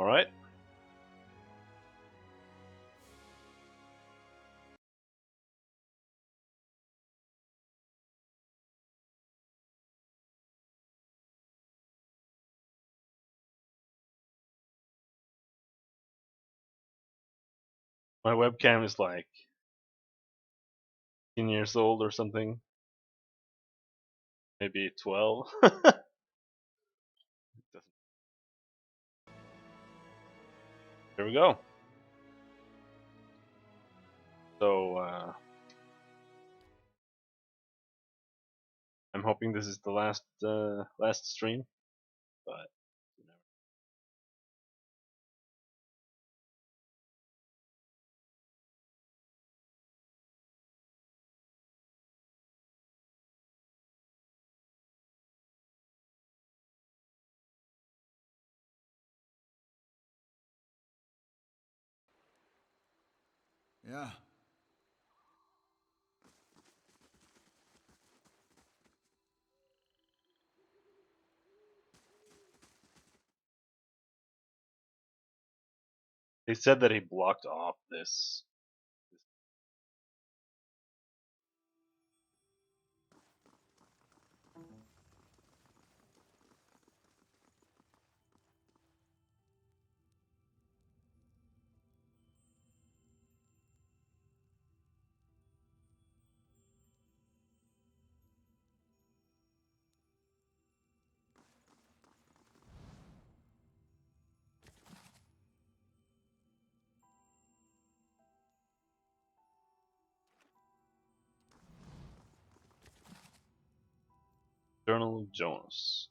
Alright. My webcam is like 10 years old or something. Maybe 12. Here we go. So, I'm hoping this is the last stream, but you never. Yeah. They said that he blocked off this. Journal of Jonas.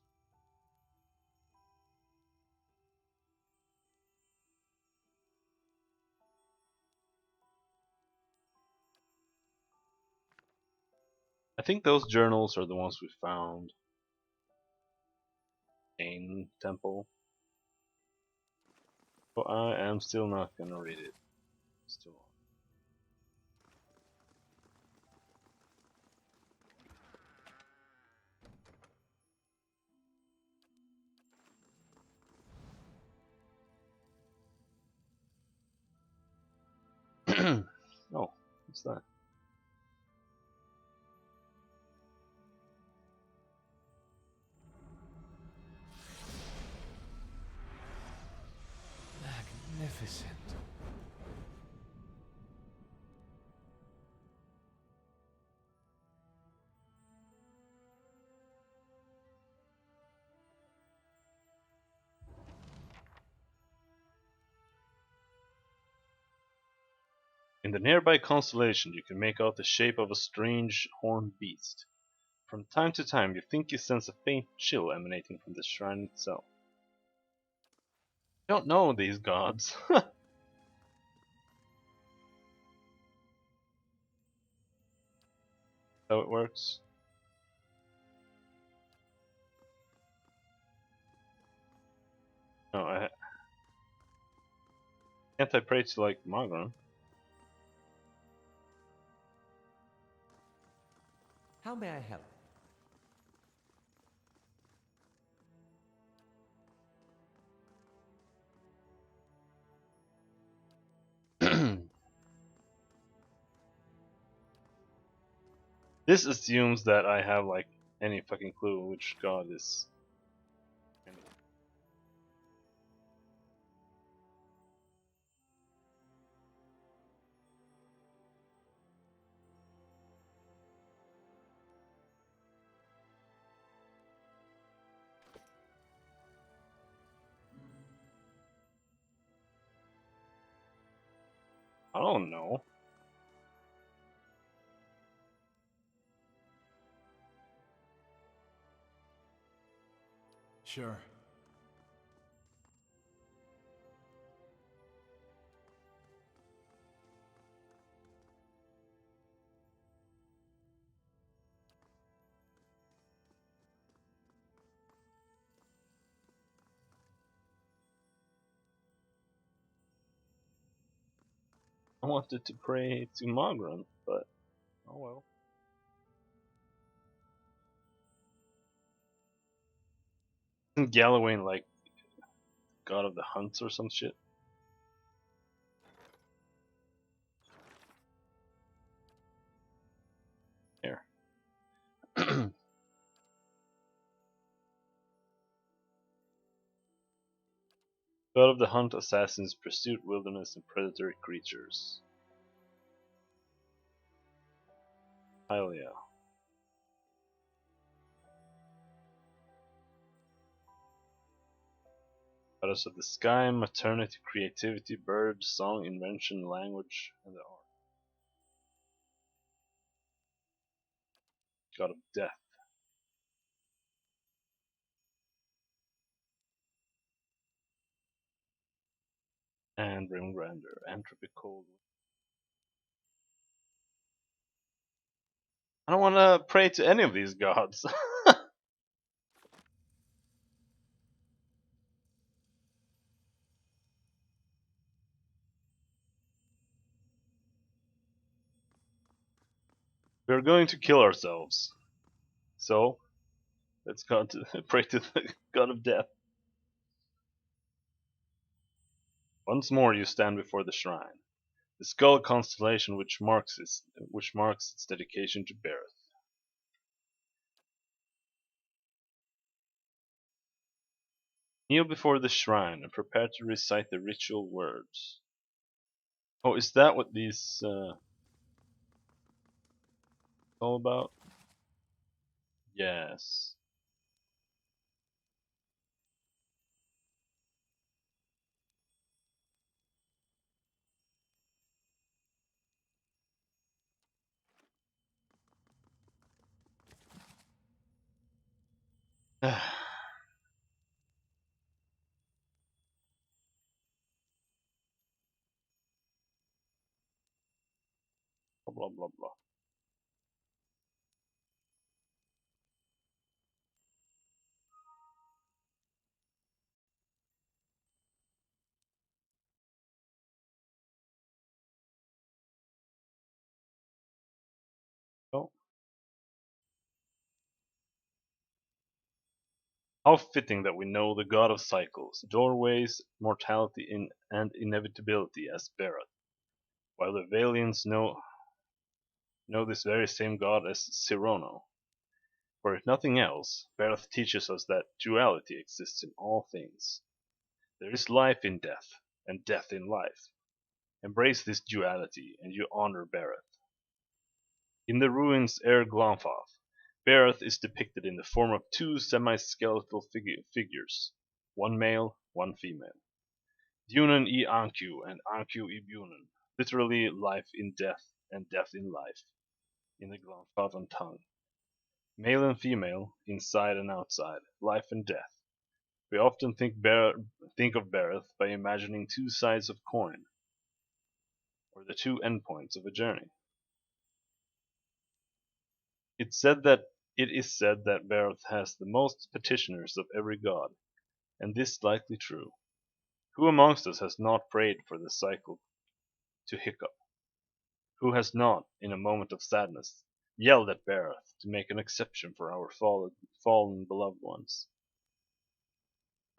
I think those journals are the ones we found in Temple. But I am still not gonna read it. Still. Oh, what's that? Magnificent. In the nearby constellation, you can make out the shape of a strange horned beast. From time to time, you think you sense a faint chill emanating from the shrine itself. I don't know these gods. How it works. No, can't I pray to like Magron? How may I help? This assumes that I have like any fucking clue which god is. I don't know. Sure. I wanted to pray to Magron, but oh well. Isn't Galloway like god of the hunts or some shit. Here. God of the hunt, assassins, pursuit, wilderness, and predatory creatures. Hell yeah. Goddess of the sky, maternity, creativity, bird, song, invention, language, and the art. God of death. And Rim Grandeur, entropy, cold. I don't want to pray to any of these gods. We're going to kill ourselves. So, let's go to pray to the god of death. Once more you stand before the shrine, the skull constellation which marks its dedication to Bareth. Kneel before the shrine and prepare to recite the ritual words. Oh, is that what these all about? Yes. blah blah blah blah. Oh, how fitting that we know the god of cycles, doorways, mortality, and inevitability as Bareth, while the Valians know this very same god as Sirono. For if nothing else, Bareth teaches us that duality exists in all things. There is life in death, and death in life. Embrace this duality, and you honor Bareth. In the ruins Air Glanfath, Bareth is depicted in the form of two semi-skeletal figures, one male, one female. Dunan e Anku and Anku e Bunan, literally life in death and death in life, in the Glanfathan tongue. Male and female, inside and outside, life and death. We often think of Bareth by imagining two sides of coin, or the two endpoints of a journey. It is said that Bareth has the most petitioners of every god, and this is likely true. Who amongst us has not prayed for the cycle to hiccup? Who has not, in a moment of sadness, yelled at Bareth to make an exception for our fallen beloved ones?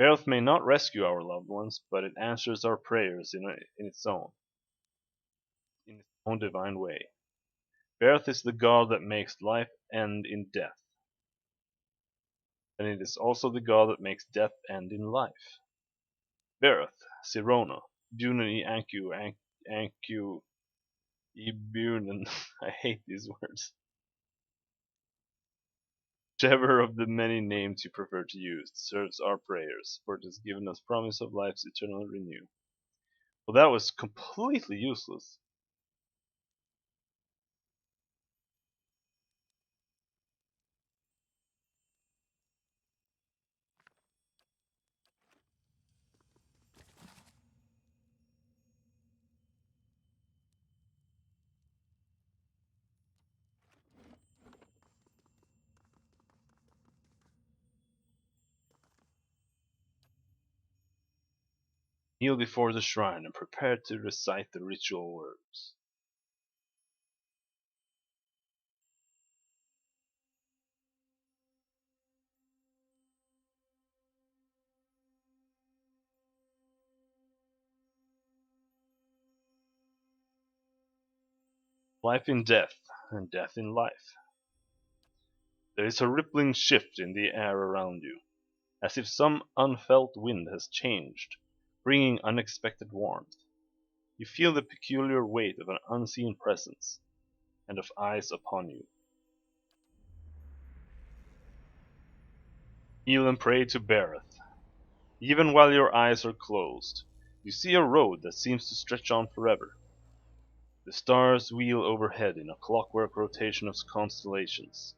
Bareth may not rescue our loved ones, but it answers our prayers in its own divine way. Bareth is the god that makes life end in death, and it is also the god that makes death end in life. Bareth, Sirona, Dunani Anku, Anku, Ibunen. I hate these words. Whichever of the many names you prefer to use deserves our prayers, for it has given us promise of life's eternal renew. Well, that was completely useless. Kneel before the shrine and prepare to recite the ritual words. life in death, and death in life. There is a rippling shift in the air around you, as if some unfelt wind has changed, bringing unexpected warmth. You feel the peculiar weight of an unseen presence, and of eyes upon you. Kneel and pray to Bereth. Even while your eyes are closed, you see a road that seems to stretch on forever. The stars wheel overhead in a clockwork rotation of constellations,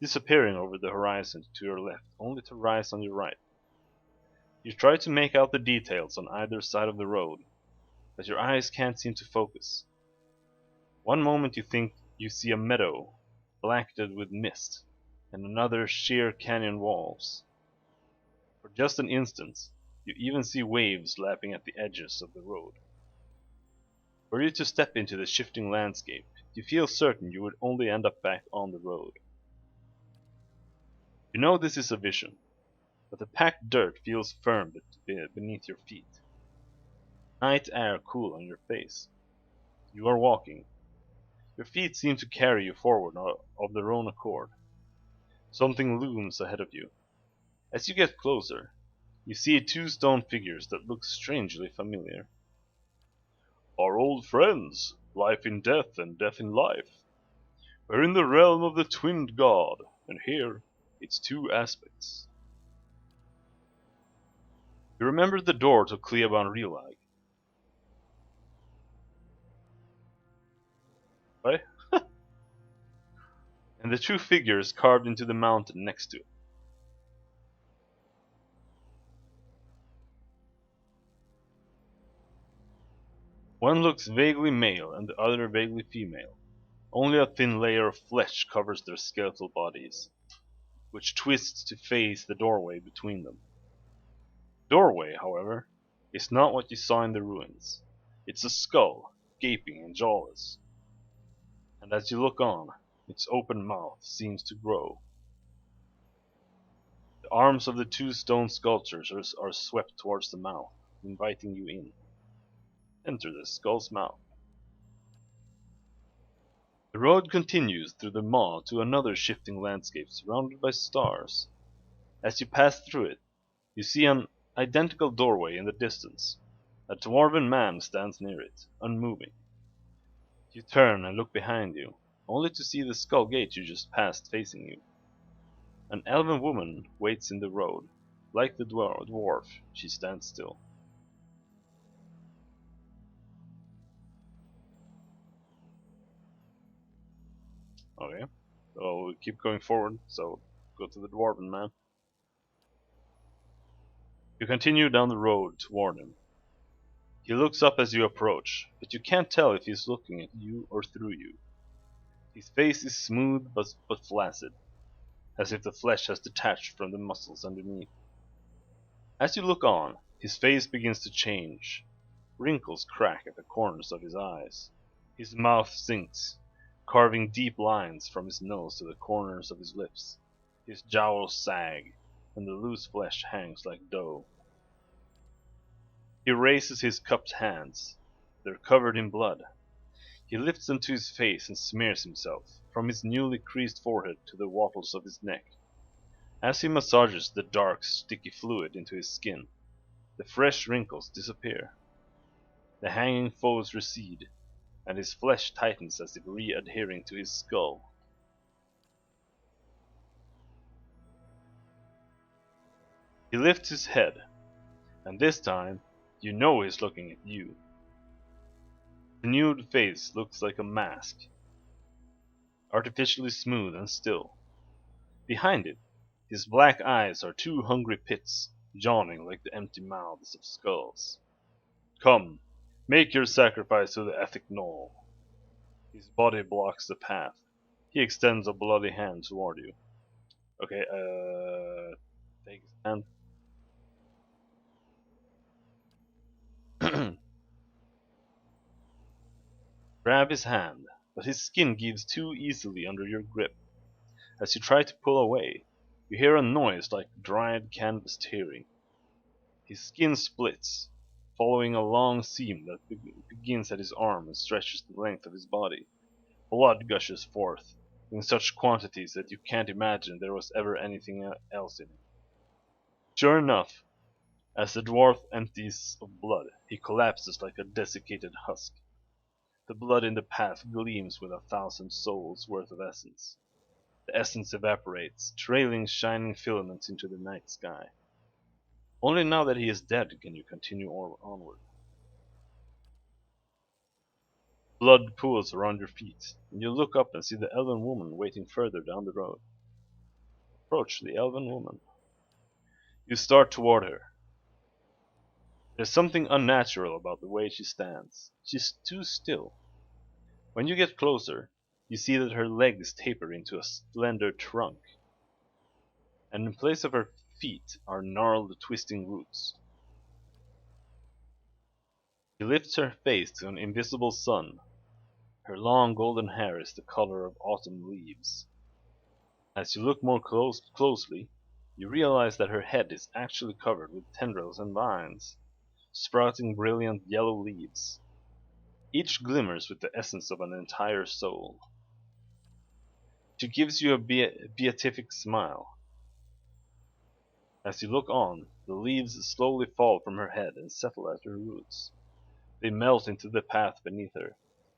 disappearing over the horizon to your left, only to rise on your right. You try to make out the details on either side of the road, but your eyes can't seem to focus. One moment you think you see a meadow, blanketed with mist, and another sheer canyon walls. For just an instant, you even see waves lapping at the edges of the road. Were you to step into the shifting landscape, you feel certain you would only end up back on the road. You know this is a vision, but the packed dirt feels firm beneath your feet. Night air cool on your face. You are walking. Your feet seem to carry you forward of their own accord. Something looms ahead of you. As you get closer, you see two stone figures that look strangely familiar. Our old friends, life in death and death in life. We're in the realm of the twinned god, and here it's two aspects. You remember the door to Cleoban Relag, right? And the two figures carved into the mountain next to it. One looks vaguely male and the other vaguely female. Only a thin layer of flesh covers their skeletal bodies, which twists to face the doorway between them. The doorway, however, is not what you saw in the ruins. It's a skull, gaping and jawless. And as you look on, its open mouth seems to grow. The arms of the two stone sculptures are swept towards the mouth, inviting you in. Enter the skull's mouth. The road continues through the maw to another shifting landscape surrounded by stars. As you pass through it, you see an identical doorway in the distance. A dwarven man stands near it, unmoving. You turn and look behind you, only to see the skull gate you just passed facing you. An elven woman waits in the road. Like the dwarf, she stands still. Okay, so we keep going forward, so go to the dwarven man. You continue down the road toward him. He looks up as you approach, but you can't tell if he's looking at you or through you. His face is smooth but flaccid, as if the flesh has detached from the muscles underneath. As you look on, his face begins to change. Wrinkles crack at the corners of his eyes. His mouth sinks, carving deep lines from his nose to the corners of his lips. His jowls sag, and the loose flesh hangs like dough. He raises his cupped hands. They're covered in blood. He lifts them to his face and smears himself, from his newly creased forehead to the wattles of his neck. As he massages the dark, sticky fluid into his skin, the fresh wrinkles disappear. The hanging folds recede, and his flesh tightens as if re-adhering to his skull. He lifts his head, and this time, you know he's looking at you. The nude face looks like a mask, artificially smooth and still. Behind it, his black eyes are two hungry pits, yawning like the empty mouths of skulls. Come, make your sacrifice to the Ethic Knoll. His body blocks the path. He extends a bloody hand toward you. Okay, take his hand. Grab his hand, but his skin gives too easily under your grip. As you try to pull away, you hear a noise like dried canvas tearing. His skin splits, following a long seam that begins at his arm and stretches the length of his body, Blood gushes forth, in such quantities that you can't imagine there was ever anything else in it. Sure enough, as the dwarf empties of blood, he collapses like a desiccated husk. The blood in the path gleams with 1,000 souls worth of essence. The essence evaporates, trailing shining filaments into the night sky. Only now that he is dead can you continue onward. Blood pools around your feet, and you look up and see the elven woman waiting further down the road. Approach the elven woman. You start toward her. There's something unnatural about the way she stands. She's too still. When you get closer, you see that her legs taper into a slender trunk, and in place of her feet are gnarled, twisting roots. She lifts her face to an invisible sun. Her long golden hair is the color of autumn leaves. As you look more closely, you realize that her head is actually covered with tendrils and vines, sprouting brilliant yellow leaves. Each glimmers with the essence of an entire soul. She gives you a beatific smile. As you look on, the leaves slowly fall from her head and settle at her roots. They melt into the path beneath her,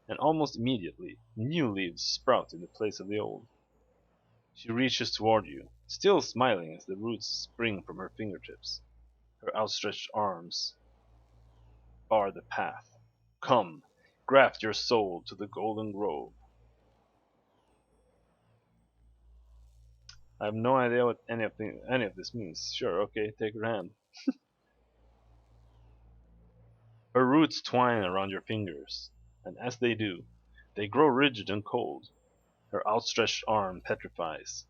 and almost immediately, new leaves sprout in the place of the old. She reaches toward you, still smiling as the roots spring from her fingertips. Her outstretched arms bar the path. Come, graft your soul to the golden grove. I have no idea what any of this means. Sure, okay, take her hand. Her roots twine around your fingers, and as they do, they grow rigid and cold. Her outstretched arm petrifies,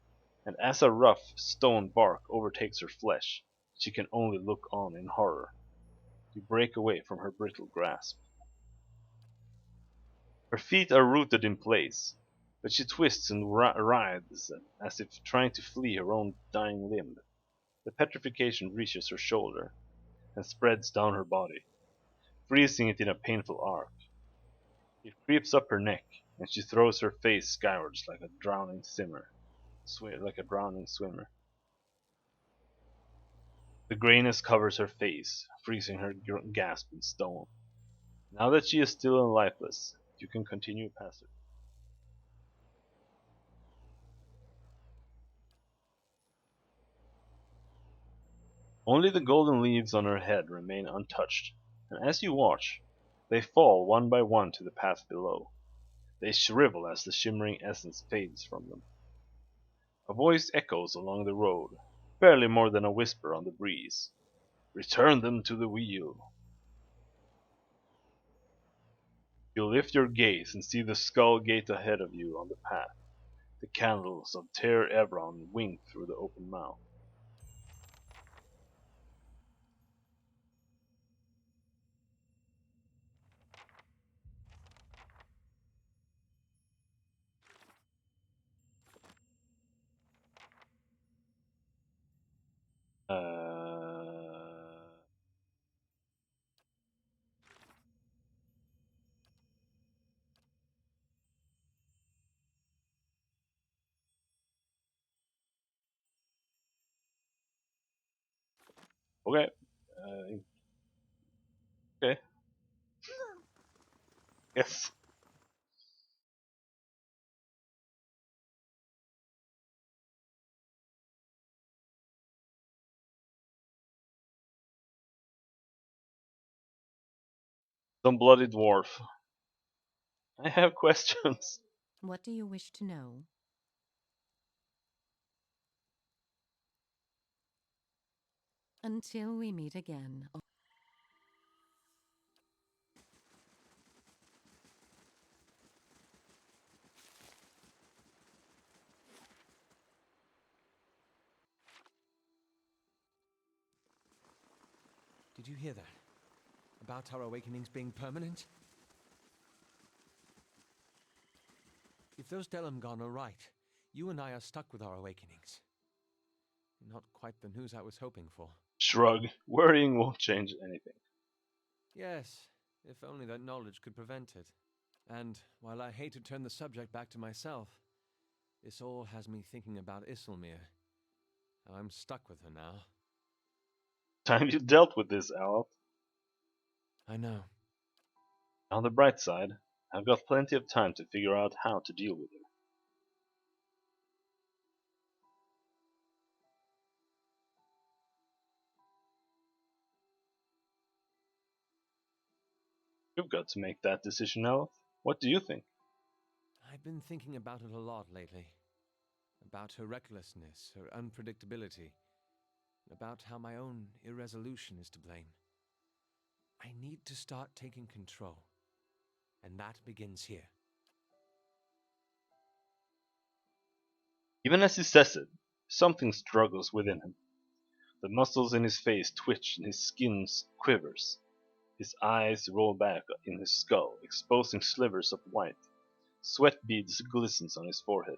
and as a rough stone bark overtakes her flesh, she can only look on in horror. You break away from her brittle grasp. Her feet are rooted in place, but she twists and writhes as if trying to flee her own dying limb. The petrification reaches her shoulder and spreads down her body, freezing it in a painful arc. It creeps up her neck, and she throws her face skywards like a drowning swimmer. The grayness covers her face, freezing her gasp in stone. Now that she is still and lifeless, you can continue past her. Only the golden leaves on her head remain untouched, and as you watch, they fall one by one to the path below. They shrivel as the shimmering essence fades from them. A voice echoes along the road, barely more than a whisper on the breeze. Return them to the wheel. You lift your gaze and see the skull gate ahead of you on the path. The candles of Ter Evron wink through the open mouth. Uh, okay. Okay. Yes. Some bloody dwarf. I have questions. What do you wish to know? Until we meet again. Did you hear that? About our awakenings being permanent? If those Delamgon are right, you and I are stuck with our awakenings. Not quite the news I was hoping for. Shrug. Worrying won't change anything. Yes, if only that knowledge could prevent it. And while I hate to turn the subject back to myself, this all has me thinking about Isilmir. I'm stuck with her now. Time you dealt with this, Alf. I know. On the bright side, I've got plenty of time to figure out how to deal with her. You've got to make that decision, Alf. What do you think? I've been thinking about it a lot lately. About her recklessness, her unpredictability, about how my own irresolution is to blame. I need to start taking control, and that begins here. Even as he says it, something struggles within him. The muscles in his face twitch and his skin quivers. His eyes roll back in his skull, exposing slivers of white. Sweat beads glisten on his forehead.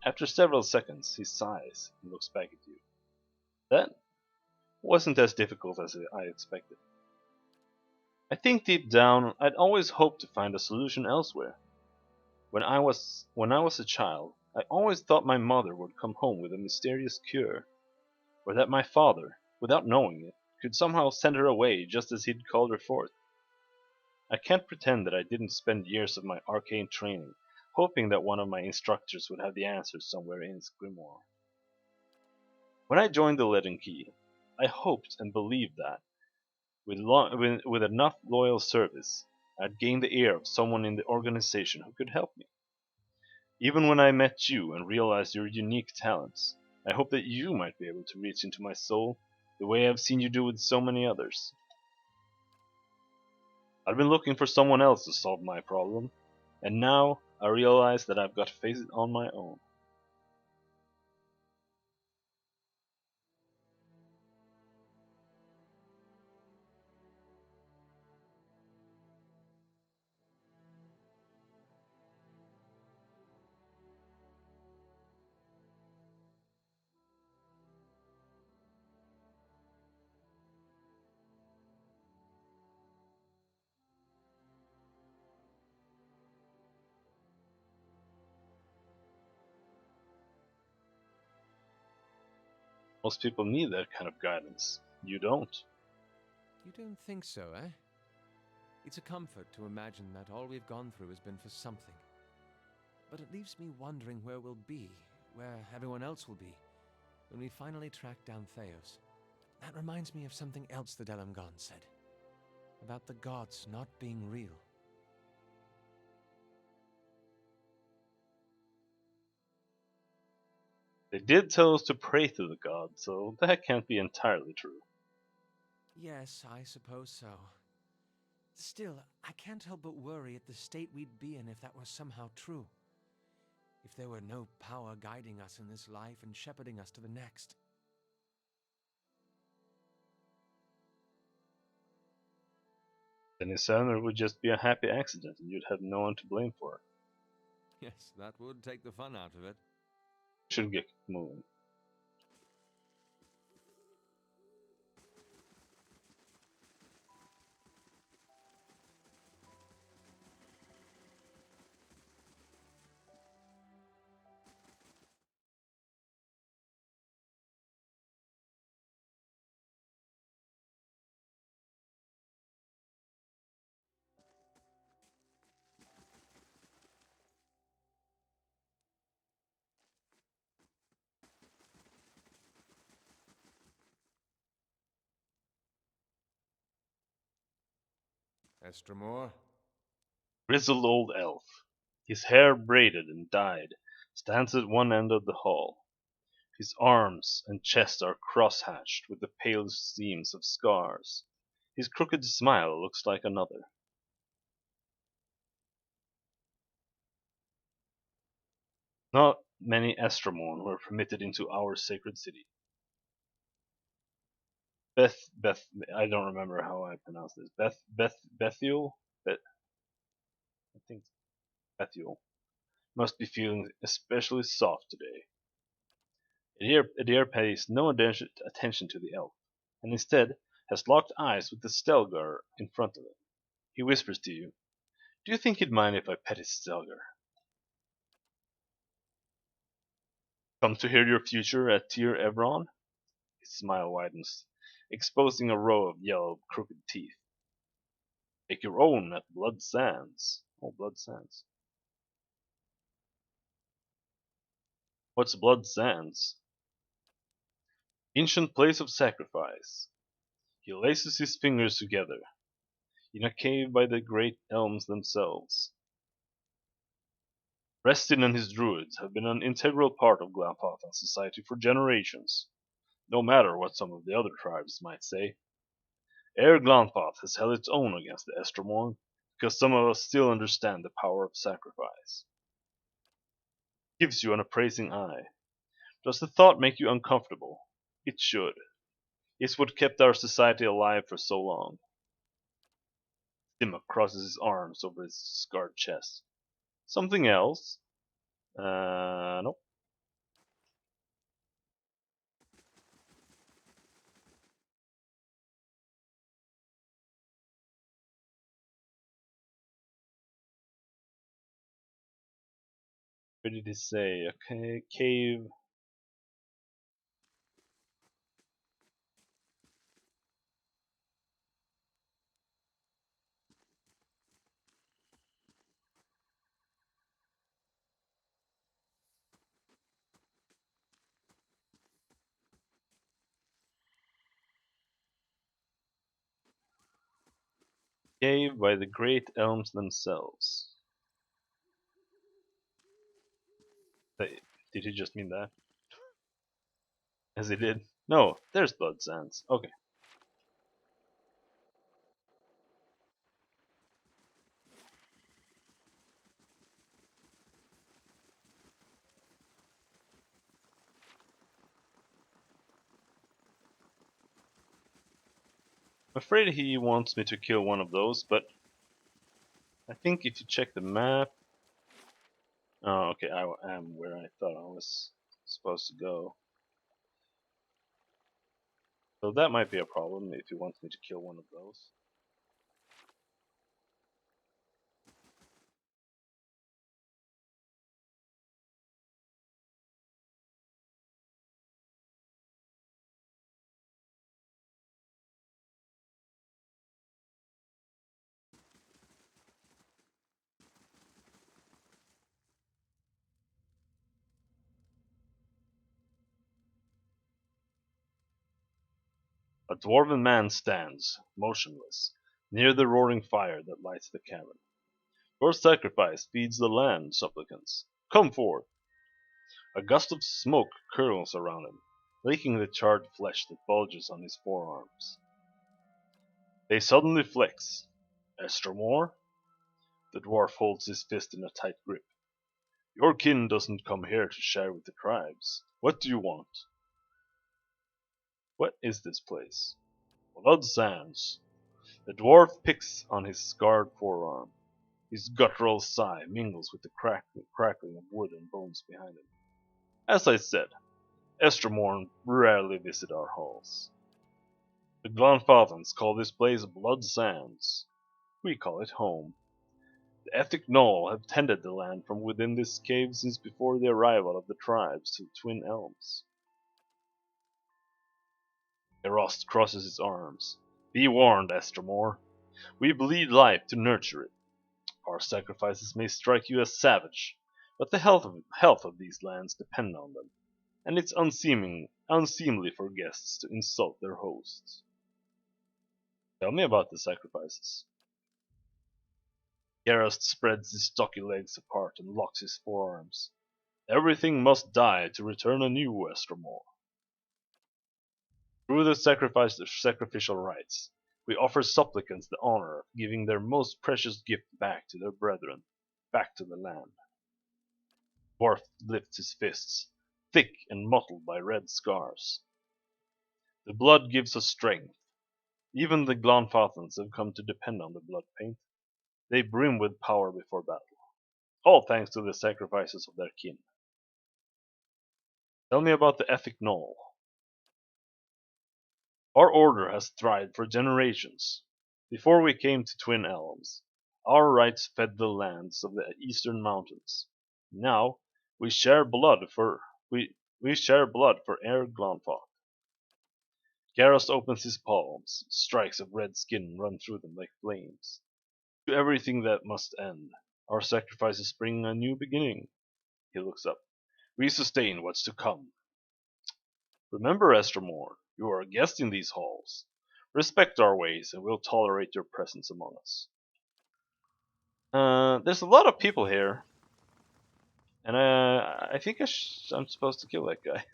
After several seconds, he sighs and looks back at you. That wasn't as difficult as I expected. I think deep down, I'd always hoped to find a solution elsewhere. When I was a child, I always thought my mother would come home with a mysterious cure, or that my father, without knowing it, could somehow send her away just as he'd called her forth. I can't pretend that I didn't spend years of my arcane training hoping that one of my instructors would have the answers somewhere in his grimoire. When I joined the Legend Key, I hoped and believed that, with enough loyal service, I'd gain the ear of someone in the organization who could help me. Even when I met you and realized your unique talents, I hoped that you might be able to reach into my soul the way I've seen you do with so many others. I've been looking for someone else to solve my problem, and now I realize that I've got to face it on my own. Most people need that kind of guidance. You don't. You don't think so, eh? It's a comfort to imagine that all we've gone through has been for something. But it leaves me wondering where we'll be, where everyone else will be, when we finally track down Theos. That reminds me of something else the Delamgon said. About the gods not being real. They did tell us to pray to the gods, so that can't be entirely true. Yes, I suppose so. Still, I can't help but worry at the state we'd be in if that were somehow true. If there were no power guiding us in this life and shepherding us to the next. Then his honor would just be a happy accident and you'd have no one to blame for it. Yes, that would take the fun out of it. Should get moving. Estramore? Grizzled old elf, his hair braided and dyed, stands at one end of the hall. His arms and chest are cross-hatched with the pale seams of scars. His crooked smile looks like another. Not many Estromon were permitted into our sacred city. Beth, I don't remember how I pronounce this. Bethuel? I think Bethuel must be feeling especially soft today. Adair pays no attention to the elf, and instead has locked eyes with the Stelgar in front of him. He whispers to you, Do you think he'd mind if I pet his dogger? Come to hear your future at Tyr Evron? His smile widens, exposing a row of yellow, crooked teeth. Make your own at Blood Sands. Oh, Blood Sands. What's Blood Sands? Ancient place of sacrifice. He laces his fingers together, in a cave by the great elms themselves. Restin and his druids have been an integral part of Glanfathan society for generations, no matter what some of the other tribes might say. Ere Glanfath has held its own against the Estromorn, because some of us still understand the power of sacrifice. Gives you an appraising eye. Does the thought make you uncomfortable? It should. It's what kept our society alive for so long. Dimmock crosses his arms over his scarred chest. Something else? Nope. What did he say? Okay, cave. Cave by the great elms themselves. Did he just mean that? As he did? No, there's Blood Sands. Okay. I'm afraid he wants me to kill one of those, but I think if you check the map... Oh, okay, I am where I thought I was supposed to go. So that might be a problem if he wants me to kill one of those. A dwarven man stands, motionless, near the roaring fire that lights the cavern. Your sacrifice feeds the land, supplicants. Come forth! A gust of smoke curls around him, licking the charred flesh that bulges on his forearms. They suddenly flex. Estromor? The dwarf holds his fist in a tight grip. Your kin doesn't come here to share with the tribes. What do you want? What is this place? Blood Sands. The dwarf picks on his scarred forearm. His guttural sigh mingles with the crackling of wood and bones behind him. As I said, Estromorn rarely visit our halls. The Glanfathans call this place Blood Sands. We call it home. The Ethic Knoll have tended the land from within this cave since before the arrival of the tribes to the Twin Elms. Erost crosses his arms. Be warned, Estromor. We bleed life to nurture it. Our sacrifices may strike you as savage, but the health of these lands depend on them, and it's unseemly for guests to insult their hosts. Tell me about the sacrifices. Gerast spreads his stocky legs apart and locks his forearms. Everything must die to return a new Westermore. Through the sacrificial rites, we offer supplicants the honor of giving their most precious gift back to their brethren, back to the land. Dwarf lifts his fists, thick and mottled by red scars. The blood gives us strength. Even the Glanfathans have come to depend on the blood paint. They brim with power before battle. All thanks to the sacrifices of their kin. Tell me about the Ethic Knoll. Our order has thrived for generations. Before we came to Twin Elms, Our rights fed the lands of the eastern mountains. Now we share blood for we share blood for Air Glanfok. Garros opens his palms. Strikes of red skin run through them like flames. To everything that must end, our sacrifices bring a new beginning. He looks up. We sustain what's to come. Remember, Estromor, you are a guest in these halls. Respect our ways, and we'll tolerate your presence among us. There's a lot of people here, and I think I'm supposed to kill that guy.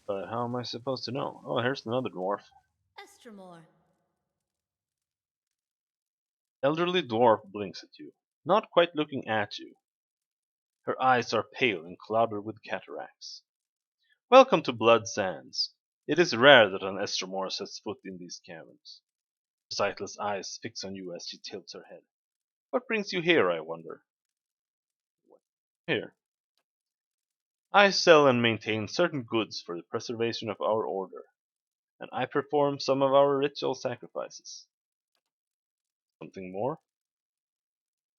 But how am I supposed to know? Oh, here's another dwarf. Estromor. Elderly dwarf blinks at you, not quite looking at you. Her eyes are pale and clouded with cataracts. Welcome to Blood Sands. It is rare that an Estromor sets foot in these caverns. Her sightless eyes fix on you as she tilts her head. What brings you here, I wonder? Here. I sell and maintain certain goods for the preservation of our order, and I perform some of our ritual sacrifices. Something more?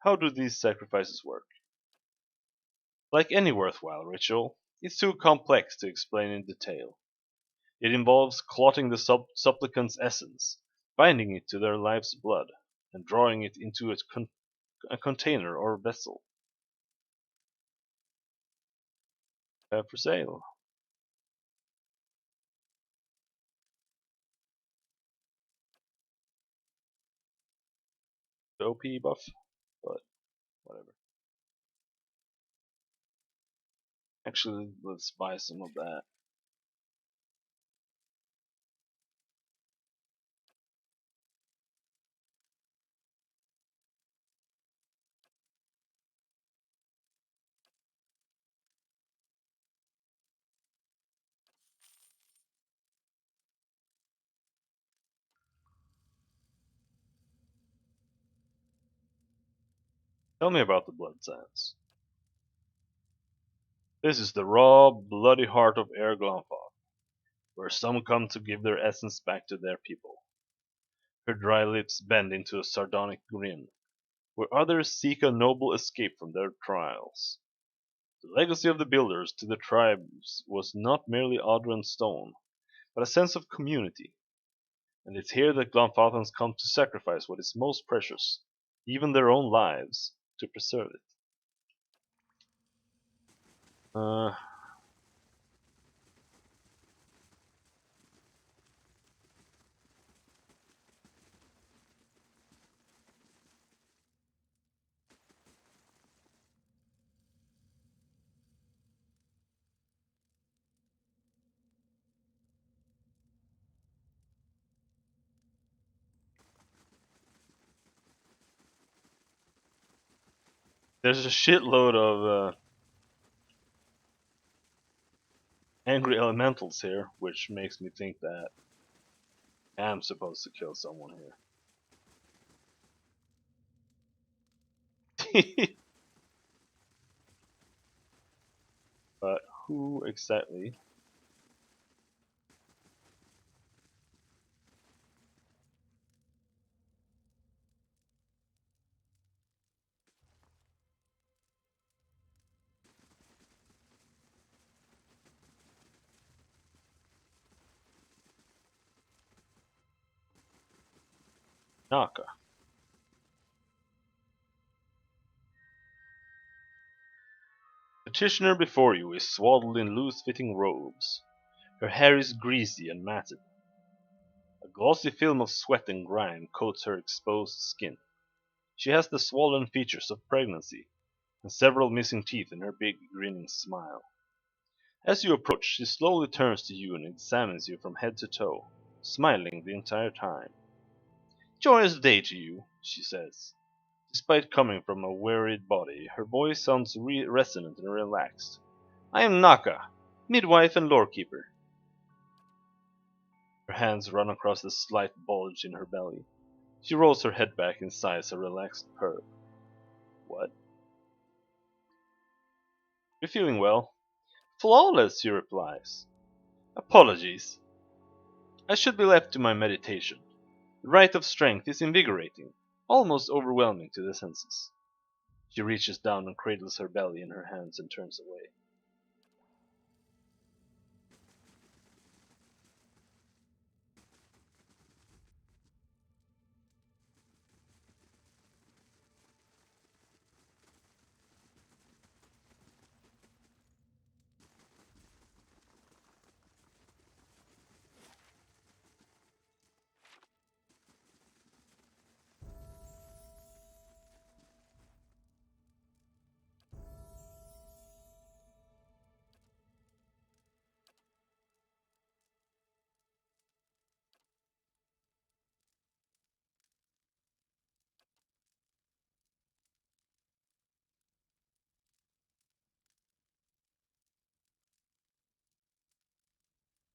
How do these sacrifices work? Like any worthwhile ritual, it's too complex to explain in detail. It involves clotting the supplicant's essence, binding it to their life's blood, and drawing it into a container or vessel. For sale. The OP buff, but whatever. Actually, let's buy some of that. Tell me about the Blood Sands. This is the raw, bloody heart of Erglonfog, where some come to give their essence back to their people. Her dry lips bend into a sardonic grin, where others seek a noble escape from their trials. The legacy of the builders to the tribes was not merely order and stone, but a sense of community, and it's here that Glonfathans come to sacrifice what is most precious, even their own lives, to preserve it. Uh, there's a shitload of angry elementals here, which makes me think that I'm supposed to kill someone here. But who exactly? Naka. The petitioner before you is swaddled in loose-fitting robes. Her hair is greasy and matted. A glossy film of sweat and grime coats her exposed skin. She has the swollen features of pregnancy, and several missing teeth in her big, grinning smile. As you approach, she slowly turns to you and examines you from head to toe, smiling the entire time. "Joyous day to you," she says. Despite coming from a wearied body, her voice sounds resonant and relaxed. "I am Naka, midwife and lorekeeper." Her hands run across the slight bulge in her belly. She rolls her head back and sighs a relaxed purr. What? You feeling well? Flawless, he replies. Apologies. I should be left to my meditation. The rite of strength is invigorating, almost overwhelming to the senses. She reaches down and cradles her belly in her hands and turns away.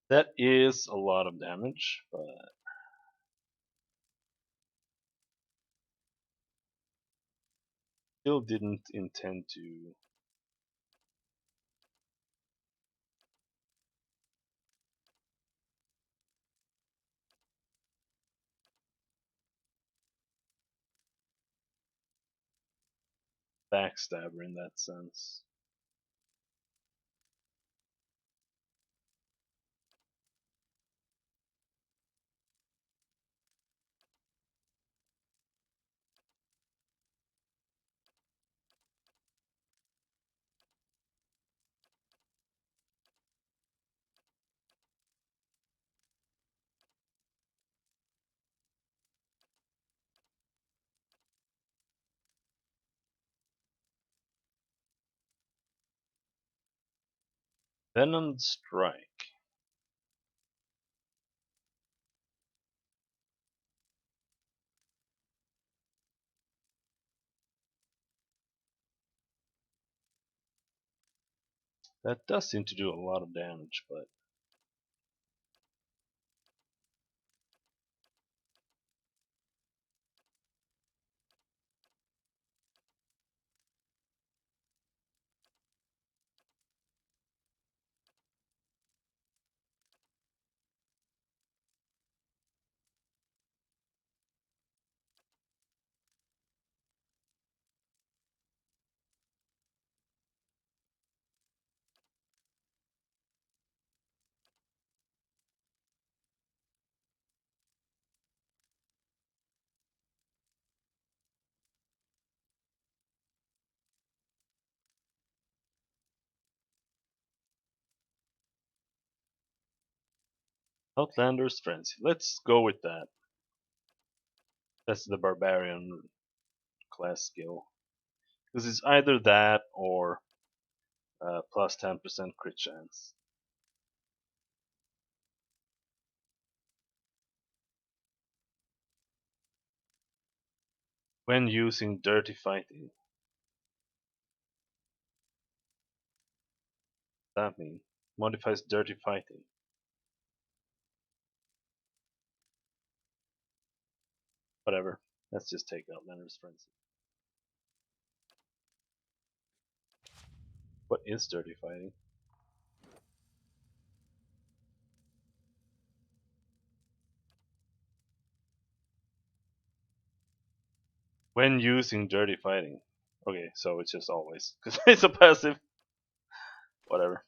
That is a lot of damage, but still didn't intend to. Backstab her in that sense. Venom Strike. That does seem to do a lot of damage, but Outlander's Frenzy. Let's go with that. That's the Barbarian class skill. Because it's either that or plus 10% crit chance. When using Dirty Fighting. That means modifies Dirty Fighting. Whatever. Let's just take Outlander's Frenzy. What is Dirty Fighting? When using Dirty Fighting. Okay, so it's just always. Because it's a passive. Whatever.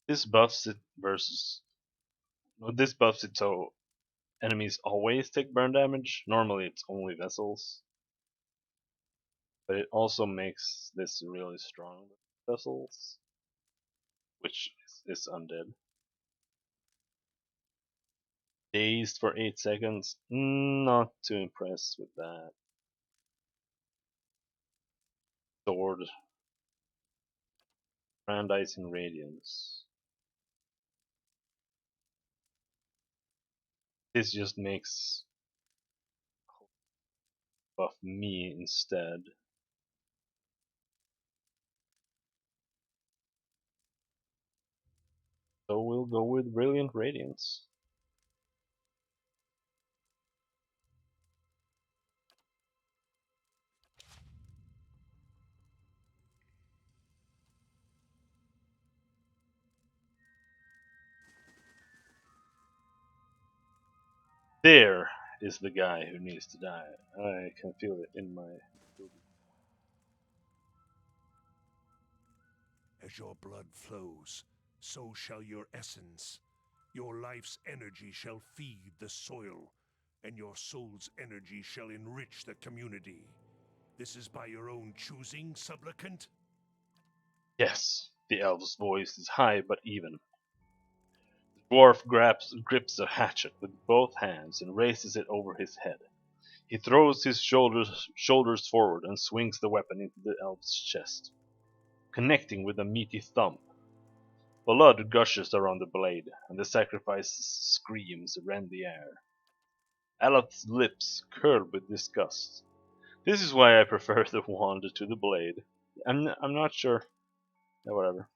This buffs it versus. Well, this buffs it so enemies always take burn damage. Normally it's only vessels. But it also makes this really strong with vessels. Which is undead. Dazed for 8 seconds. Not too impressed with that. Sword. Brandizing Radiance. This just makes buff me instead. So we'll go with Brilliant Radiance. There is the guy who needs to die. I can feel it in my booty. As your blood flows, so shall your essence. Your life's energy shall feed the soil, and your soul's energy shall enrich the community. This is by your own choosing, supplicant? Yes, the elf's voice is high but even. The dwarf grips a hatchet with both hands and raises it over his head. He throws his shoulders forward and swings the weapon into the elf's chest, connecting with a meaty thump. Blood gushes around the blade, and the sacrifice's screams rend the air. Aleth's lips curl with disgust. This is why I prefer the wand to the blade. I'm not sure. Yeah, whatever.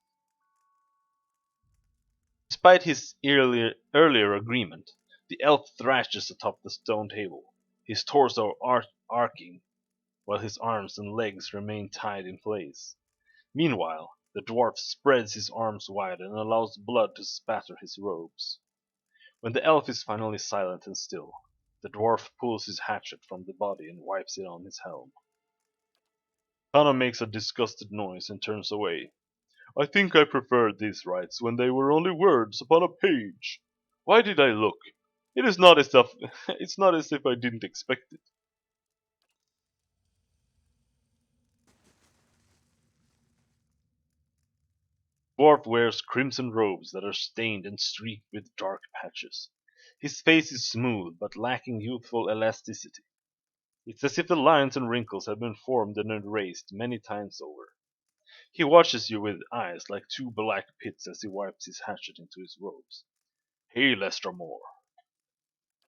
Despite his earlier agreement, the elf thrashes atop the stone table, his torso arcing, while his arms and legs remain tied in place. Meanwhile, the dwarf spreads his arms wide and allows blood to spatter his robes. When the elf is finally silent and still, the dwarf pulls his hatchet from the body and wipes it on his helm. Kana makes a disgusted noise and turns away. I think I preferred these rites when they were only words upon a page. Why did I look? It is not as if it's not as if I didn't expect it. Dwarf wears crimson robes that are stained and streaked with dark patches. His face is smooth but lacking youthful elasticity. It's as if the lines and wrinkles have been formed and erased many times over. He watches you with eyes like two black pits as he wipes his hatchet into his robes. Hey, Lestramore.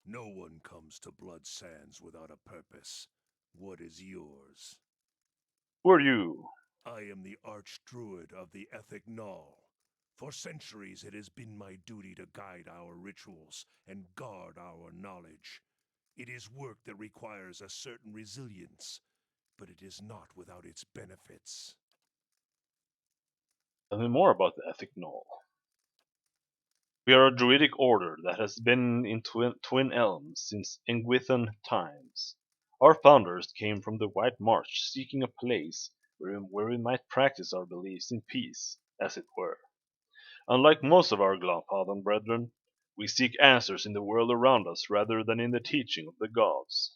No one comes to Blood Sands without a purpose. What is yours? Who are you? I am the Archdruid of the Ethic Null. For centuries it has been my duty to guide our rituals and guard our knowledge. It is work that requires a certain resilience, but it is not without its benefits. Tell me more about the Ethic Knoll. We are a druidic order that has been in Twin Elms since Engwithan times. Our founders came from the White March seeking a place where we might practice our beliefs in peace, as it were. Unlike most of our Glaphadan brethren, we seek answers in the world around us rather than in the teaching of the gods.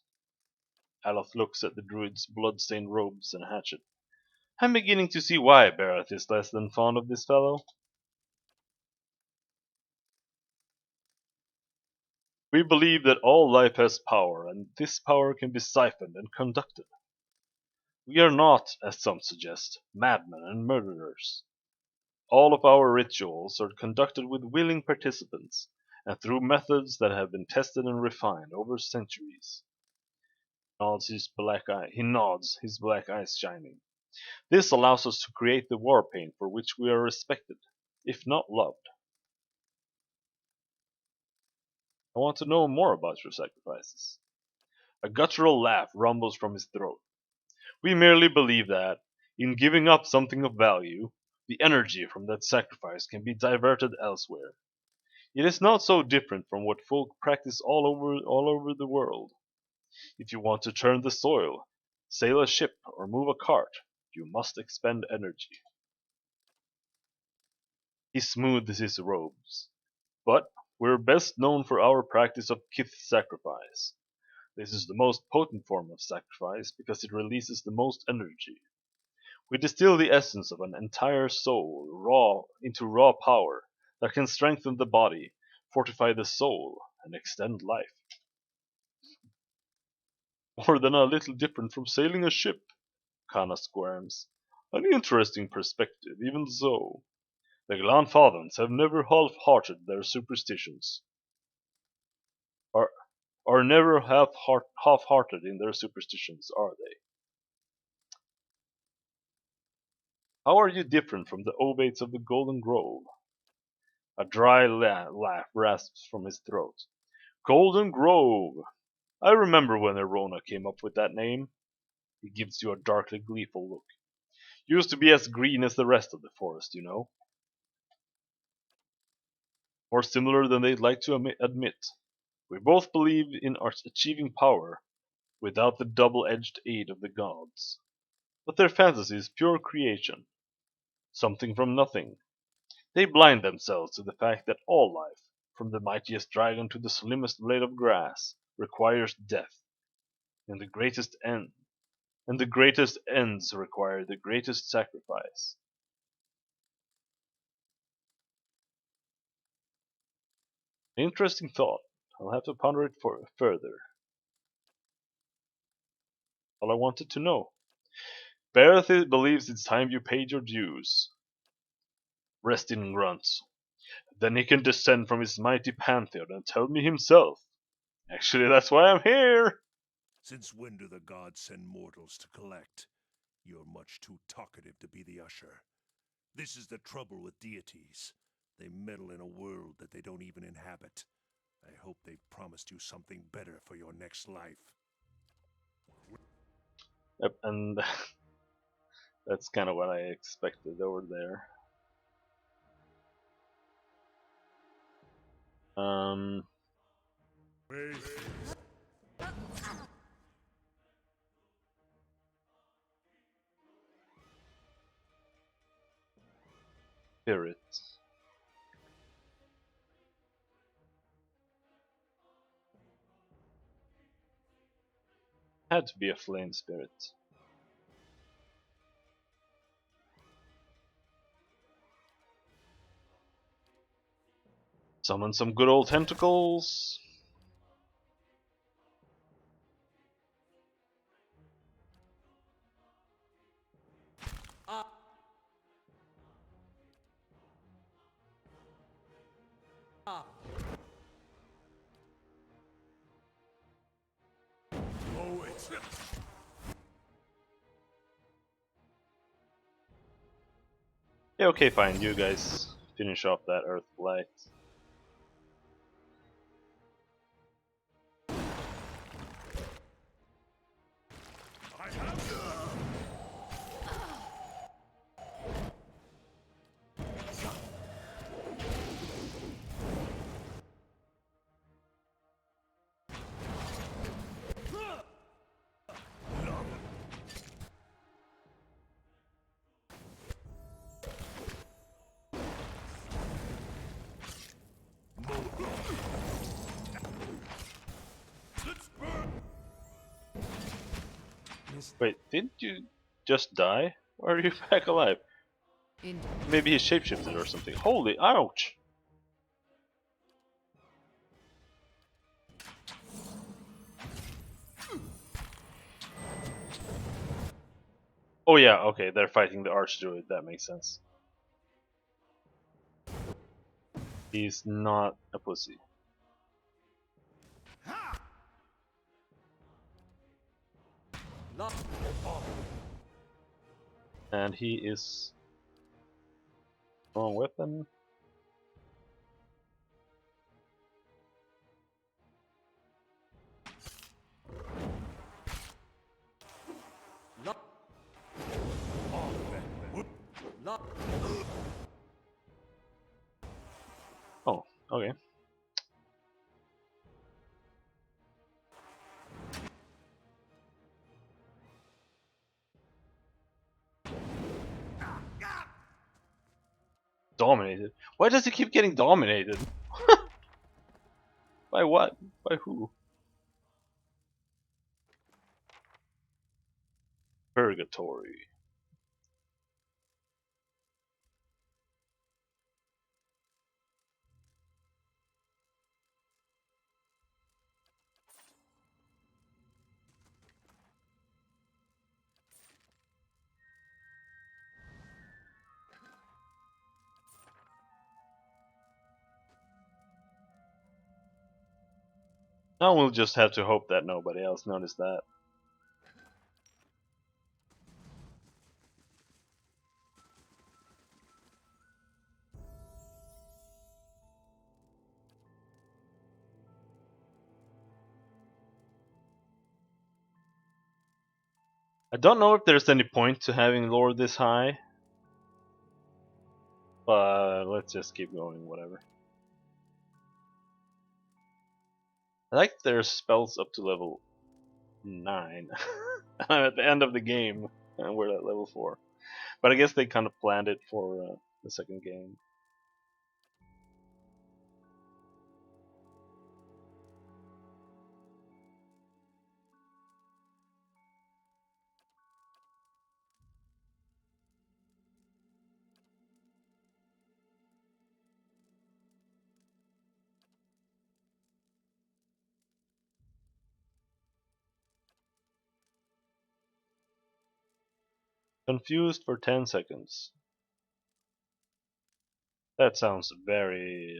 Aloth looks at the druid's blood-stained robes and hatchet. I'm beginning to see why Barrett is less than fond of this fellow. We believe that all life has power, and this power can be siphoned and conducted. We are not, as some suggest, madmen and murderers. All of our rituals are conducted with willing participants, and through methods that have been tested and refined over centuries. He nods, his black eyes shining. This allows us to create the war paint for which we are respected, if not loved. I want to know more about your sacrifices. A guttural laugh rumbles from his throat. We merely believe that, in giving up something of value, the energy from that sacrifice can be diverted elsewhere. It is not so different from what folk practice all over the world. If you want to turn the soil, sail a ship, or move a cart, you must expend energy. He smooths his robes. But we're best known for our practice of kith sacrifice. This is the most potent form of sacrifice because it releases the most energy. We distill the essence of an entire soul into raw power that can strengthen the body, fortify the soul, and extend life. More than a little different from sailing a ship, Kana squirms. An interesting perspective, even so. The Glanfathans have never half-hearted their superstitions. Are, are never half-hearted in their superstitions, are they? How are you different from the Ovates of the Golden Grove? A dry laugh rasps from his throat. Golden Grove! I remember when Arona came up with that name. He gives you a darkly gleeful look. Used to be as green as the rest of the forest, you know. More similar than they'd like to admit. We both believe in achieving power without the double-edged aid of the gods. But their fantasy is pure creation. Something from nothing. They blind themselves to the fact that all life, from the mightiest dragon to the slimmest blade of grass, requires death. And the greatest ends require the greatest sacrifice. Interesting thought. I'll have to ponder it further. All I wanted to know. Bereth believes it's time you paid your dues. Restin grunts. Then he can descend from his mighty pantheon and tell me himself. Actually, that's why I'm here. Since when do the gods send mortals to collect? You're much too talkative to be the usher. This is the trouble with deities. They meddle in a world that they don't even inhabit. I hope they've promised you something better for your next life. Yep, and that's kind of what I expected over there. Spirit. Had to be a flame spirit. Summon some good old tentacles. Yeah, okay, fine. You guys finish off that Earth Blight. Wait, didn't you just die? Why are you back alive? Indeed. Maybe he shapeshifted or something. Holy ouch! Oh yeah, okay, they're fighting the Archdruid, that makes sense. He's not a pussy. And he is wrong weapon. Oh, okay. Dominated. Why does he keep getting dominated? By what? By who? Purgatory. Now we'll just have to hope that nobody else noticed that. I don't know if there's any point to having lore this high, but let's just keep going, whatever. I like their spells up to level 9. At the end of the game, and we're at level 4. But I guess they kind of planned it for the second game. Confused for 10 seconds. That sounds very...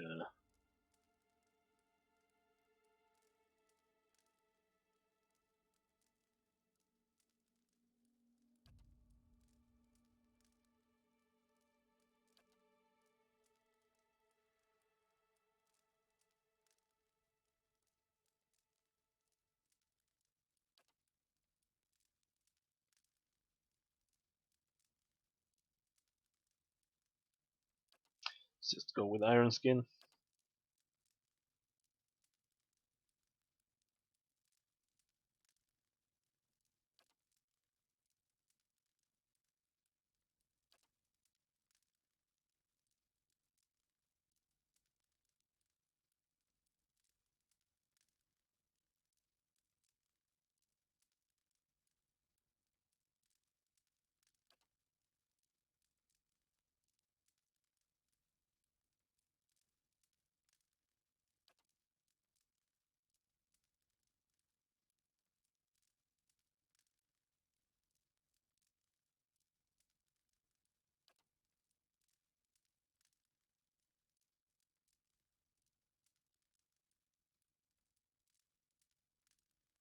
let's just go with Iron Skin.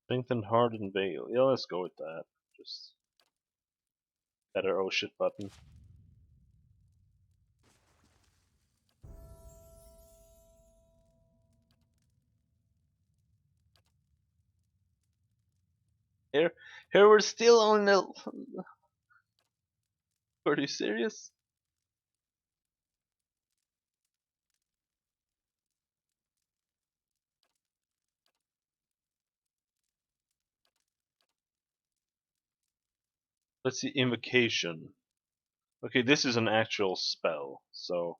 Strengthened Hardened Veil. Yeah, let's go with that. Just better oh shit button. Here, here we're still on the... Are you serious? Let's see, Invocation. Okay, this is an actual spell, so...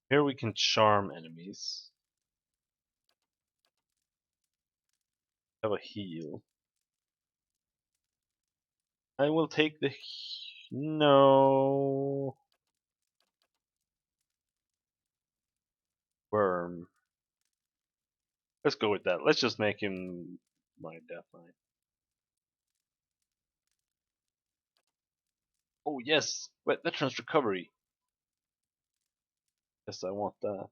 Here we can charm enemies. Have a heal. I will take the... No... Worm. Let's go with that. Let's just make him my Death Knight. Oh yes! Wet Veterans Recovery. Yes, I want that.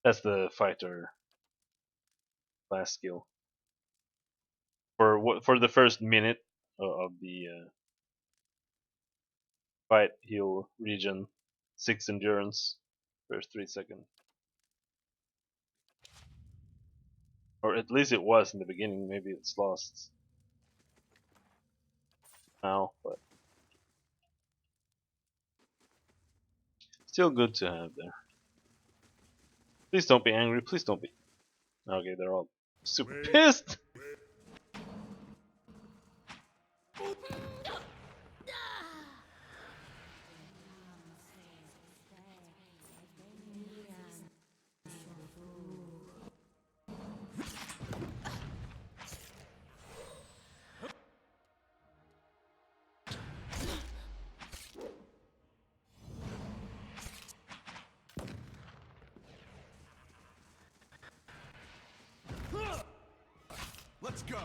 That's the fighter class skill. For the first minute of the fight, he'll regen 6 endurance first 3 seconds. Or at least it was in the beginning. Maybe it's lost now, but still good to have there. Please don't be angry. Please don't be. Okay, they're all super pissed. Let's go.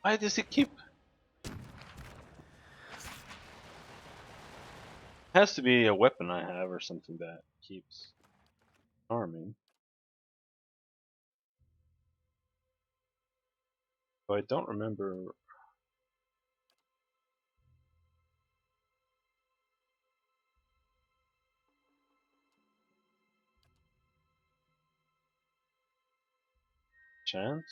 Why does he keep? Has to be a weapon I have or something that keeps harming. But I don't remember. Chance?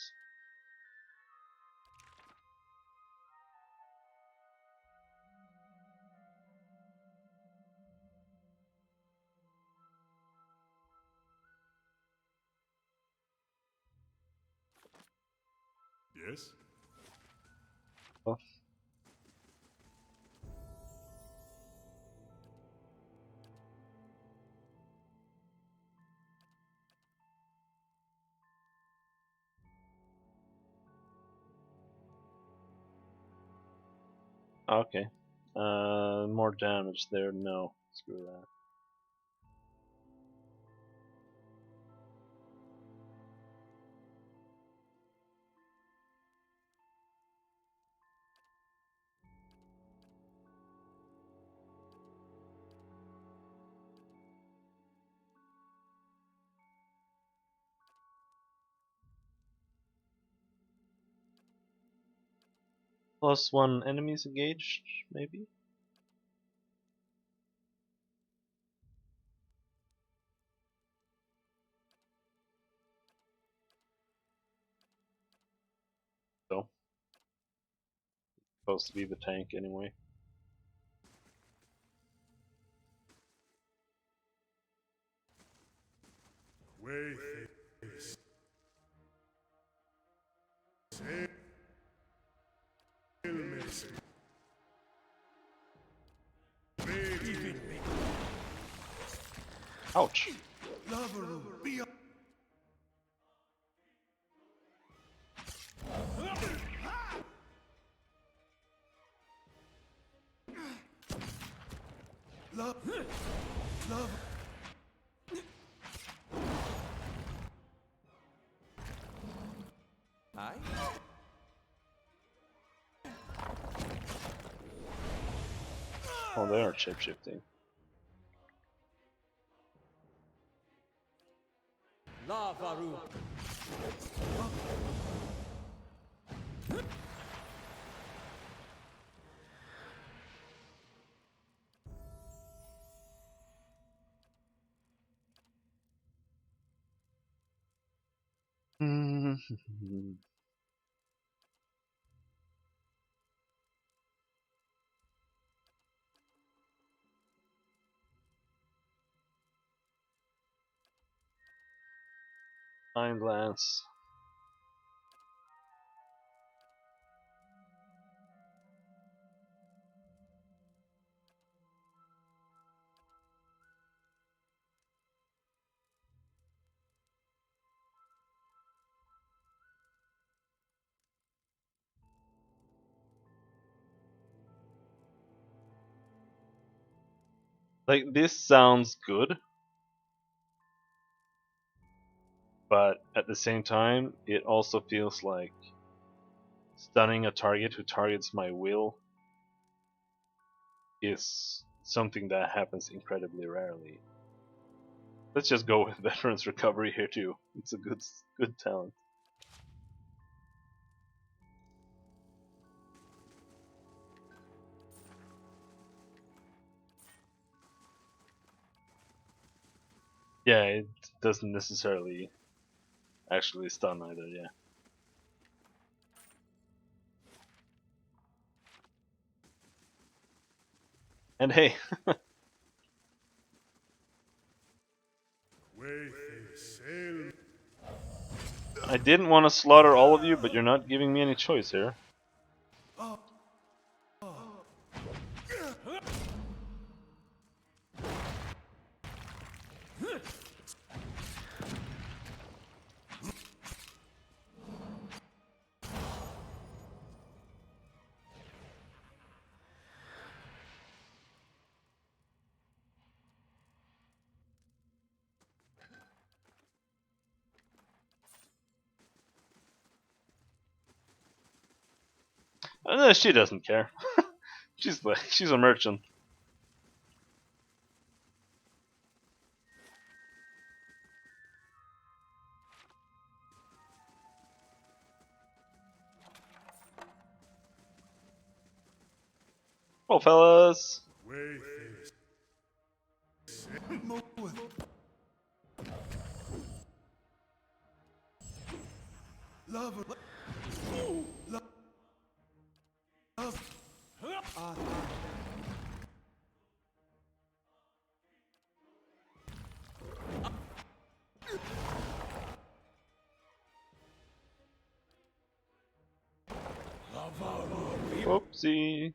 Yes? Oh. Okay. More damage there. No, screw that. +1 enemies engaged, maybe? So, supposed to be the tank anyway. Wait. Ouch! Aye? Oh, they are shapeshifting. Lavaru. Iron Lance. Like, this sounds good, but at the same time, it also feels like stunning a target who targets my will is something that happens incredibly rarely. Let's just go with Veteran's Recovery here too. It's a good talent. Yeah, it doesn't necessarily actually stun either, yeah. And hey, I didn't want to slaughter all of you, but you're not giving me any choice here. She doesn't care. She's a merchant. Oh, fellas. Wayface. Love. Whoopsie.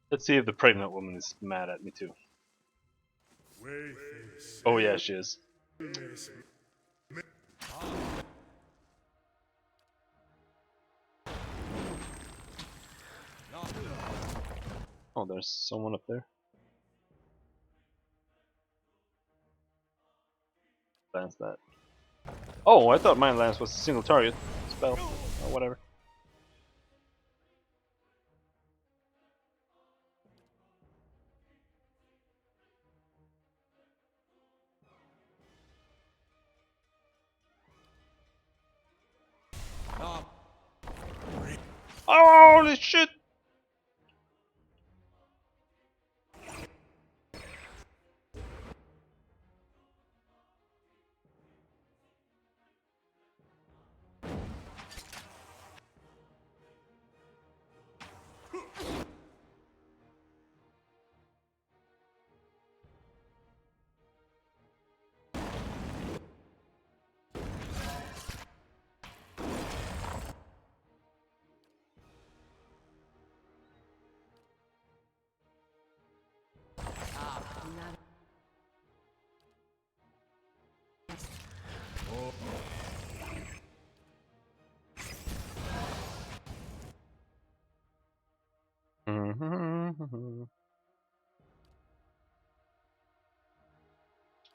Let's see if the pregnant woman is mad at me too. Wayface. Oh yeah, she is. Oh, there's someone up there. Lance that. Oh, I thought my lance was a single target spell. Oh, whatever. Oh, holy shit!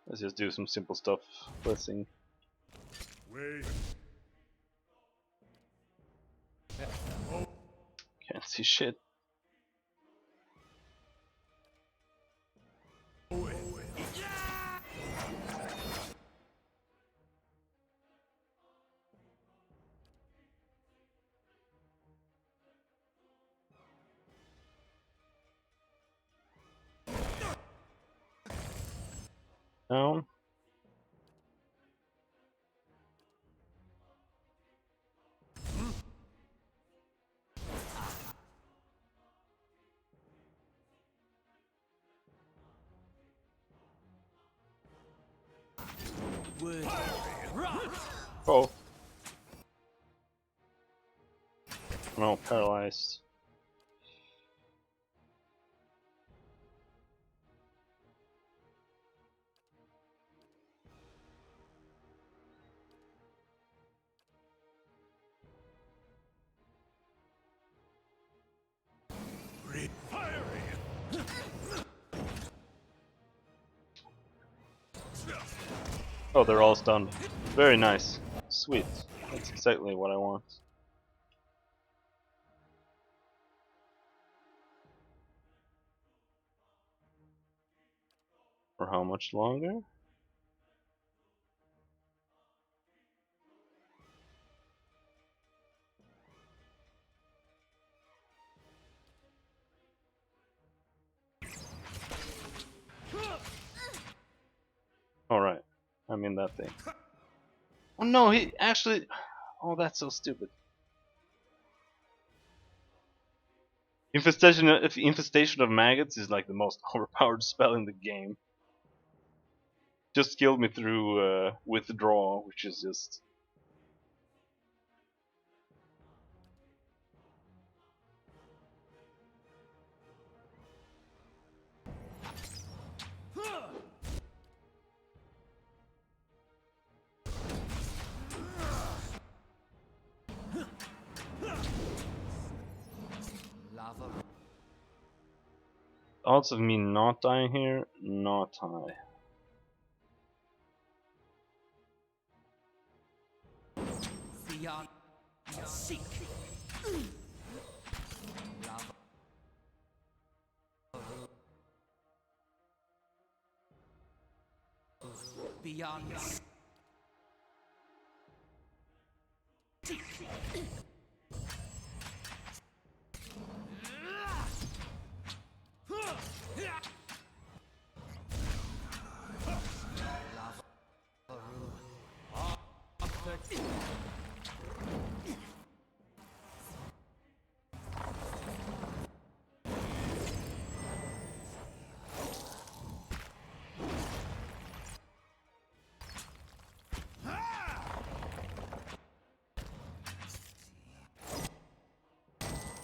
Let's just do some simple stuff. Blessing. Wayface. Can't see shit. Down. Oh. No, paralyzed. Oh, they're all stunned. Very nice. Sweet. That's exactly what I want. For how much longer? Alright. I'm in that thing. Oh no, he actually... Oh, that's so stupid. Infestation of maggots is like the most overpowered spell in the game. Just killed me through withdraw, which is just... Odds of me not dying here, not high. Beyond seek. Beyond seek.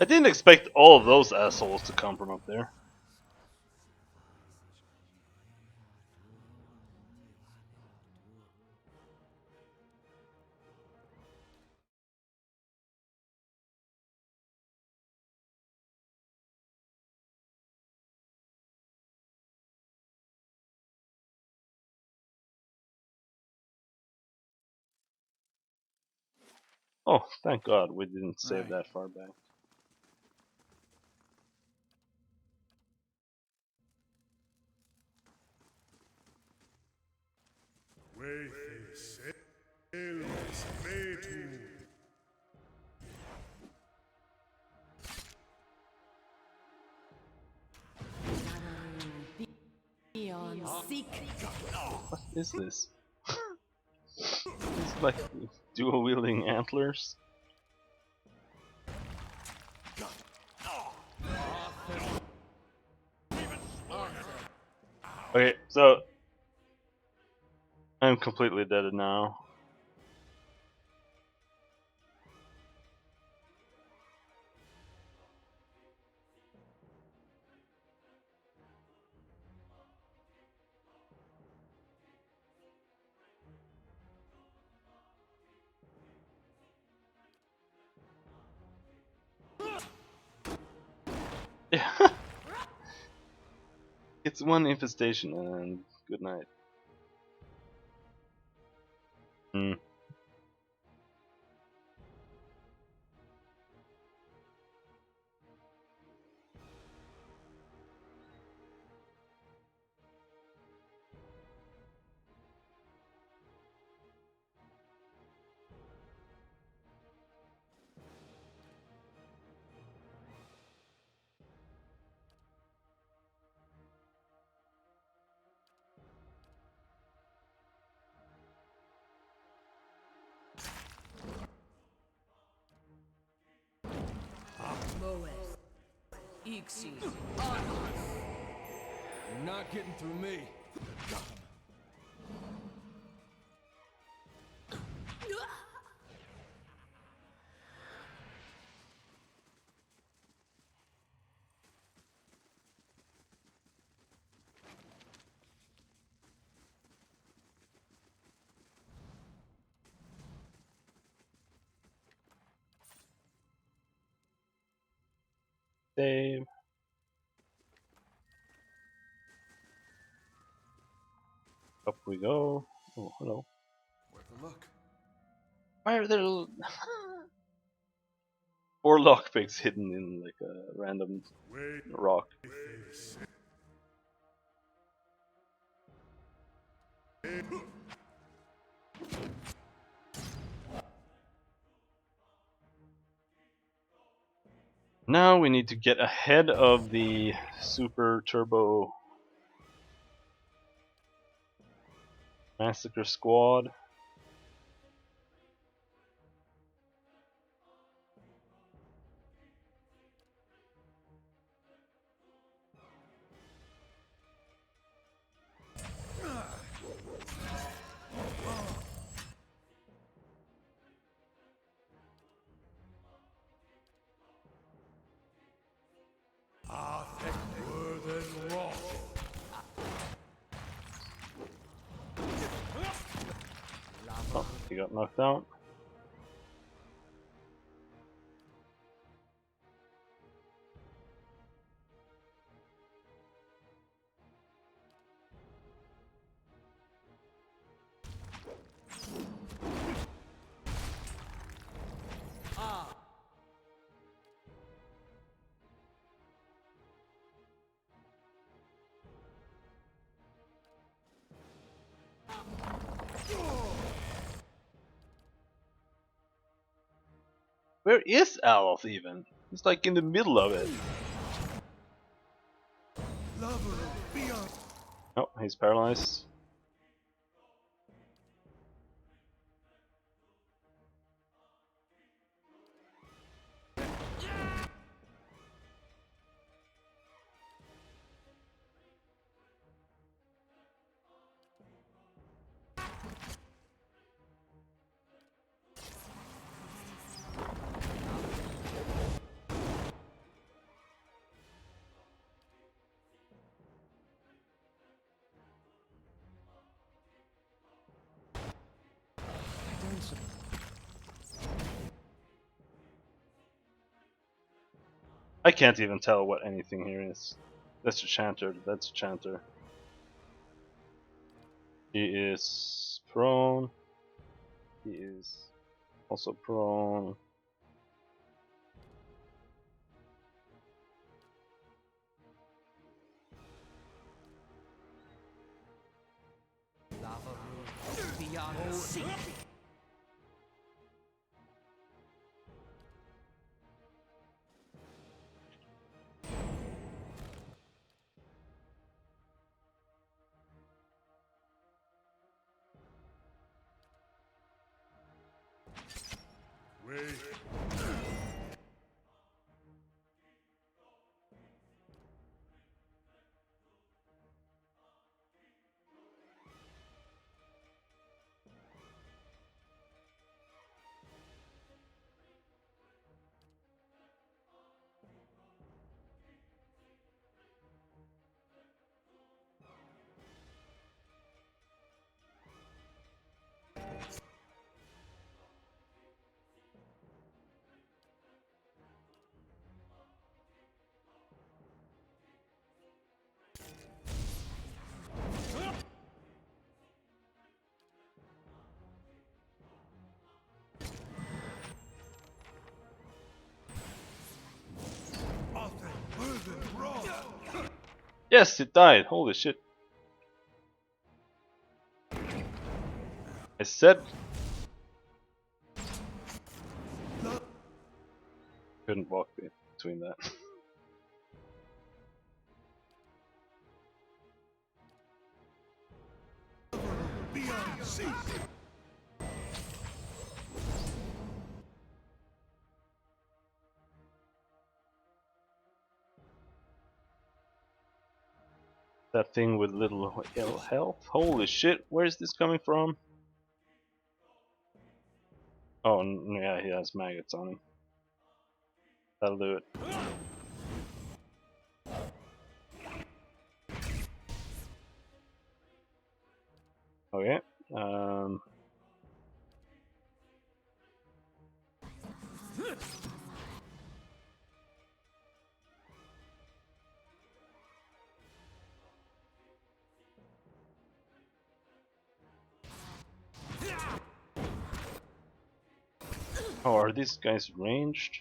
I didn't expect all of those assholes to come from up there. Oh, thank God we didn't save Right. that far back. Beyond seek. What is this? It's like dual wielding antlers. Okay, so I'm completely dead now. Yeah. It's one infestation and good night. Hmm. Ixi. You're not getting through me. Save. Up we go. Oh, hello. Worth a look. Why are there 4 lockpicks hidden in like a random rock? Now we need to get ahead of the super turbo massacre squad. Oh, he got knocked out. Where is Aloth even? He's like in the middle of it. Lover beyond. Oh, he's paralyzed. I can't even tell what anything here is. That's a chanter. That's a chanter. He is prone. He is also prone. Lava room beyond seek. Wait. Yes, it died. Holy shit. I said couldn't walk between that. Beyond seek. That thing with little health. Holy shit, where is this coming from? Oh, yeah, he has maggots on him. That'll do it. Okay. Oh, are these guys ranged?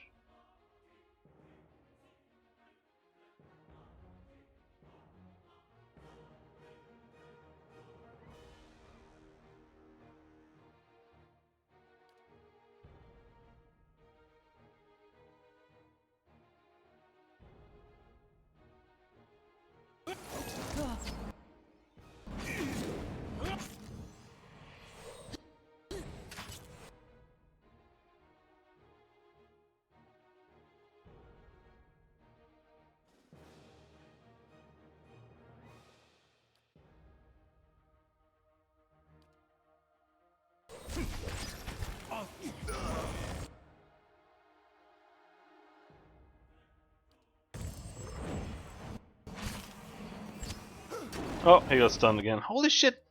Oh, he got stunned again. Holy shit!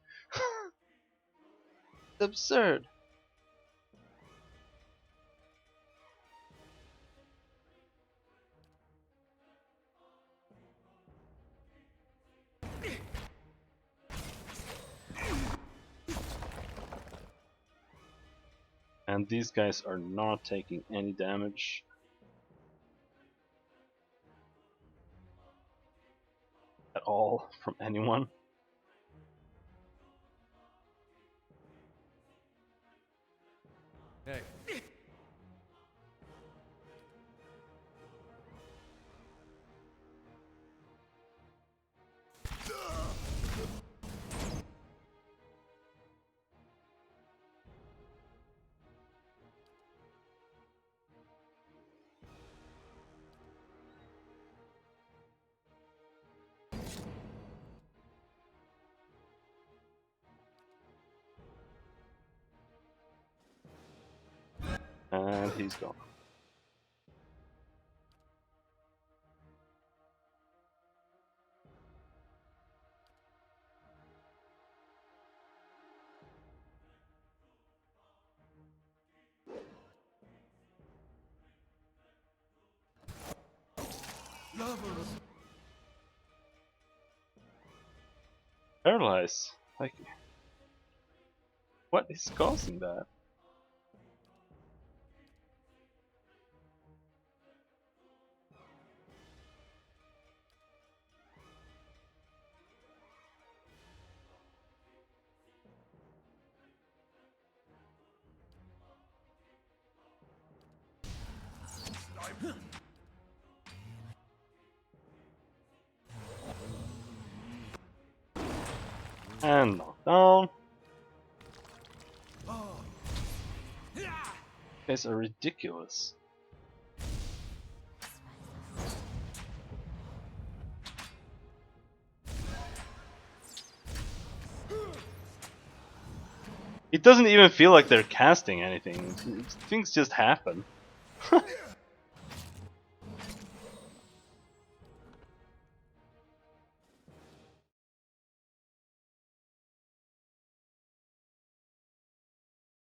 Absurd. And these guys are not taking any damage. At all from anyone. Hey. And he's gone. Paralyzed. Like, what is causing that? And knocked down. Guys are ridiculous. It doesn't even feel like they're casting anything. Things just happen.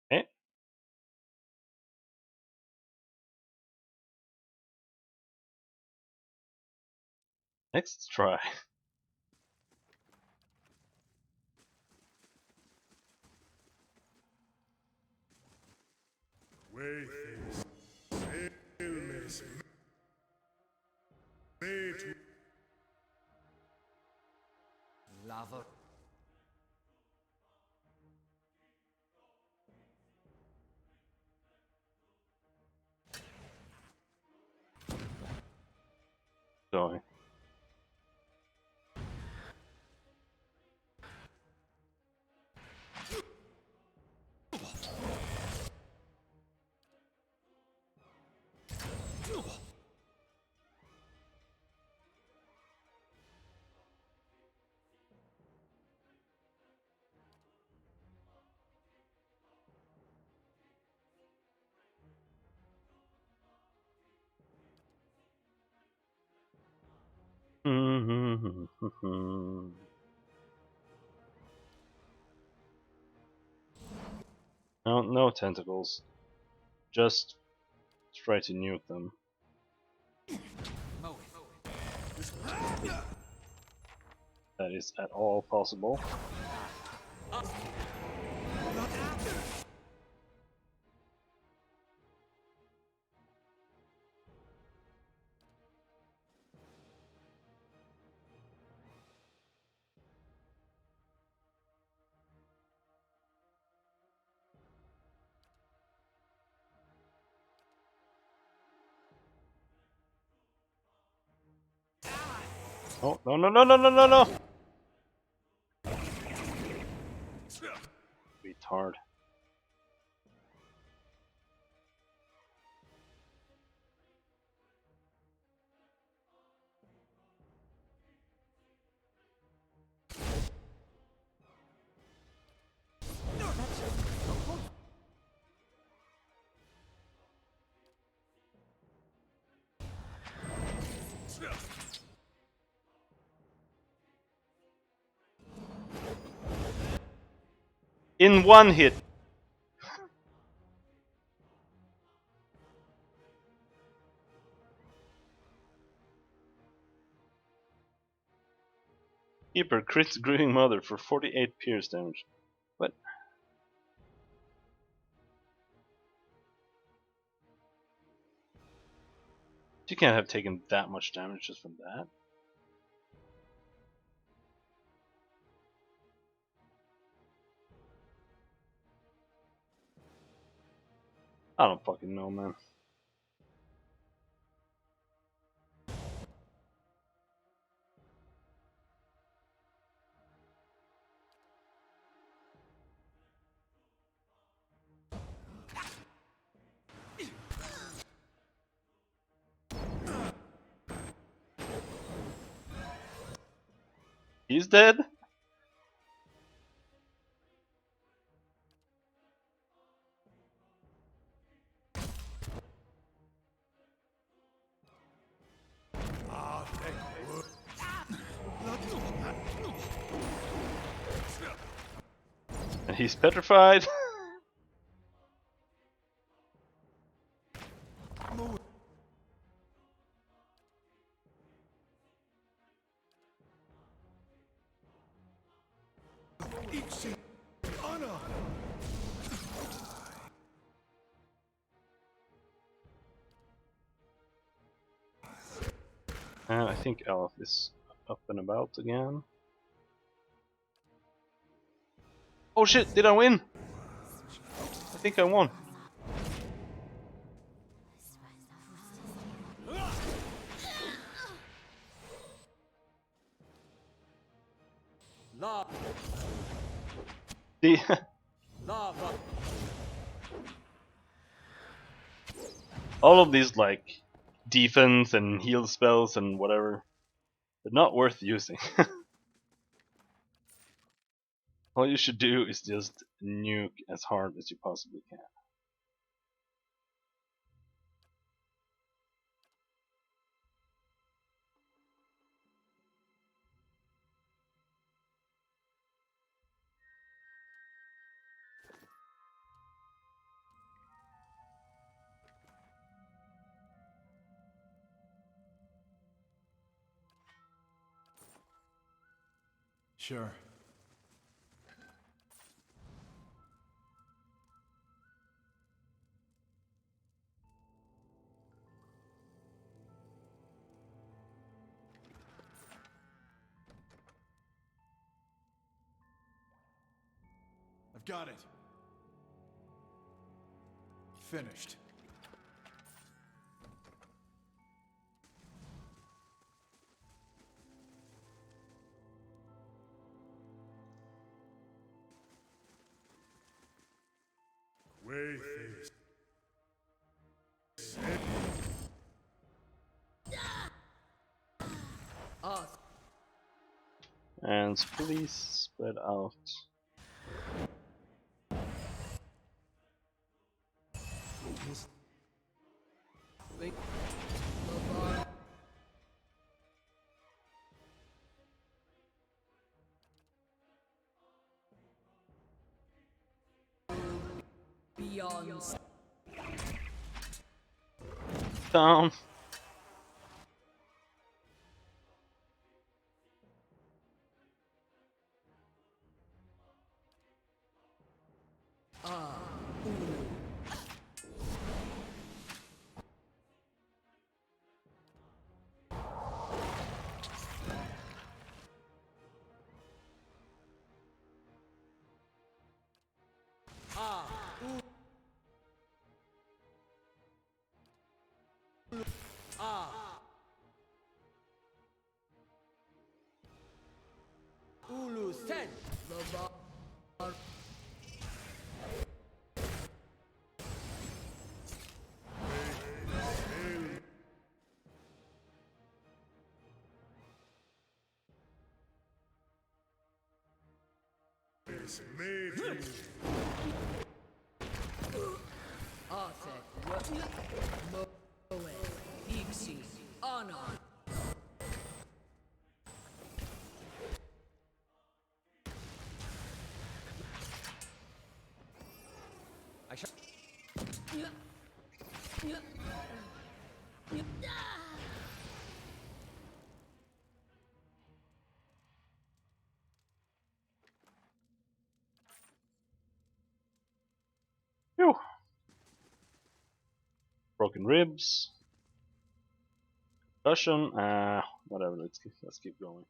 Okay. Next try. Lava. Going. No, no tentacles. Just try to nuke them. That is at all possible. Oh, no, no, no, no, no, no, no! Retard. In one hit! Keeper crits Grieving Mother for 48 pierce damage. What? You can't have taken that much damage just from that. I don't fucking know, man. He's dead? He's petrified. I think Elf is up and about again. Oh shit, did I win? I think I won. Lava. See, Lava. all of these like defense and heal spells and whatever, they're not worth using. All you should do is just nuke as hard as you possibly can. Sure. I've got it. Finished. Wayface. And please spread out. Beyond. Down. Ulu Sen. I shall. Phew. Broken ribs. Concussion. Whatever. Let's keep going.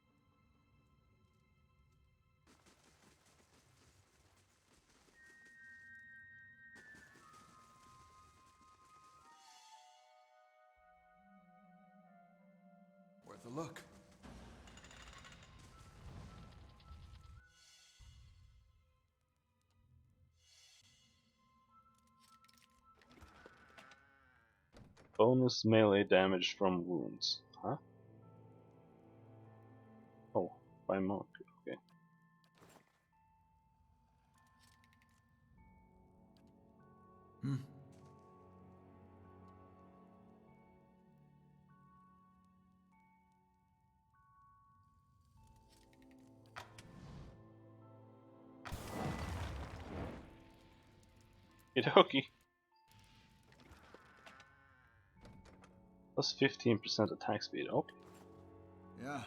Worth a look. Bonus melee damage from wounds. Huh? Oh, by monk. Okay. Hit a hooky. Plus 15% attack speed. Okay. Yeah.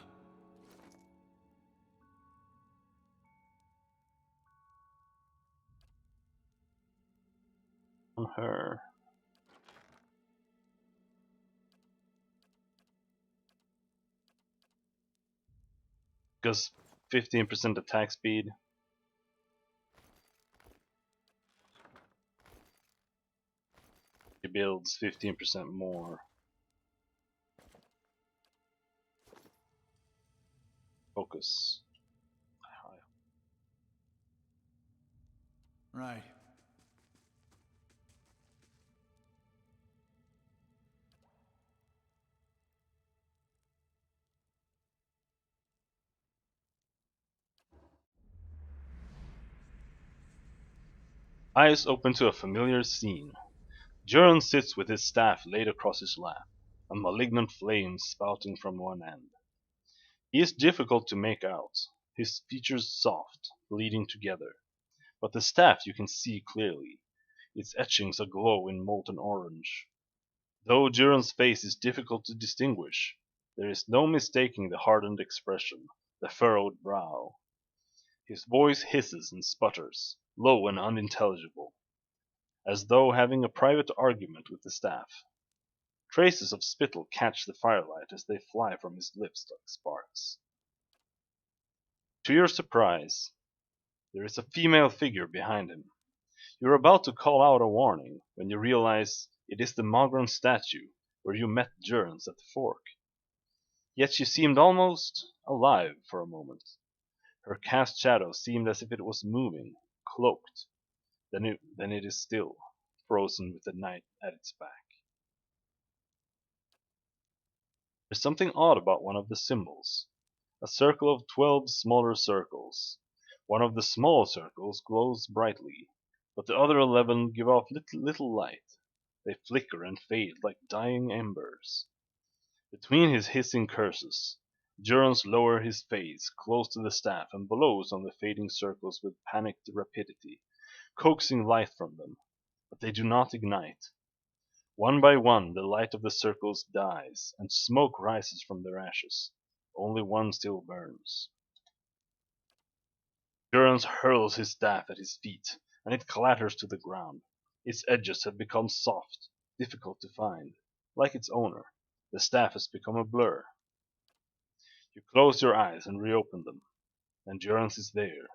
On her. Because 15% attack speed. He builds 15% more. Focus. Right. Eyes open to a familiar scene. Juran sits with his staff laid across his lap, a malignant flame spouting from one end. He is difficult to make out, his features soft, bleeding together, but the staff you can see clearly, its etchings aglow in molten orange. Though Juran's face is difficult to distinguish, there is no mistaking the hardened expression, the furrowed brow. His voice hisses and sputters, low and unintelligible, as though having a private argument with the staff. Traces of spittle catch the firelight as they fly from his lips like sparks. To your surprise, there is a female figure behind him. You're about to call out a warning when you realize it is the Mogran statue where you met Jurans at the fork. Yet she seemed almost alive for a moment. Her cast shadow seemed as if it was moving, cloaked. Then it is still, frozen with the night at its back. There's something odd about one of the symbols. A circle of 12 smaller circles. One of the small circles glows brightly, but the other 11 give off little light. They flicker and fade like dying embers. Between his hissing curses, Jurans lower his face close to the staff and blows on the fading circles with panicked rapidity, coaxing light from them, but they do not ignite. One by one the light of the circles dies, and smoke rises from their ashes. Only one still burns. Jurans hurls his staff at his feet, and it clatters to the ground. Its edges have become soft, difficult to find. Like its owner, the staff has become a blur. You close your eyes and reopen them, and Jurans is there,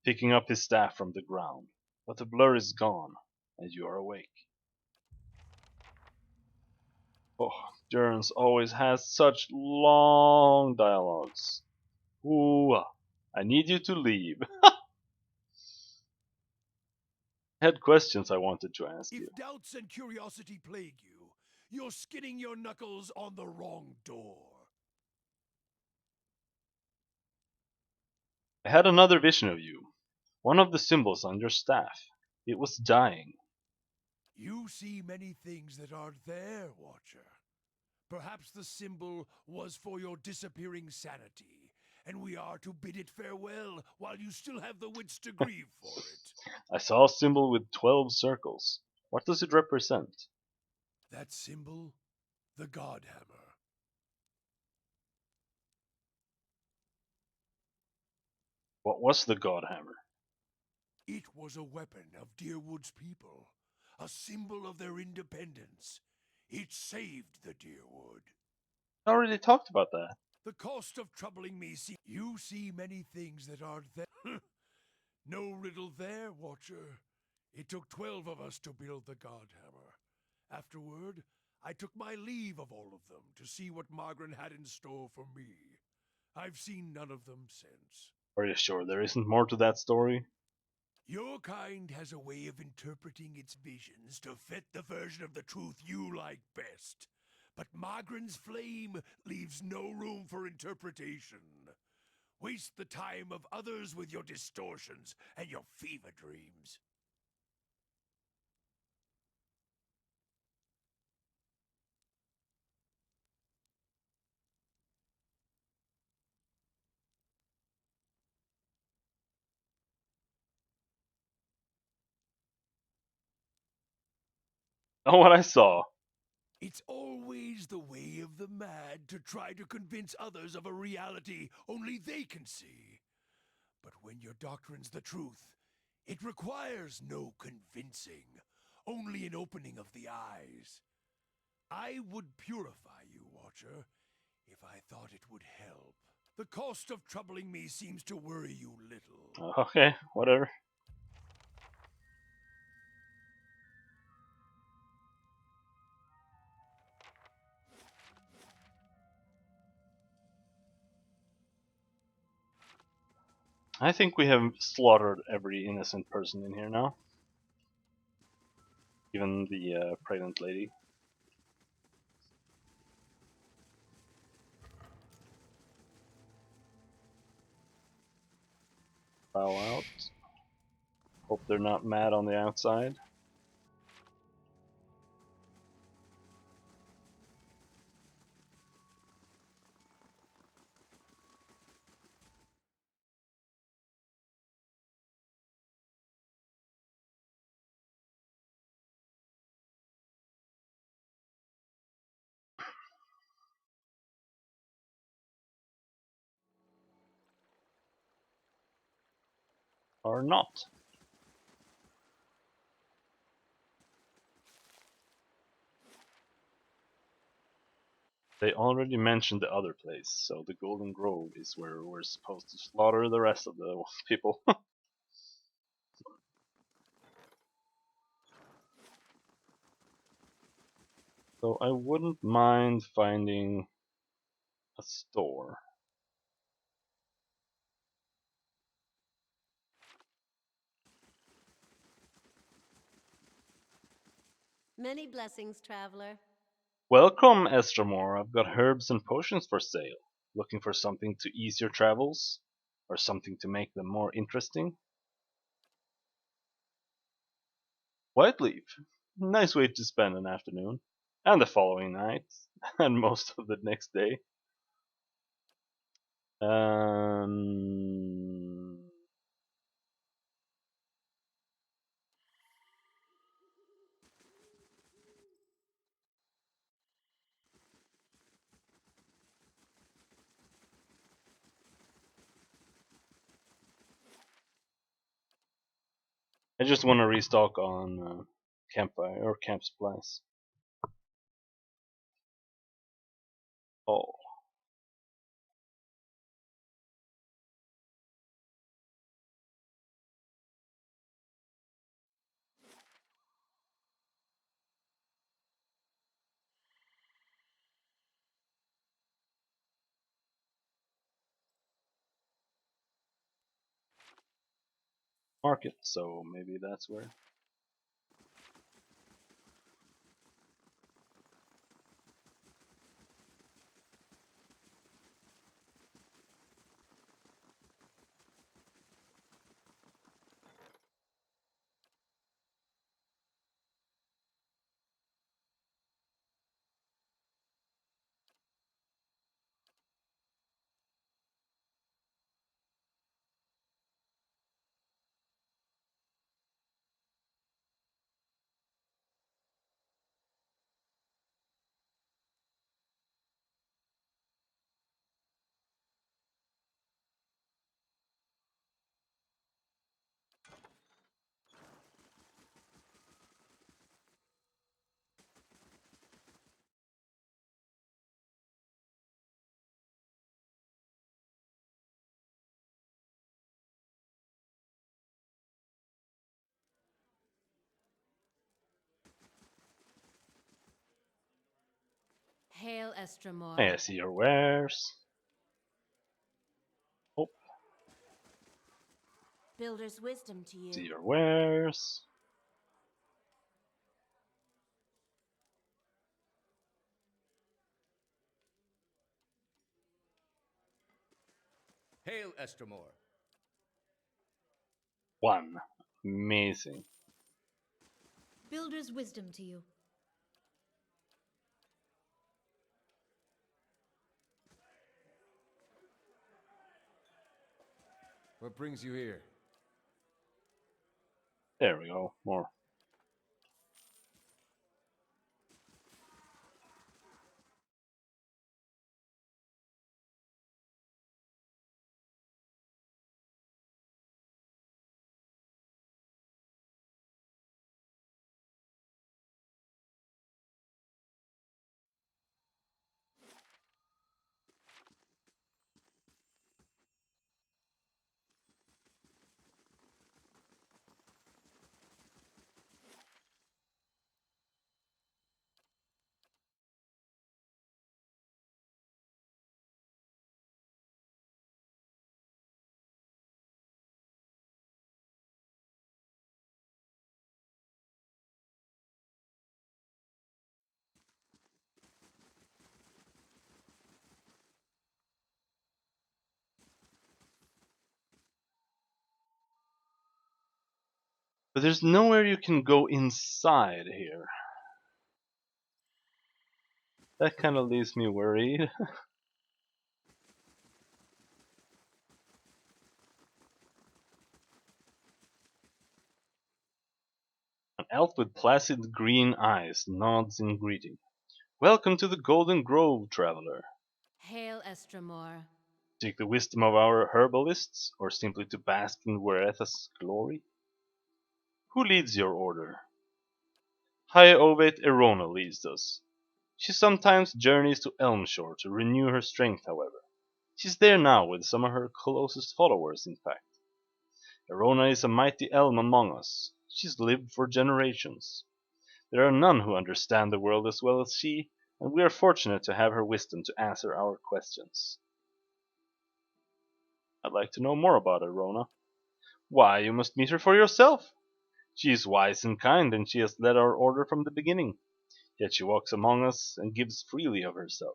picking up his staff from the ground. But the blur is gone, and you are awake. Oh, Jurans always has such long dialogues. Ooh, I need you to leave. I had questions I wanted to ask If you. doubts and curiosity plague you, you're skinning your knuckles on the wrong door. I had another vision of you. One of the symbols on your staff. It was dying. You see many things that aren't there, Watcher. Perhaps the symbol was for your disappearing sanity, and we are to bid it farewell while you still have the wits to grieve for it. I saw a symbol with 12 circles. What does it represent? That symbol? The God Hammer. What was the God Hammer? It was a weapon of Deerwood's people, a symbol of their independence. It saved the Deerwood. I already talked about that. The cost of troubling me, you see many things that aren't there. No riddle there, Watcher. It took 12 of us to build the God Hammer. Afterward, I took my leave of all of them to see what Margaret had in store for me. I've seen none of them since. Are you sure there isn't more to that story? Your kind has a way of interpreting its visions to fit the version of the truth you like best. But Magran's flame leaves no room for interpretation. Waste the time of others with your distortions and your fever dreams. Oh, what I saw. It's always the way of the mad to try to convince others of a reality only they can see. But when your doctrine's the truth, it requires no convincing, only an opening of the eyes. I would purify you, Watcher, if I thought it would help. The cost of troubling me seems to worry you little. Okay, whatever. I think we have slaughtered every innocent person in here now. Even the pregnant lady. Bow out. Hope they're not mad on the outside. Or not. They already mentioned the other place, so the Golden Grove is where we're supposed to slaughter the rest of the people. So I wouldn't mind finding a store. Many blessings, traveler. Welcome, Estramore. I've got herbs and potions for sale. Looking for something to ease your travels? Or something to make them more interesting? White leaf. Nice way to spend an afternoon. And the following night. And most of the next day. Um, I just want to restock on campfire or camp supplies. Oh, market. So maybe that's where. Hail, Estramore. Hey, I see your wares. Oh, Builder's wisdom to you. see your wares. Hail, Estramore. One. Amazing. Builder's wisdom to you. What brings you here? There we go. More. But there's nowhere you can go inside here. That kind of leaves me worried. An elf with placid green eyes nods in greeting. Welcome to the Golden Grove, traveler. Hail Estremor. Seek the wisdom of our herbalists, or simply to bask in Weretha's glory? Who leads your order? High Ovate Erona leads us. She sometimes journeys to Elmshore to renew her strength, however. She's there now with some of her closest followers, in fact. Erona is a mighty elm among us. She's lived for generations. There are none who understand the world as well as she, and we are fortunate to have her wisdom to answer our questions. I'd like to know more about Erona. Why, you must meet her for yourself. She is wise and kind, and she has led our order from the beginning. Yet she walks among us and gives freely of herself.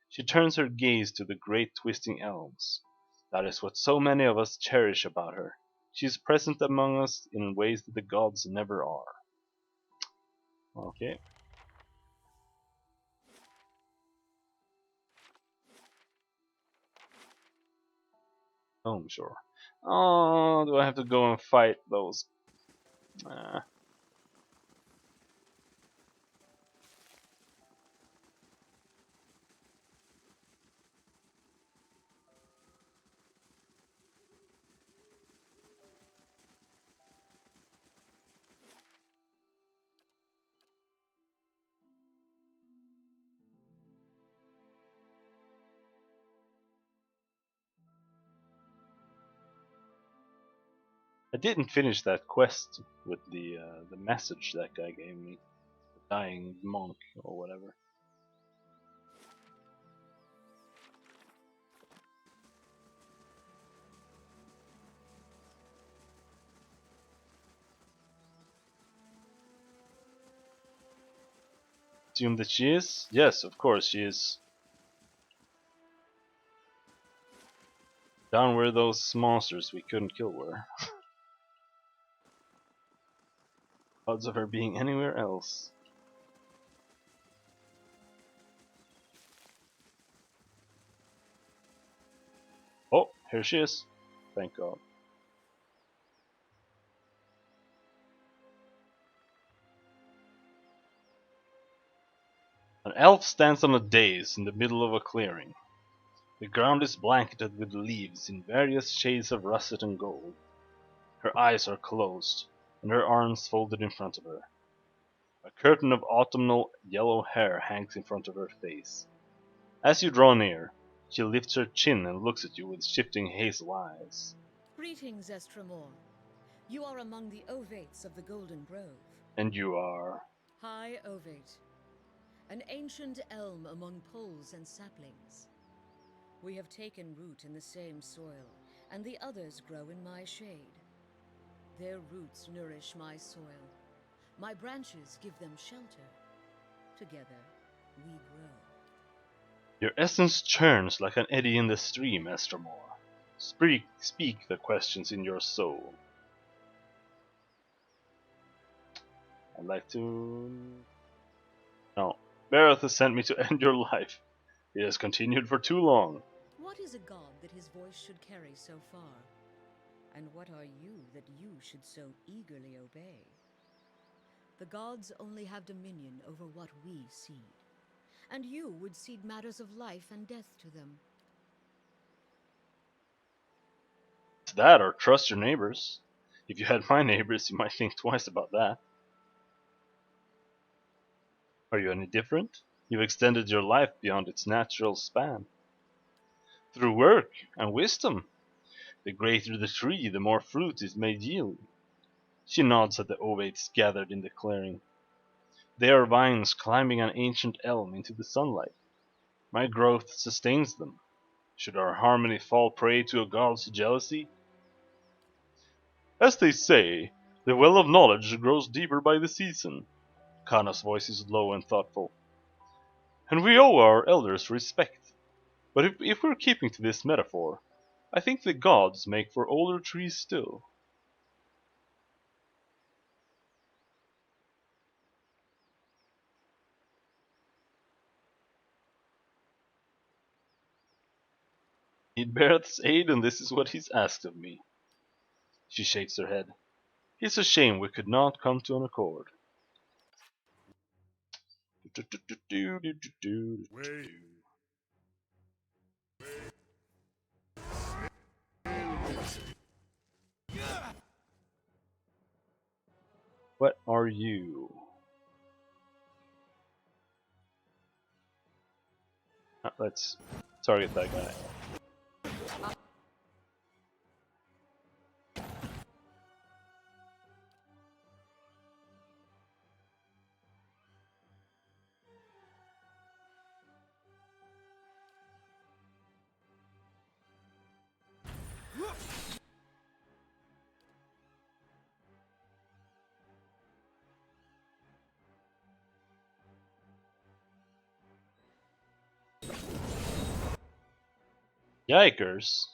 She turns her gaze to the great twisting elms. That is what so many of us cherish about her. She is present among us in ways that the gods never are. Okay. Home shore. Oh, do I have to go and fight those? I didn't finish that quest with the message that guy gave me, the dying monk or whatever. Assume that she is? Yes, of course she is. Down where those monsters we couldn't kill were. Odds of her being anywhere else. Oh, here she is. Thank God. An elf stands on a dais in the middle of a clearing. The ground is blanketed with leaves in various shades of russet and gold. Her eyes are closed, and her arms folded in front of her. A curtain of autumnal yellow hair hangs in front of her face. As you draw near, she lifts her chin and looks at you with shifting hazel eyes. Greetings, Estremor. You are among the Ovates of the Golden Grove. And you are... High Ovate, an ancient elm among poles and saplings. We have taken root in the same soil, and the others grow in my shade. Their roots nourish my soil. My branches give them shelter. Together, we grow. Your essence churns like an eddy in the stream, Estremor. Speak the questions in your soul. I'd like to... No. Bareth has sent me to end your life. It has continued for too long. What is a god that his voice should carry so far? And what are you that you should so eagerly obey? The gods only have dominion over what we seed, and you would cede matters of life and death to them. It's that or trust your neighbors. If you had my neighbors, you might think twice about that. Are you any different? You've extended your life beyond its natural span. Through work and wisdom. The greater the tree, the more fruit it may yield. She nods at the ovates gathered in the clearing. They are vines climbing an ancient elm into the sunlight. My growth sustains them. Should our harmony fall prey to a god's jealousy? As they say, the well of knowledge grows deeper by the season. Kana's voice is low and thoughtful. And we owe our elders respect. But if we're keeping to this metaphor, I think the gods make for older trees still. Need Barrett's aid, and this is what he's asked of me. She shakes her head. It's a shame we could not come to an accord. Wait. What are you? Let's target that guy. Yikers.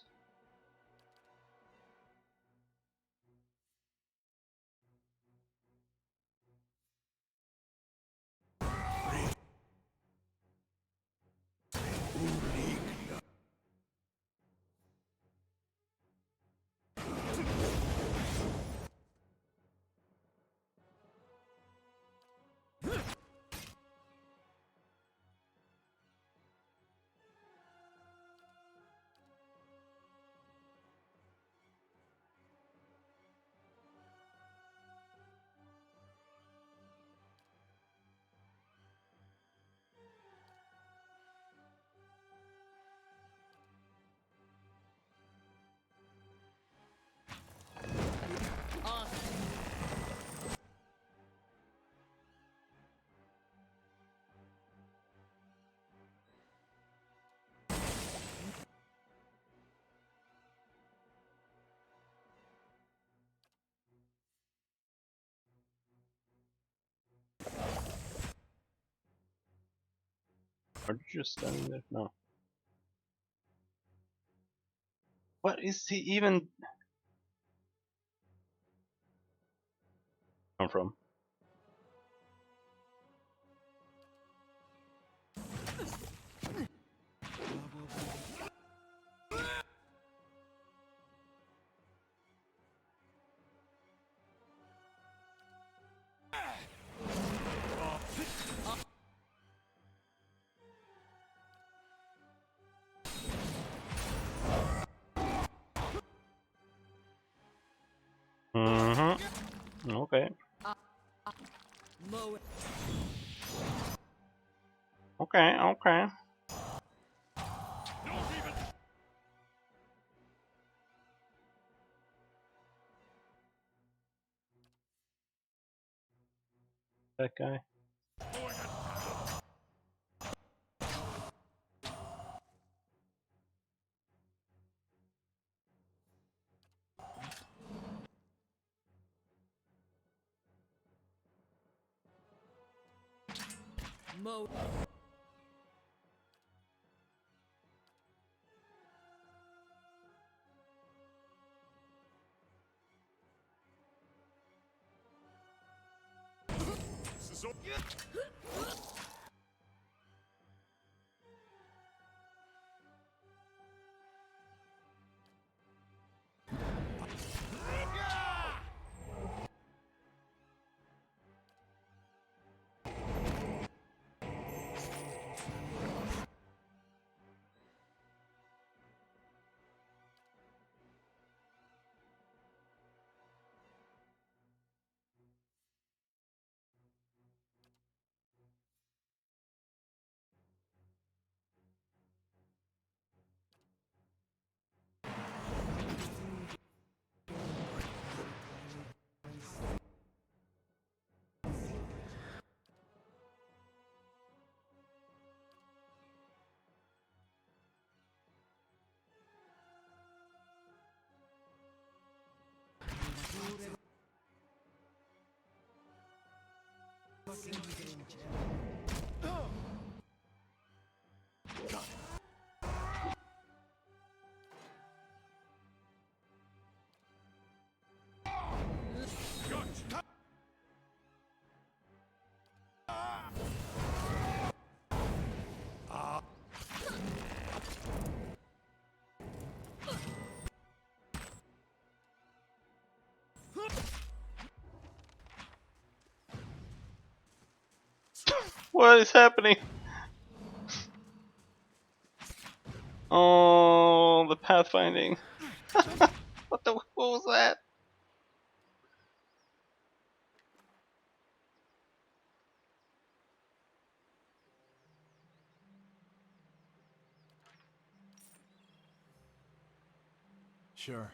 Are you just standing there? No. What is he even come from? Mm-hmm. Okay. Mow. Okay, okay. That guy. Mow. What is happening? Oh, the pathfinding. What was that? Sure.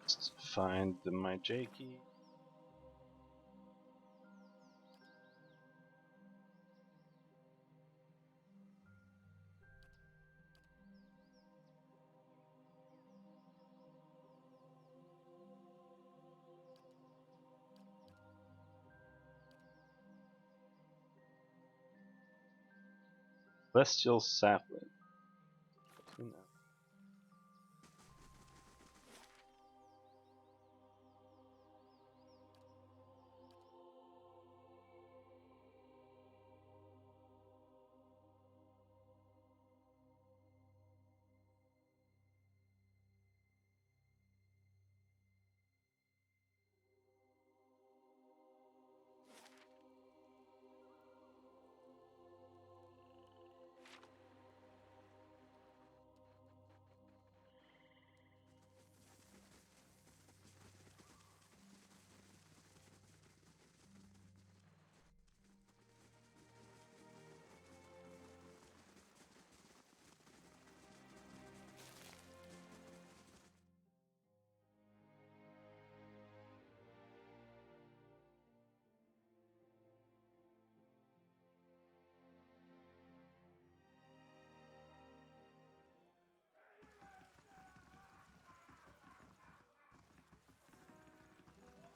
Just find my J key. Celestial sapling.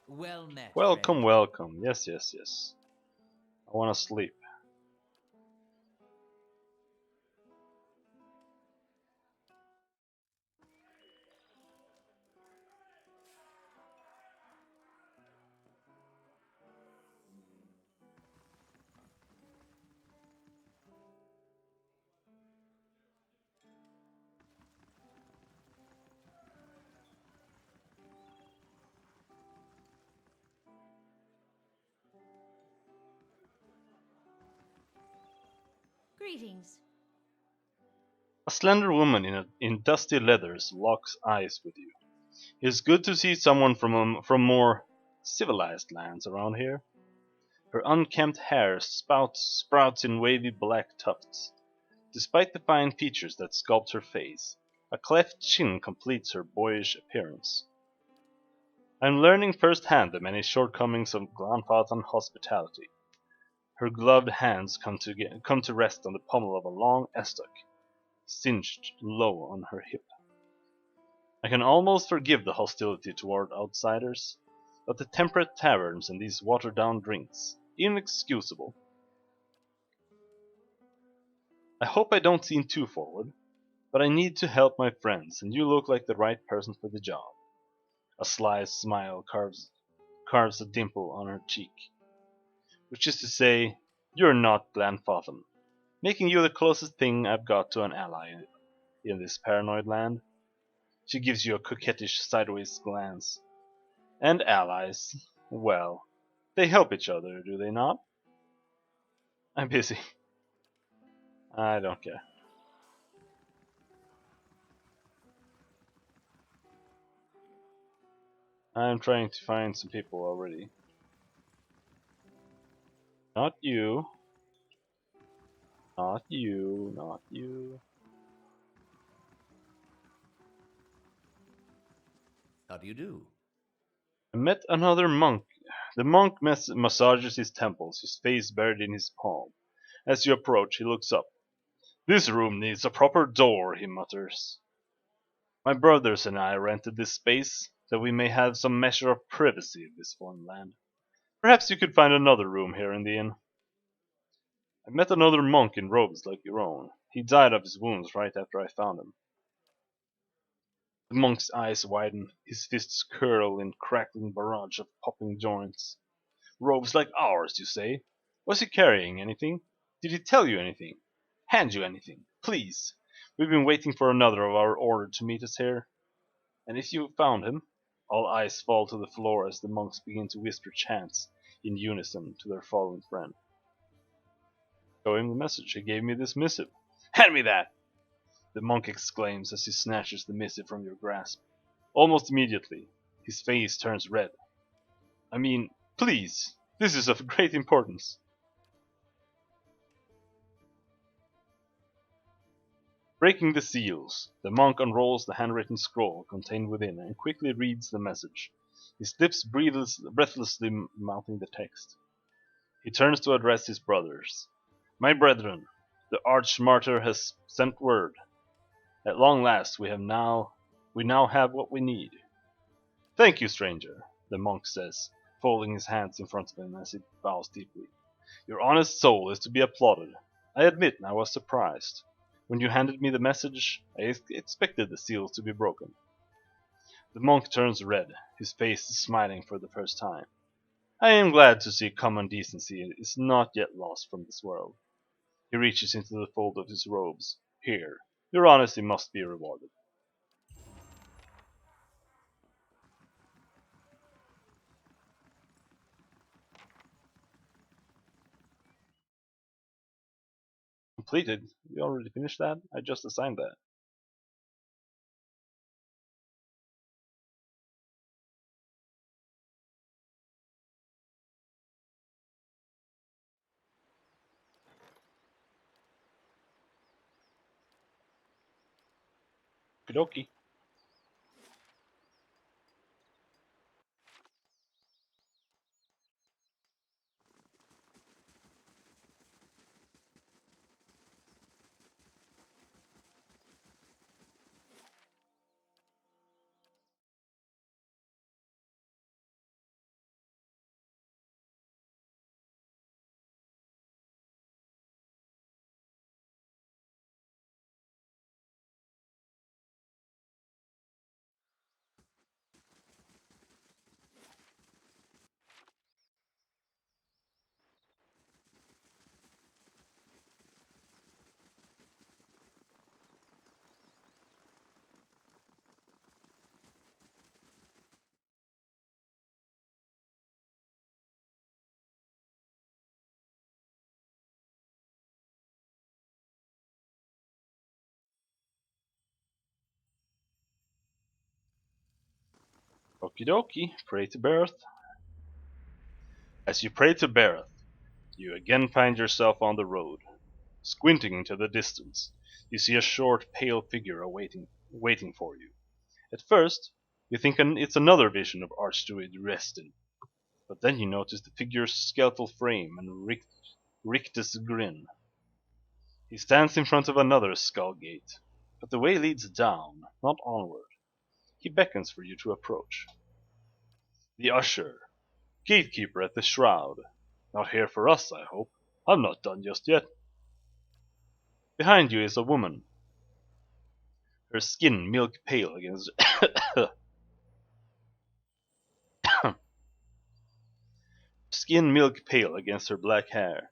Well met, Welcome, friend. welcome. Yes, yes, yes. I wanna sleep. Greetings. A slender woman in dusty leathers locks eyes with you. It's good to see someone from more civilized lands around here. Her unkempt hair sprouts in wavy black tufts. Despite the fine features that sculpt her face, a cleft chin completes her boyish appearance. I'm learning firsthand the many shortcomings of Glanfathan hospitality. Her gloved hands come to rest on the pommel of a long estoc, cinched low on her hip. I can almost forgive the hostility toward outsiders, but the temperate taverns and these watered-down drinks, inexcusable. I hope I don't seem too forward, but I need to help my friends, and you look like the right person for the job. A sly smile carves a dimple on her cheek, which is to say, you're not Glanfathan, making you the closest thing I've got to an ally in this paranoid land. She gives you a coquettish sideways glance. And allies, well, they help each other, do they not? I'm busy. I don't care. I'm trying to find some people already. Not you. Not you. Not you. How do you do? I met another monk. The monk massages his temples, his face buried in his palm. As you approach, he looks up. This room needs a proper door, he mutters. My brothers and I rented this space that we may have some measure of privacy in this foreign land. Perhaps you could find another room here in the inn. I met another monk in robes like your own. He died of his wounds right after I found him. The monk's eyes widen, his fists curl in crackling barrage of popping joints. Robes like ours, you say? Was he carrying anything? Did he tell you anything? Hand you anything? Please! We've been waiting for another of our order to meet us here. And if you found him? All eyes fall to the floor as the monks begin to whisper chants in unison to their fallen friend. Show him the message. He gave me this missive. Hand me that! The monk exclaims as he snatches the missive from your grasp. Almost immediately, his face turns red. I mean, please, this is of great importance. Breaking the seals, the monk unrolls the handwritten scroll contained within and quickly reads the message, his lips breathlessly mouthing the text. He turns to address his brothers. My brethren, the arch-martyr has sent word. At long last we now have what we need. Thank you, stranger, the monk says, folding his hands in front of him as he bows deeply. Your honest soul is to be applauded. I admit I was surprised. When you handed me the message, I expected the seals to be broken. The monk turns red, his face smiling for the first time. I am glad to see common decency is not yet lost from this world. He reaches into the fold of his robes. Here, your honesty must be rewarded. Completed? We already finished that? I just assigned that. Okie dokie. Pray to Berth. As you pray to Berth, you again find yourself on the road. Squinting into the distance, you see a short, pale figure waiting for you. At first, you think it's another vision of Archdruid Restin, but then you notice the figure's skeletal frame and rictus grin. He stands in front of another skull gate, but the way leads down, not onward. He beckons for you to approach. The usher, gatekeeper at the shroud. Not here for us, I hope. I'm not done just yet. Behind you is a woman, her skin milk pale against skin milk pale against her black hair.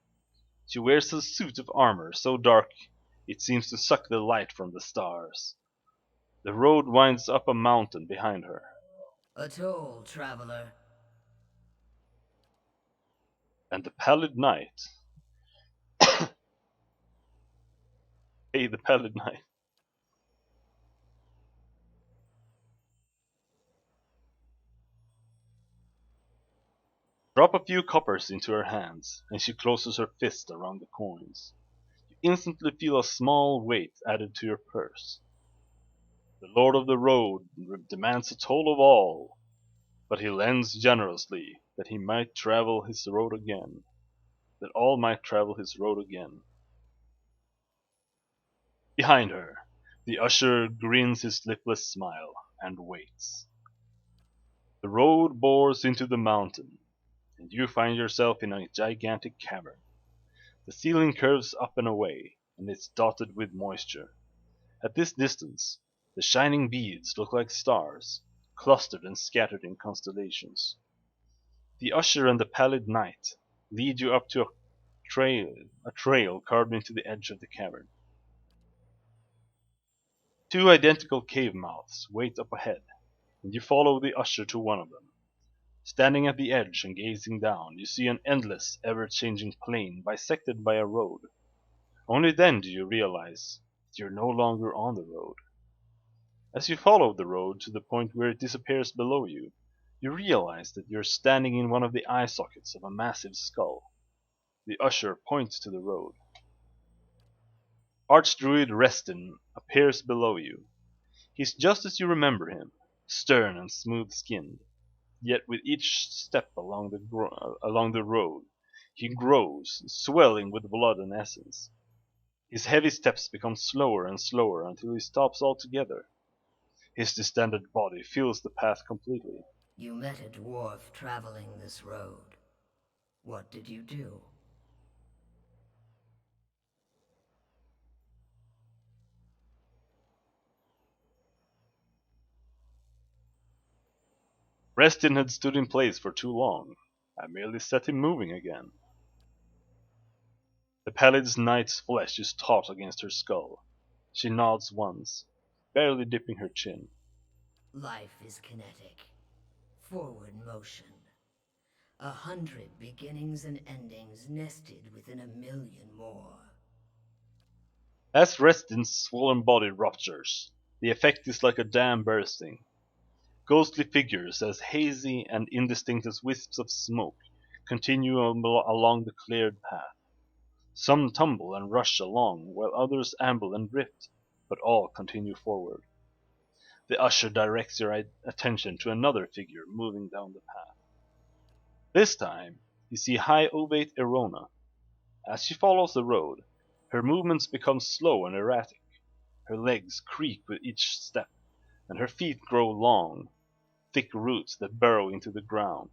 She wears a suit of armor so dark it seems to suck the light from the stars. The road winds up a mountain behind her. A toll, traveler. And the pallid night. Hey, the pallid night. Drop a few coppers into her hands, and she closes her fist around the coins. You instantly feel a small weight added to your purse. The Lord of the Road demands a toll of all, but he lends generously that he might travel his road again. That all might travel his road again. Behind her, the usher grins his lipless smile and waits. The road bores into the mountain. and you find yourself in a gigantic cavern. The ceiling curves up and away, and it's dotted with moisture. At this distance, the shining beads look like stars, clustered and scattered in constellations. The usher and the pallid knight lead you up to a trail carved into the edge of the cavern. Two identical cave mouths wait up ahead, and you follow the usher to one of them. Standing at the edge and gazing down, you see an endless, ever-changing plain bisected by a road. Only then do you realize that you're no longer on the road. As you follow the road to the point where it disappears below you, you realize that you're standing in one of the eye sockets of a massive skull. The usher points to the road. Archdruid Restin appears below you. He's just as you remember him, stern and smooth-skinned. Yet with each step along the road, he grows, swelling with blood and essence. His heavy steps become slower and slower until he stops altogether. His distended body fills the path completely. You met a dwarf traveling this road. What did you do? Restin had stood in place for too long. I merely set him moving again. The pallid knight's flesh is taut against her skull. She nods once, barely dipping her chin. Life is kinetic. Forward motion. 100 beginnings and endings nested within 1,000,000 more. As Restin's swollen body ruptures, the effect is like a dam bursting. Ghostly figures, as hazy and indistinct as wisps of smoke, continue along the cleared path. Some tumble and rush along, while others amble and drift, but all continue forward. The usher directs your attention to another figure moving down the path. This time, you see high ovate Erona. As she follows the road, her movements become slow and erratic. Her legs creak with each step, and her feet grow long, thick roots that burrow into the ground.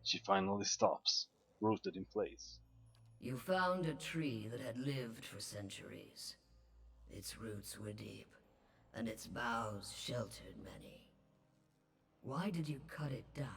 She finally stops, rooted in place. You found a tree that had lived for centuries. Its roots were deep, and its boughs sheltered many. Why did you cut it down?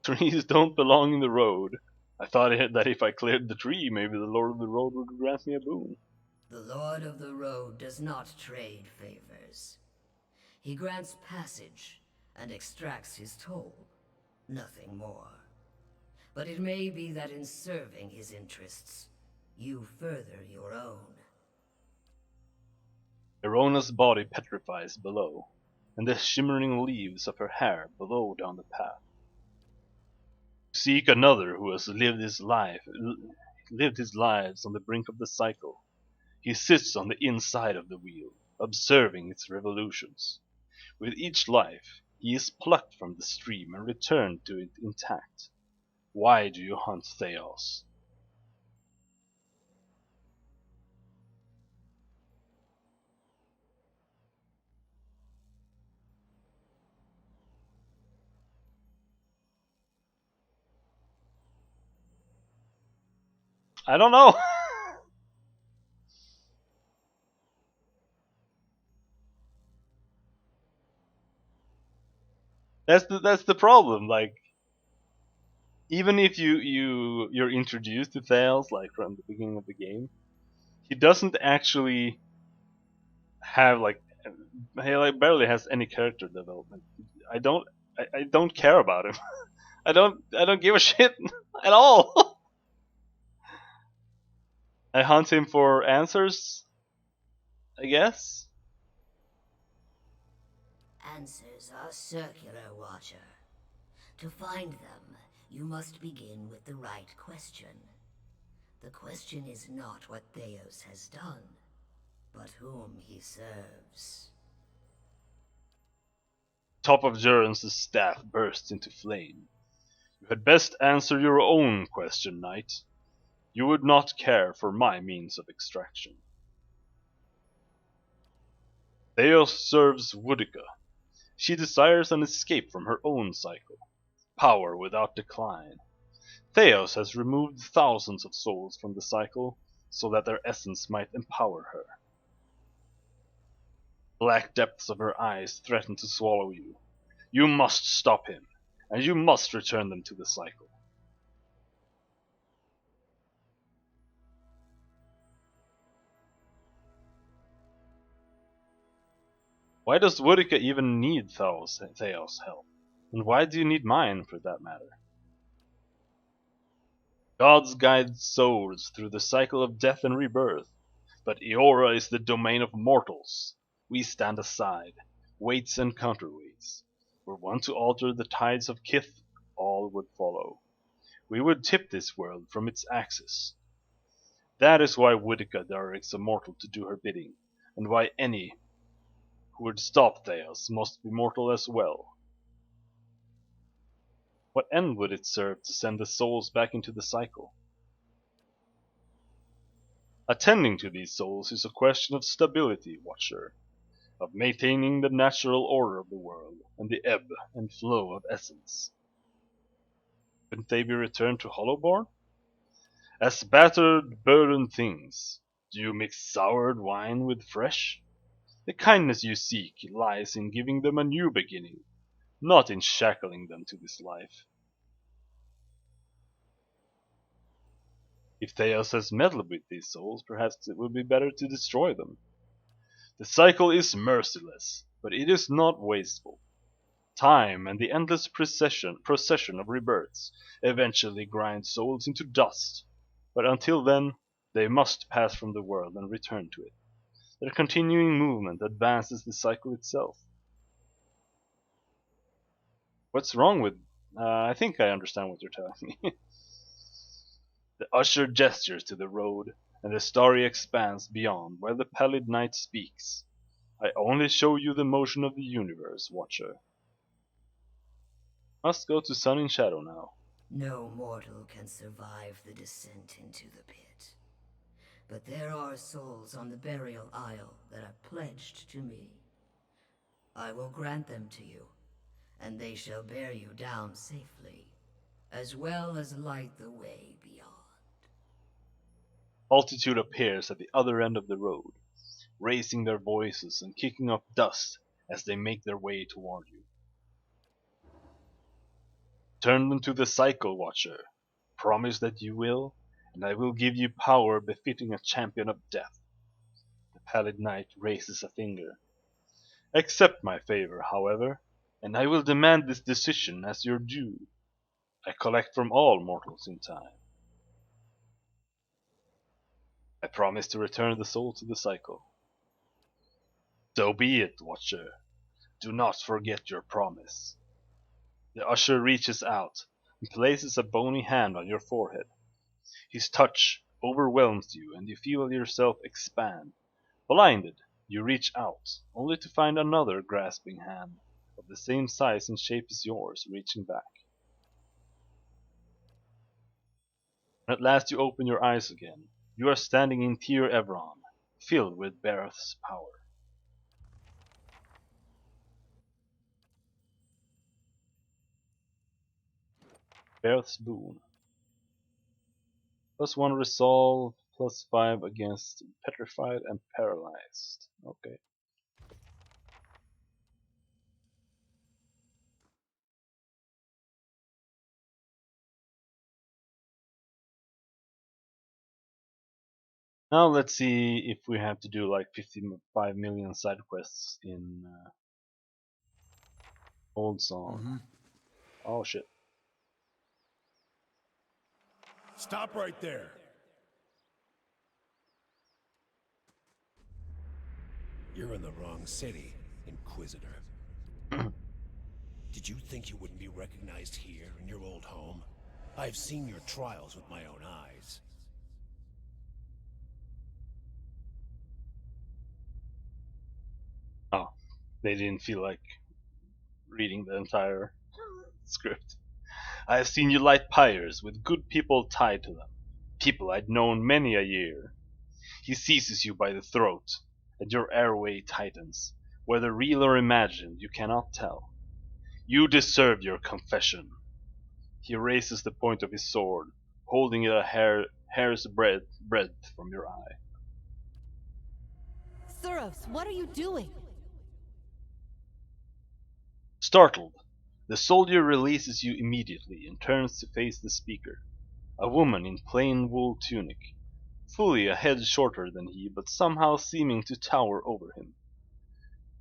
Trees don't belong in the road. I thought that if I cleared the tree, maybe the Lord of the Road would grant me a boon. The Lord of the Road does not trade favors. He grants passage and extracts his toll, nothing more. But it may be that in serving his interests, you further your own. Erona's body petrifies below, and the shimmering leaves of her hair blow down the path. Seek another who has lived his lives on the brink of the cycle. He sits on the inside of the wheel, observing its revolutions. With each life, he is plucked from the stream and returned to it intact. Why do you hunt Theos? I don't know. That's the problem. Like, even if you're introduced to Thales like from the beginning of the game, he doesn't actually have like he like barely has any character development. I don't I don't care about him. I don't give a shit at all. I hunt him for answers, I guess. Answers are circular, Watcher. To find them, you must begin with the right question. The question is not what Theos has done, but whom he serves. Top of Jurans' staff bursts into flame. You had best answer your own question, knight. You would not care for my means of extraction. Theos serves Woodica. She desires an escape from her own cycle, power without decline. Theos has removed thousands of souls from the cycle so that their essence might empower her. Black depths of her eyes threaten to swallow you. You must stop him, and you must return them to the cycle. Why does Woodica even need Theos' help? And why do you need mine, for that matter? Gods guide souls through the cycle of death and rebirth, but Eora is the domain of mortals. We stand aside, weights and counterweights. Were one to alter the tides of Kith, all would follow. We would tip this world from its axis. That is why Woodica directs a mortal to do her bidding, and why any who would stop Theos must be mortal as well. What end would it serve to send the souls back into the cycle? Attending to these souls is a question of stability, Watcher, of maintaining the natural order of the world and the ebb and flow of essence. Couldn't they be returned to Hollowborn? As battered, burdened things, do you mix soured wine with fresh? The kindness you seek lies in giving them a new beginning, not in shackling them to this life. If Theos has meddled with these souls, perhaps it would be better to destroy them. The cycle is merciless, but it is not wasteful. Time and the endless procession of rebirths eventually grind souls into dust, but until then, they must pass from the world and return to it. Their continuing movement advances the cycle itself. What's wrong with... I think I understand what you're telling me. The usher gestures to the road, and the starry expanse beyond while the pallid knight speaks. I only show you the motion of the universe, Watcher. Must go to Sun and Shadow now. No mortal can survive the descent into the pit. But there are souls on the burial isle that are pledged to me. I will grant them to you, and they shall bear you down safely, as well as light the way beyond. Altitude appears at the other end of the road, raising their voices and kicking up dust as they make their way toward you. Turn them to the cycle, Watcher. Promise that you will, and I will give you power befitting a champion of death. The pallid knight raises a finger. Accept my favor, however, and I will demand this decision as your due. I collect from all mortals in time. I promise to return the soul to the cycle. So be it, Watcher. Do not forget your promise. The usher reaches out and places a bony hand on your forehead. His touch overwhelms you and you feel yourself expand. Blinded, you reach out, only to find another grasping hand of the same size and shape as yours reaching back. When at last you open your eyes again, you are standing in Tir Evron, filled with Bareth's power. Bareth's boon. +1 resolve, +5 against petrified and paralyzed. Okay. Now let's see if we have to do like 55 million side quests in Old Song. Oh shit. Stop right there. You're in the wrong city, Inquisitor. Did you think you wouldn't be recognized here in your old home? I've seen your trials with my own eyes. They didn't feel like reading the entire script. I have seen you light pyres with good people tied to them, people I'd known many a year. He seizes you by the throat, and your airway tightens. Whether real or imagined, you cannot tell. You deserve your confession. He raises the point of his sword, holding it a hair's breadth from your eye. Suros, what are you doing? Startled, the soldier releases you immediately and turns to face the speaker, a woman in plain wool tunic, fully a head shorter than he, but somehow seeming to tower over him.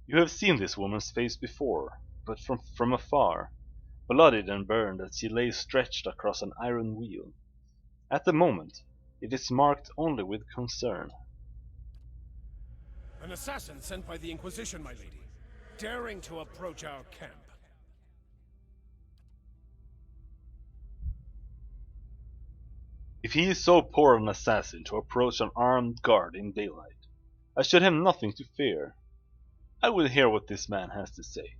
You have seen this woman's face before, but from afar, bloodied and burned as she lay stretched across an iron wheel. At the moment, it is marked only with concern. An assassin sent by the Inquisition, my lady, daring to approach our camp. If he is so poor an assassin to approach an armed guard in daylight, I should have nothing to fear. I will hear what this man has to say.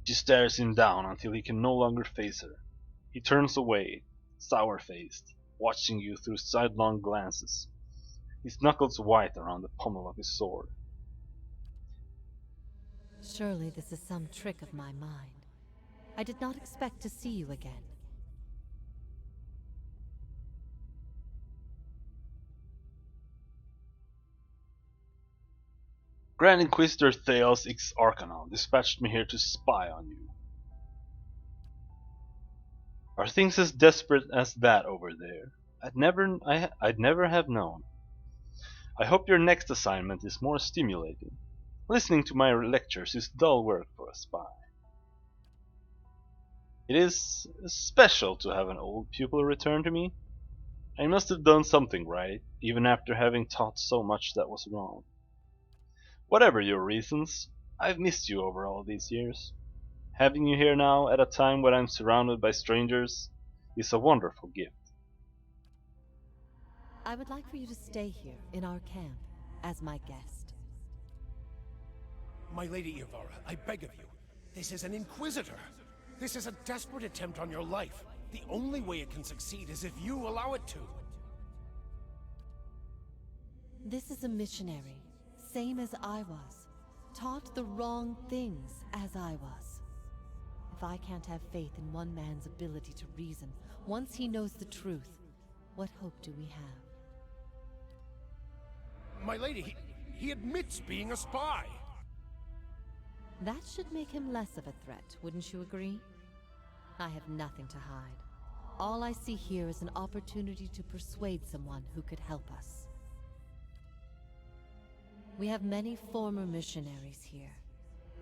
She stares him down until he can no longer face her. He turns away, sour-faced, watching you through sidelong glances, his knuckles white around the pommel of his sword. Surely this is some trick of my mind. I did not expect to see you again. Grand Inquisitor Theos X Arcanon dispatched me here to spy on you. Are things as desperate as that over there? I'd never have known. I hope your next assignment is more stimulating. Listening to my lectures is dull work for a spy. It is special to have an old pupil return to me. I must have done something right, even after having taught so much that was wrong. Whatever your reasons, I've missed you over all these years. Having you here now, at a time when I'm surrounded by strangers, is a wonderful gift. I would like for you to stay here in our camp as my guest. My lady Ivara, I beg of you. This is an Inquisitor. This is a desperate attempt on your life. The only way it can succeed is if you allow it to. This is a missionary, same as I was. Taught the wrong things as I was. If I can't have faith in one man's ability to reason, once he knows the truth, what hope do we have? My lady, he admits being a spy. That should make him less of a threat, wouldn't you agree? I have nothing to hide. All I see here is an opportunity to persuade someone who could help us. We have many former missionaries here.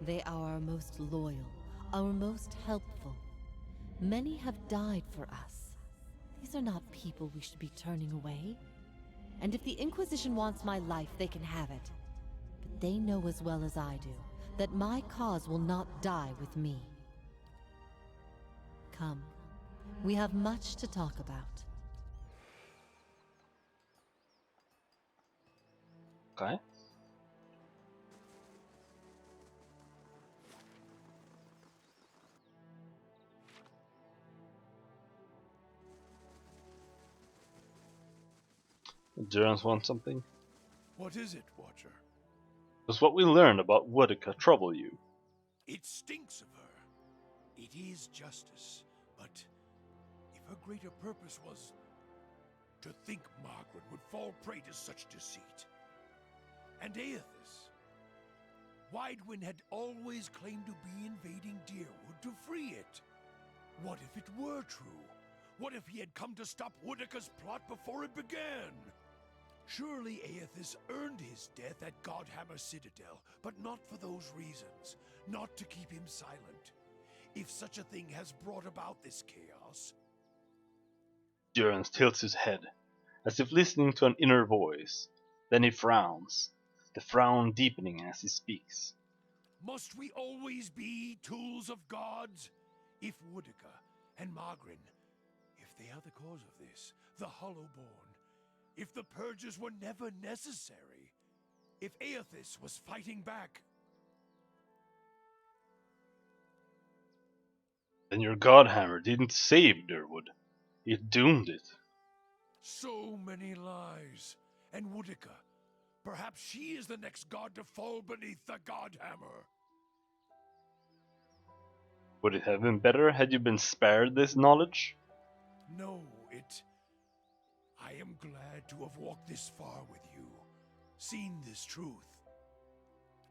They are our most loyal, our most helpful. Many have died for us. These are not people we should be turning away. And if the Inquisition wants my life, they can have it. But they know as well as I do that my cause will not die with me. Come, we have much to talk about. Okay. Durans want something? What is it, Watcher? Does what we learned about Woodica trouble you? It stinks of her. It is justice, but if her greater purpose was to think Margaret would fall prey to such deceit. And Aethys. Widewind had always claimed to be invading Deerwood to free it. What if it were true? What if he had come to stop Woodica's plot before it began? Surely Aethys earned his death at Godhammer Citadel, but not for those reasons. Not to keep him silent. If such a thing has brought about this chaos. Durans tilts his head, as if listening to an inner voice. Then he frowns, the frown deepening as he speaks. Must we always be tools of gods? If Woodica and Margrin, if they are the cause of this, the Hollowborn, if the purges were never necessary, if Aethys was fighting back Then your Godhammer didn't save Durwood. It doomed it. So many lies. And Woodica, perhaps she is the next god to fall beneath the Godhammer. Would it have been better had you been spared this knowledge? No, I am glad to have walked this far with you, seen this truth.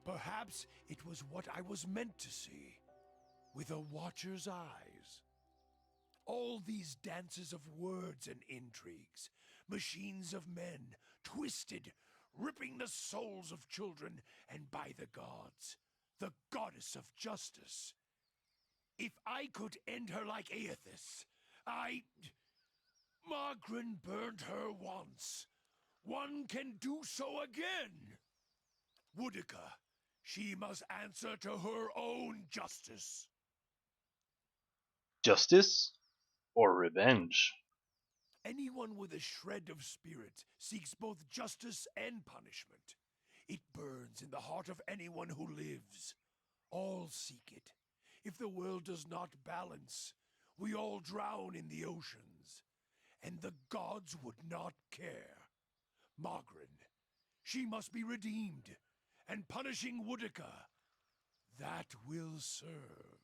Perhaps it was what I was meant to see, with a watcher's eyes. All these dances of words and intrigues, machines of men, twisted, ripping the souls of children, and by the gods, the goddess of justice. If I could end her like Aethys, Margaret burned her once. One can do so again. Woodica, she must answer to her own justice. Justice? Or revenge? Anyone with a shred of spirit seeks both justice and punishment. It burns in the heart of anyone who lives. All seek it. If the world does not balance, we all drown in the oceans. And the gods would not care. Margaret, she must be redeemed, and punishing Woodica, that will serve.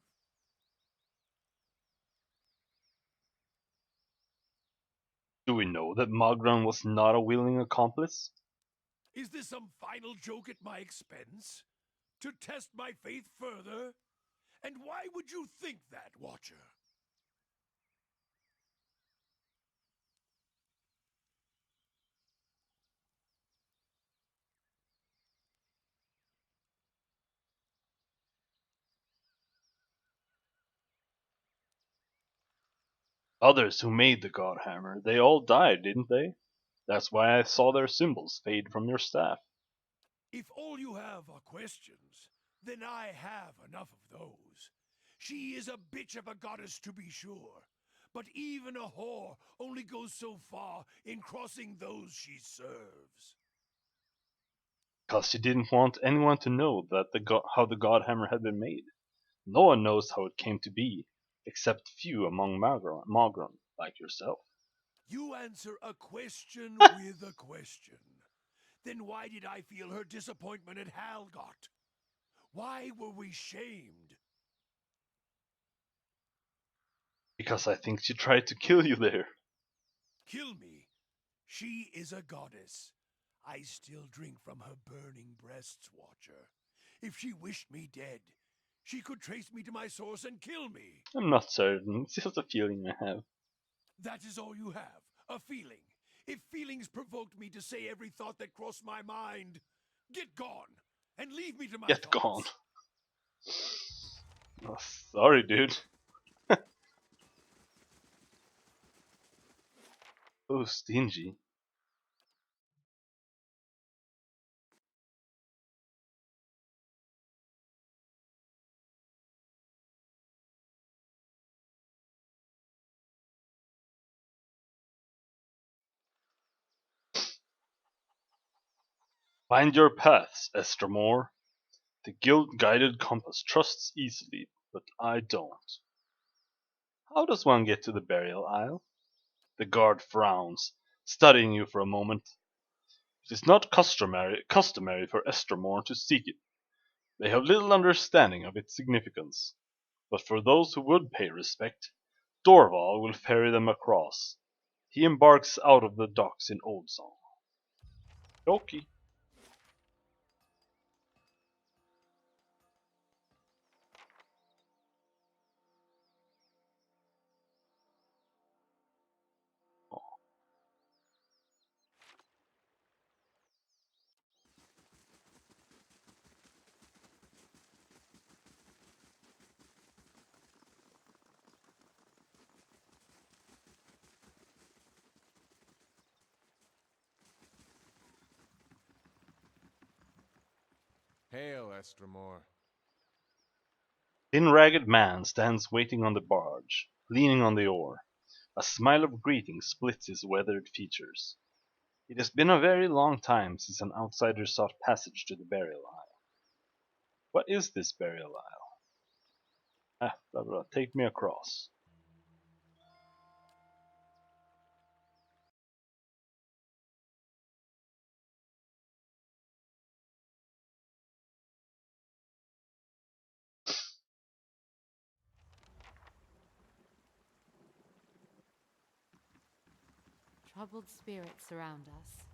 Do we know that Magran was not a willing accomplice? Is this some final joke at my expense? To test my faith further? And why would you think that, Watcher? Others who made the Godhammer, they all died, didn't they? That's why I saw their symbols fade from your staff. If all you have are questions, then I have enough of those. She is a bitch of a goddess, to be sure, but even a whore only goes so far in crossing those she serves. Because she didn't want anyone to know that how the Godhammer had been made. No one knows how it came to be, except few among Magron, like yourself. You answer a question with a question. Then why did I feel her disappointment at Halgot? Why were we shamed? Because I think she tried to kill you there. Kill me? She is a goddess. I still drink from her burning breasts, Watcher. If she wished me dead, she could trace me to my source and kill me. I'm not certain, it's just a feeling I have. That is all you have, a feeling. If feelings provoked me to say every thought that crossed my mind, get gone and leave me to my Get thoughts. gone. Oh, sorry, dude. Oh, stingy. Find your paths, Estermore. The guild-guided compass trusts easily, but I don't. How does one get to the burial isle? The guard frowns, studying you for a moment. It is not customary for Estermore to seek it. They have little understanding of its significance. But for those who would pay respect, Dorval will ferry them across. He embarks out of the docks in Oldsong. Okie. Hail, Estremor. Thin ragged man stands waiting on the barge, leaning on the oar. A smile of greeting splits his weathered features. It has been a very long time since an outsider sought passage to the burial isle. What is this burial isle? Blah, blah, take me across. Troubled spirits surround us.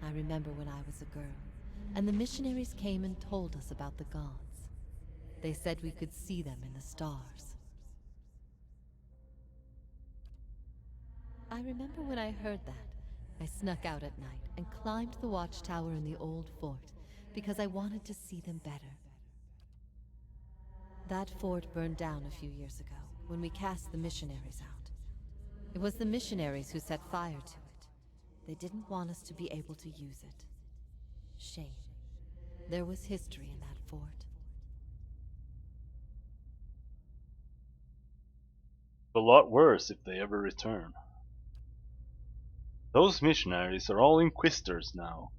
I remember when I was a girl, and the missionaries came and told us about the gods. They said we could see them in the stars. I remember when I heard that, I snuck out at night and climbed the watchtower in the old fort because I wanted to see them better. That fort burned down a few years ago when we cast the missionaries out. It was the missionaries who set fire to it. They didn't want us to be able to use it. Shame. There was history in that fort. A lot worse if they ever return. Those missionaries are all inquisitors now.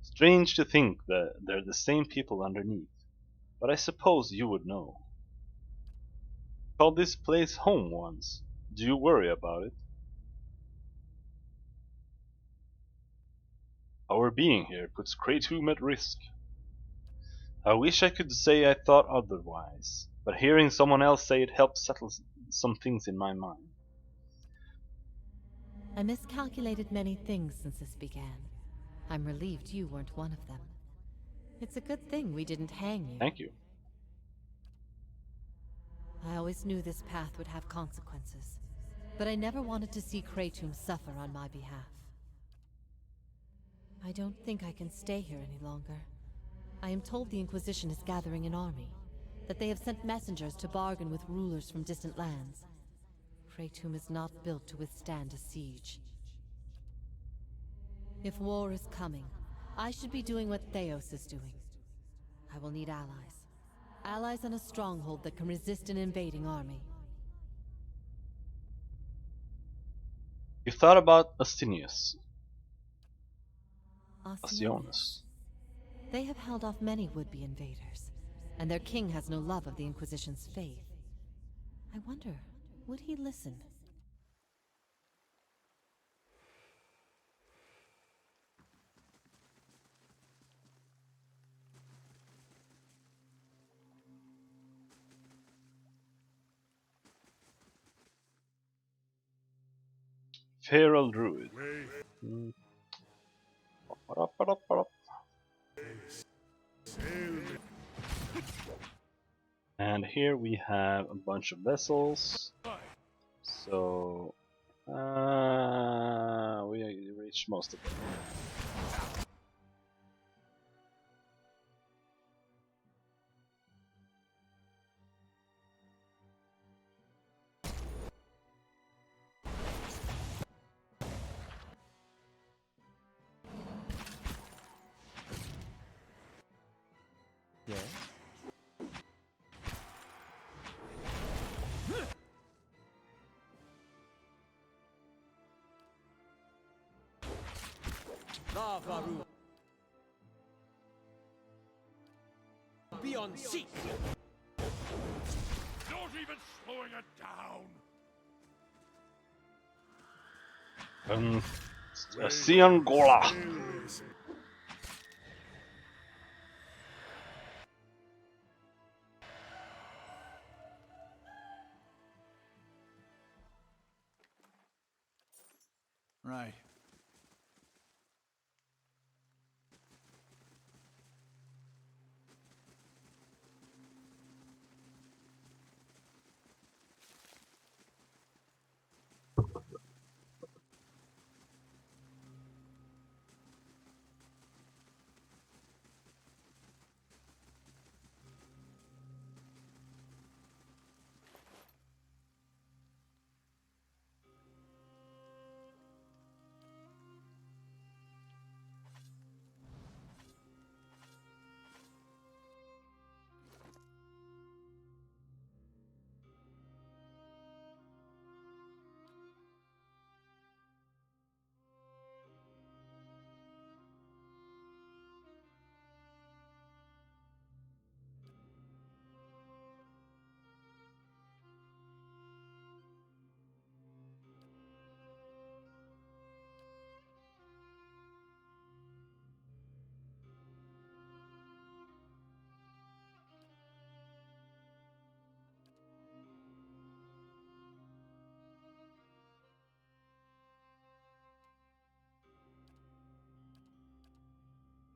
Strange to think that they're the same people underneath. But I suppose you would know. Called this place home once. Do you worry about it? Our being here puts Kratom at risk. I wish I could say I thought otherwise, but hearing someone else say it helped settle some things in my mind. I miscalculated many things since this began. I'm relieved you weren't one of them. It's a good thing we didn't hang you. Thank you. I always knew this path would have consequences, but I never wanted to see Kratom suffer on my behalf. I don't think I can stay here any longer. I am told the Inquisition is gathering an army, that they have sent messengers to bargain with rulers from distant lands. Kratom is not built to withstand a siege. If war is coming, I should be doing what Theos is doing. I will need allies. Allies on a stronghold that can resist an invading army. You thought about Astinius. Assionis. They have held off many would-be invaders, and their king has no love of the Inquisition's faith. I wonder, would he listen? Feral Druid. And here we have a bunch of vessels. So we reached most of them. Yeah? Lavaru. Be on seat! Not even slowing it down! Siangola. Right.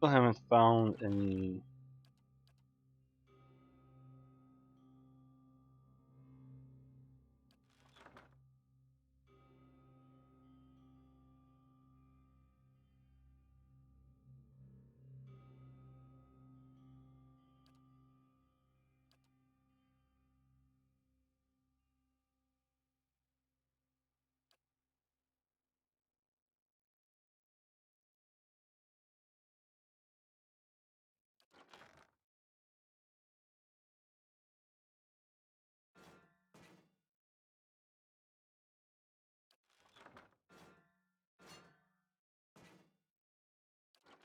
Still haven't found any.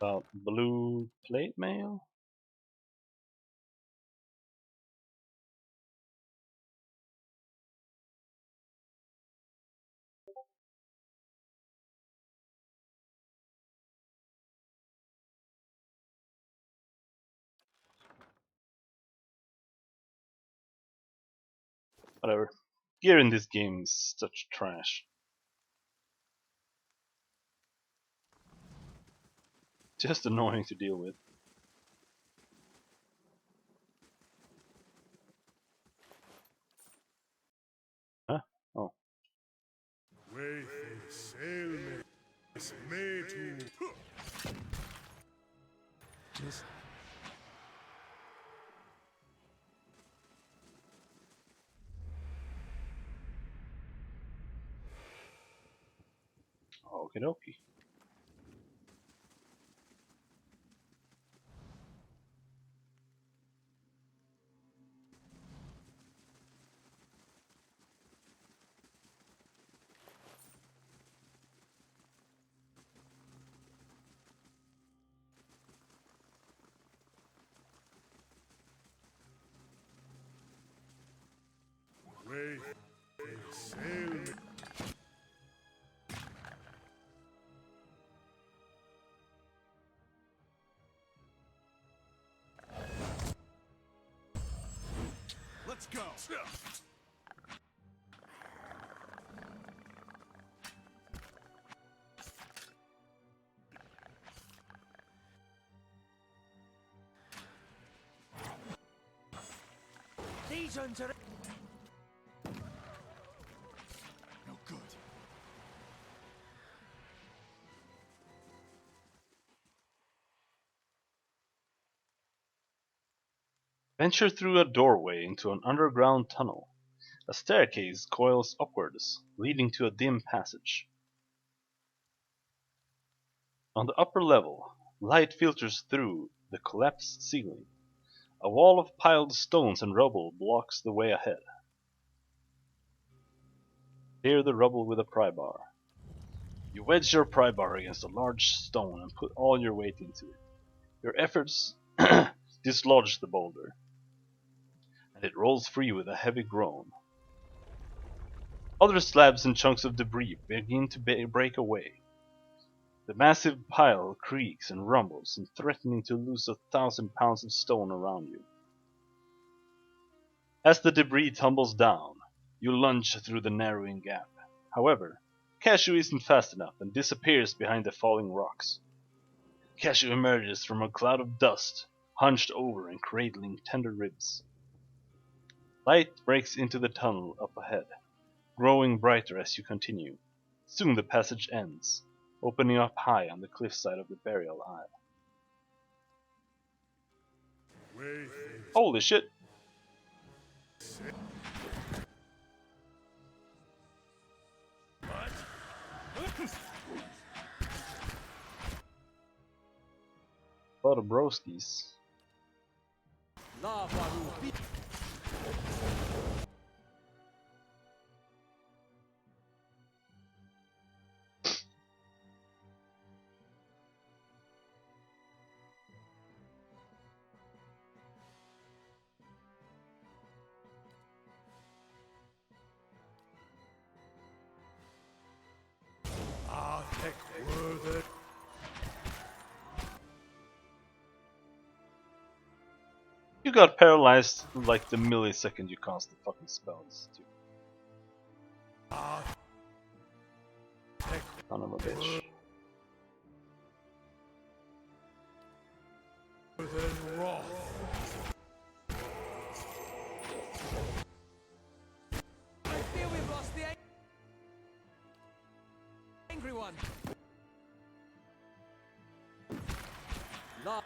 About blue plate mail? Whatever. Gear in this game is such trash. Just annoying to deal with. Huh? Oh. Wayful sailmates made to... Just Okie dokie. Wayful sailmates... Let's go! These ones are... No good. Venture through a doorway into an underground tunnel. A staircase coils upwards, leading to a dim passage. On the upper level, light filters through the collapsed ceiling. A wall of piled stones and rubble blocks the way ahead. Clear the rubble with a pry bar. You wedge your pry bar against a large stone and put all your weight into it. Your efforts dislodge the boulder, and it rolls free with a heavy groan. Other slabs and chunks of debris begin to break away. The massive pile creaks and rumbles, and threatening to lose 1,000 pounds of stone around you. As the debris tumbles down, you lunge through the narrowing gap. However, Cashew isn't fast enough and disappears behind the falling rocks. Cashew emerges from a cloud of dust, hunched over and cradling tender ribs. Light breaks into the tunnel up ahead, growing brighter as you continue. Soon the passage ends, opening up high on the cliffside of the burial isle. Holy shit! A lot of broskies. Ah, heck, worthy. You got paralyzed like the millisecond you cast the fucking spells, too. Ah, heck, Son of a bitch. Than wrath. I fear we've lost the angry one. La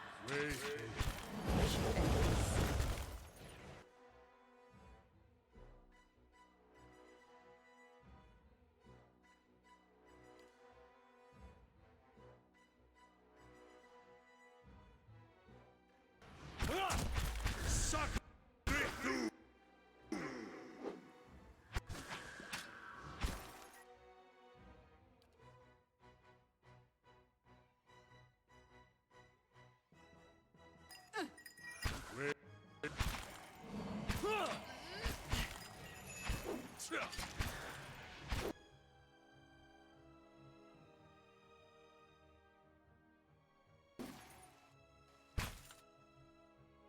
Suck it through.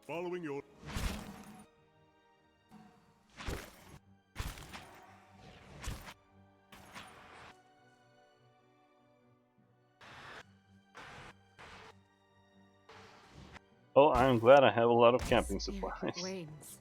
Following your... Well, I'm glad I have a lot of camping Spirit supplies. reigns.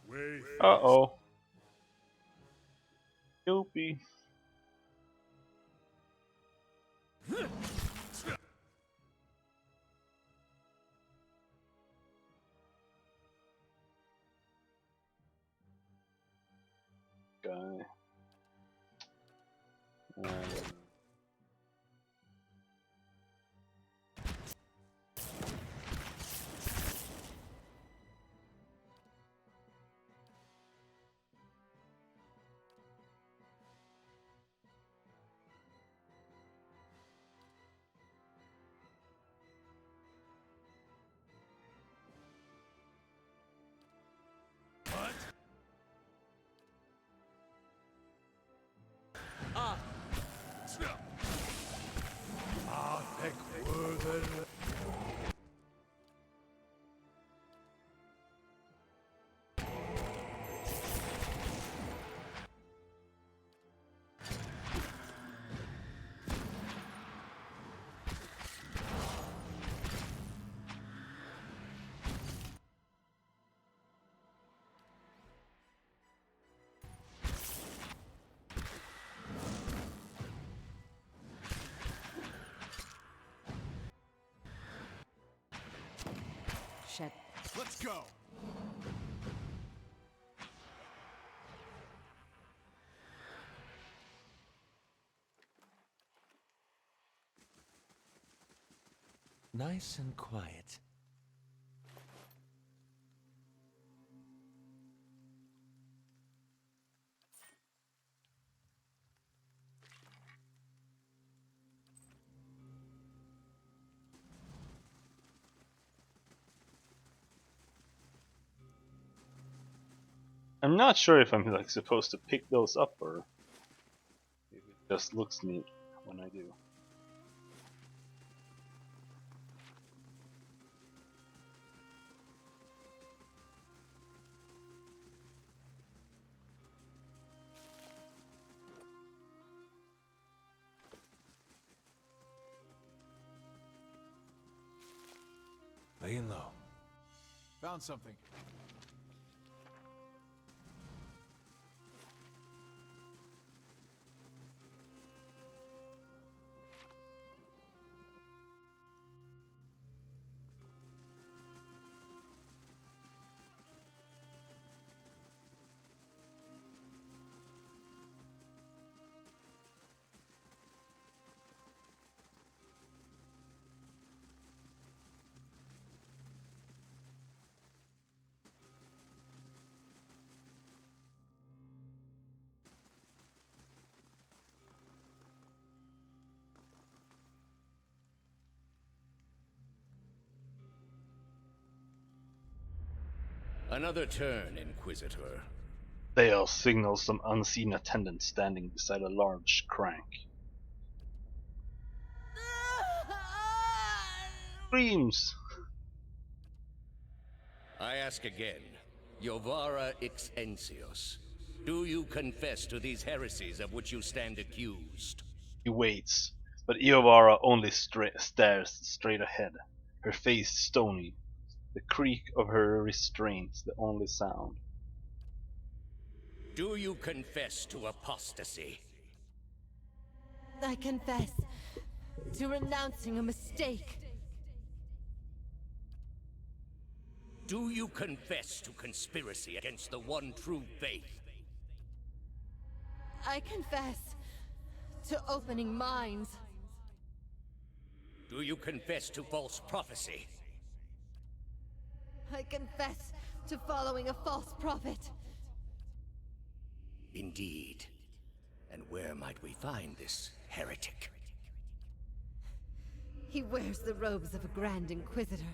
Way. Uh-oh. Dopey. Guy. Shed. Let's go. nice and quiet. I'm not sure if I'm like supposed to pick those up or if it just looks neat when I do. Laying low. Found something. Another turn, Inquisitor. Thales signals some unseen attendant standing beside a large crank. Screams! I ask again, Jovara Ixensios, do you confess to these heresies of which you stand accused? He waits, but Iovara only stares straight ahead, her face stony, the creak of her restraint the only sound. Do you confess to apostasy? I confess to renouncing a mistake. Do you confess to conspiracy against the one true faith? I confess to opening minds. Do you confess to false prophecy? I confess to following a false prophet. Indeed. And where might we find this heretic? He wears the robes of a Grand Inquisitor.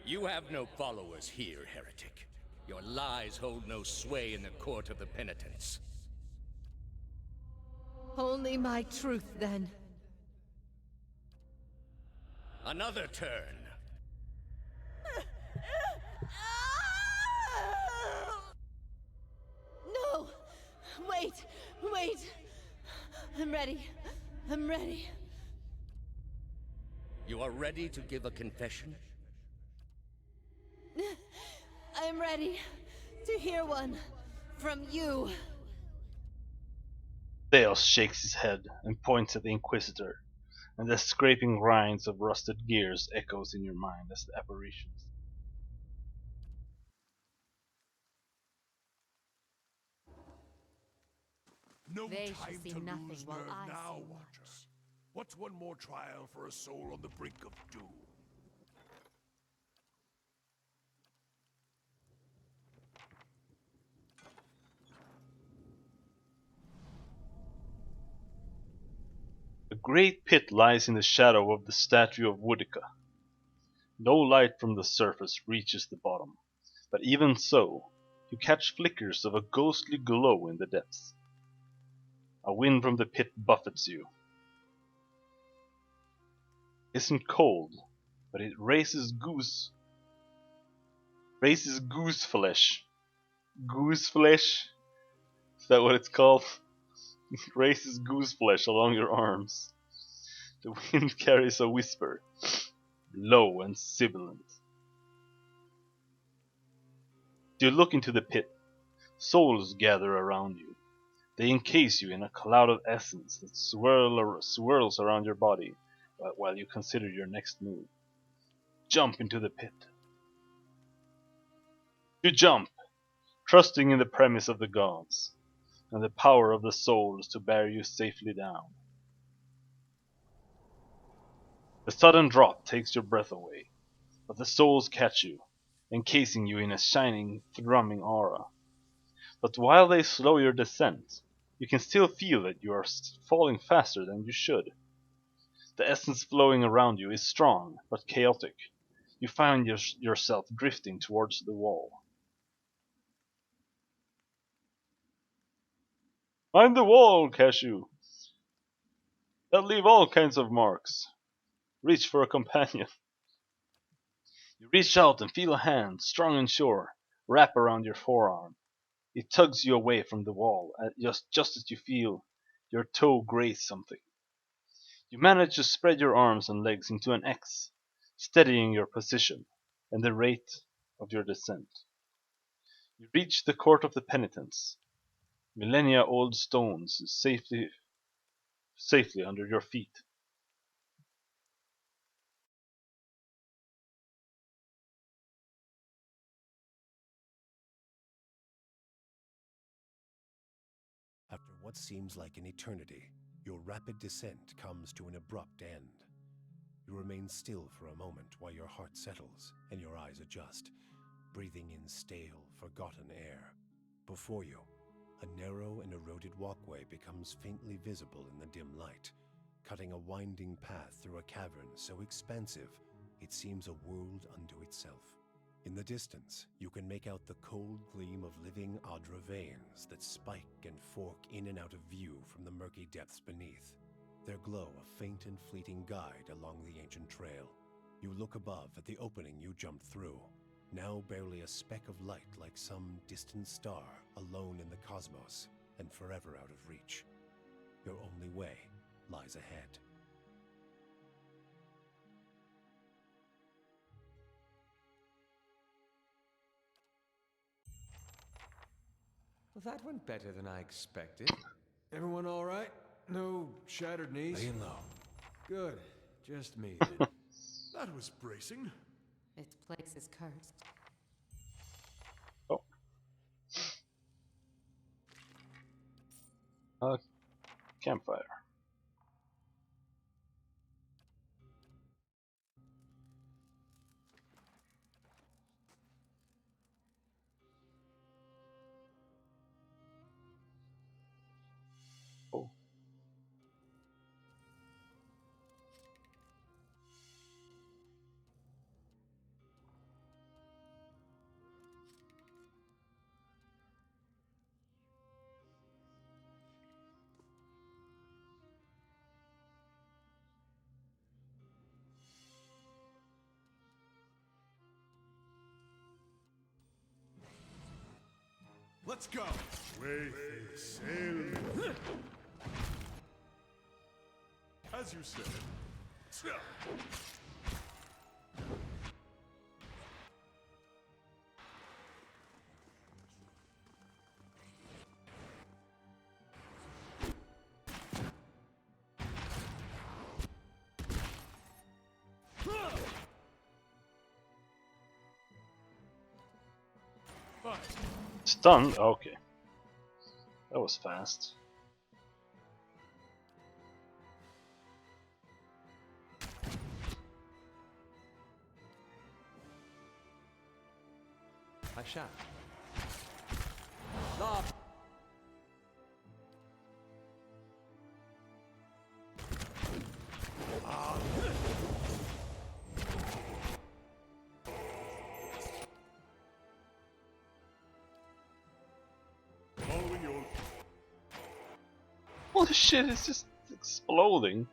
You have no followers here, heretic. Your lies hold no sway in the court of the penitents. Only my truth, then. Another turn. No! Wait! Wait! I'm ready. I'm ready. You are ready to give a confession? I'm ready to hear one from you. Thales shakes his head and points at the Inquisitor, and the scraping grinds of rusted gears echoes in your mind as the apparitions. No They shall time see to nothing lose while nerve I now, see Watcher. much. What's one more trial for a soul on the brink of doom? A great pit lies in the shadow of the statue of Woodica. No light from the surface reaches the bottom, but even so, you catch flickers of a ghostly glow in the depths. A wind from the pit buffets you. Isn't cold, but it raises goose flesh. Goose flesh? Is that what it's called? It raises goose flesh along your arms. The wind carries a whisper, low and sibilant. You look into the pit. Souls gather around you. They encase you in a cloud of essence that swirls around your body while you consider your next move. Jump into the pit. You jump, trusting in the premise of the gods, and the power of the souls to bear you safely down. The sudden drop takes your breath away, but the souls catch you, encasing you in a shining, thrumming aura. But while they slow your descent, you can still feel that you are falling faster than you should. The essence flowing around you is strong, but chaotic. You find yourself drifting towards the wall. Mind the wall, Cashew! They'll leave all kinds of marks. Reach for a companion. You reach out and feel a hand, strong and sure, wrap around your forearm. It tugs you away from the wall, just as you feel your toe graze something. You manage to spread your arms and legs into an X, steadying your position and the rate of your descent. You reach the court of the penitents. Millennia-old stones safely under your feet. After what seems like an eternity, your rapid descent comes to an abrupt end. You remain still for a moment while your heart settles and your eyes adjust, breathing in stale, forgotten air. Before you, a narrow and eroded walkway becomes faintly visible in the dim light, cutting a winding path through a cavern so expansive it seems a world unto itself. In the distance, you can make out the cold gleam of living Adra veins that spike and fork in and out of view from the murky depths beneath. Their glow a faint and fleeting guide along the ancient trail. You look above at the opening you jumped through, now barely a speck of light like some distant star alone in the cosmos and forever out of reach. Your only way lies ahead. Well, that went better than I expected. Everyone all right? No shattered knees? Laying low. Good. Just me then. That was bracing. Its place is cursed. Oh. Campfire. Oh. Let's go. Way sail. As you said. Stunned? Okay. That was fast. I shall. Laugh. Following your... Holy shit, it's just exploding.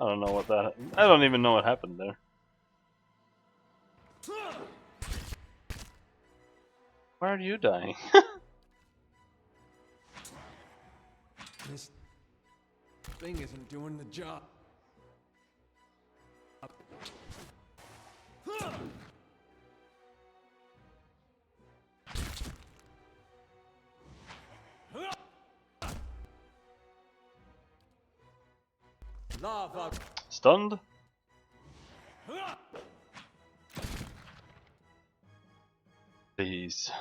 I don't know what that... I don't even know what happened there. Why are you dying? This thing isn't doing the job. Lava. Stunned? Please.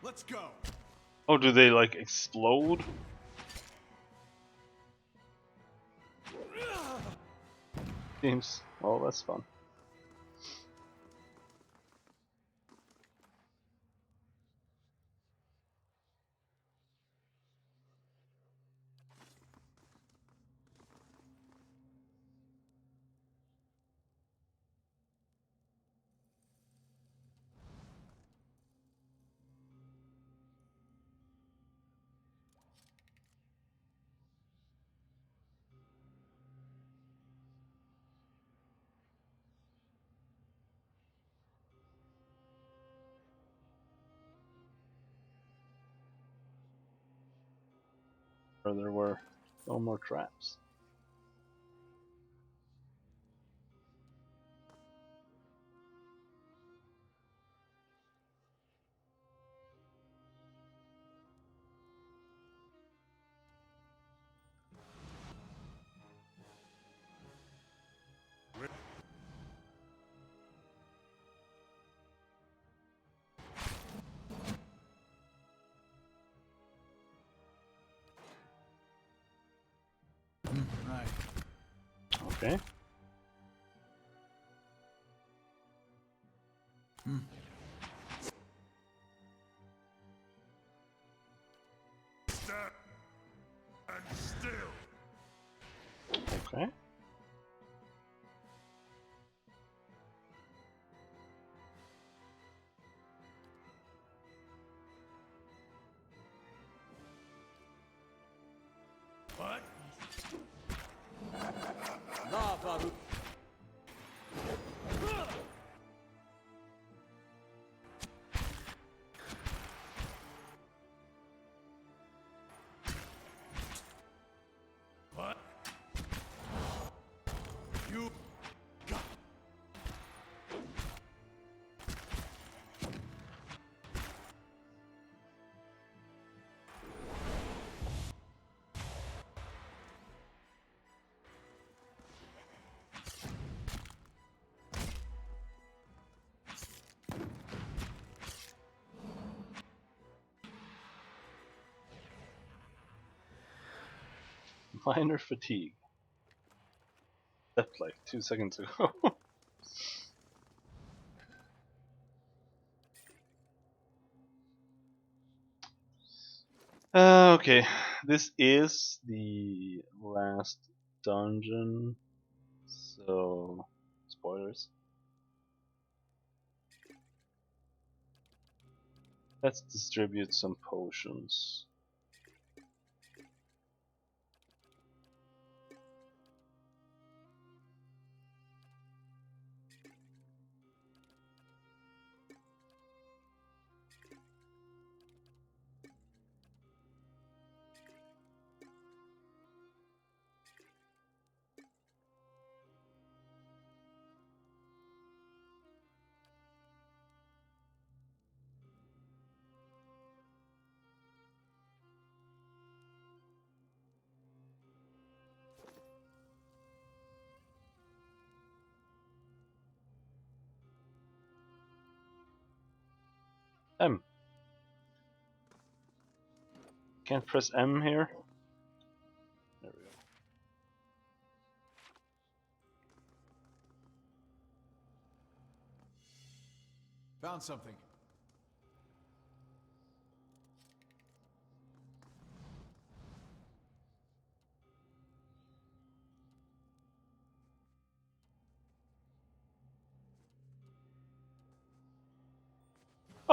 Let's go. Oh, do they like explode? Seems. Well, that's fun. Or there were no more traps. Right. Okay. Stand still. Okay. What? Lavaru. What? You got Minor fatigue. Slept like 2 seconds ago. Okay, this is the last dungeon, so spoilers. Let's distribute some potions. M. Can't press M here. There we go. Found something.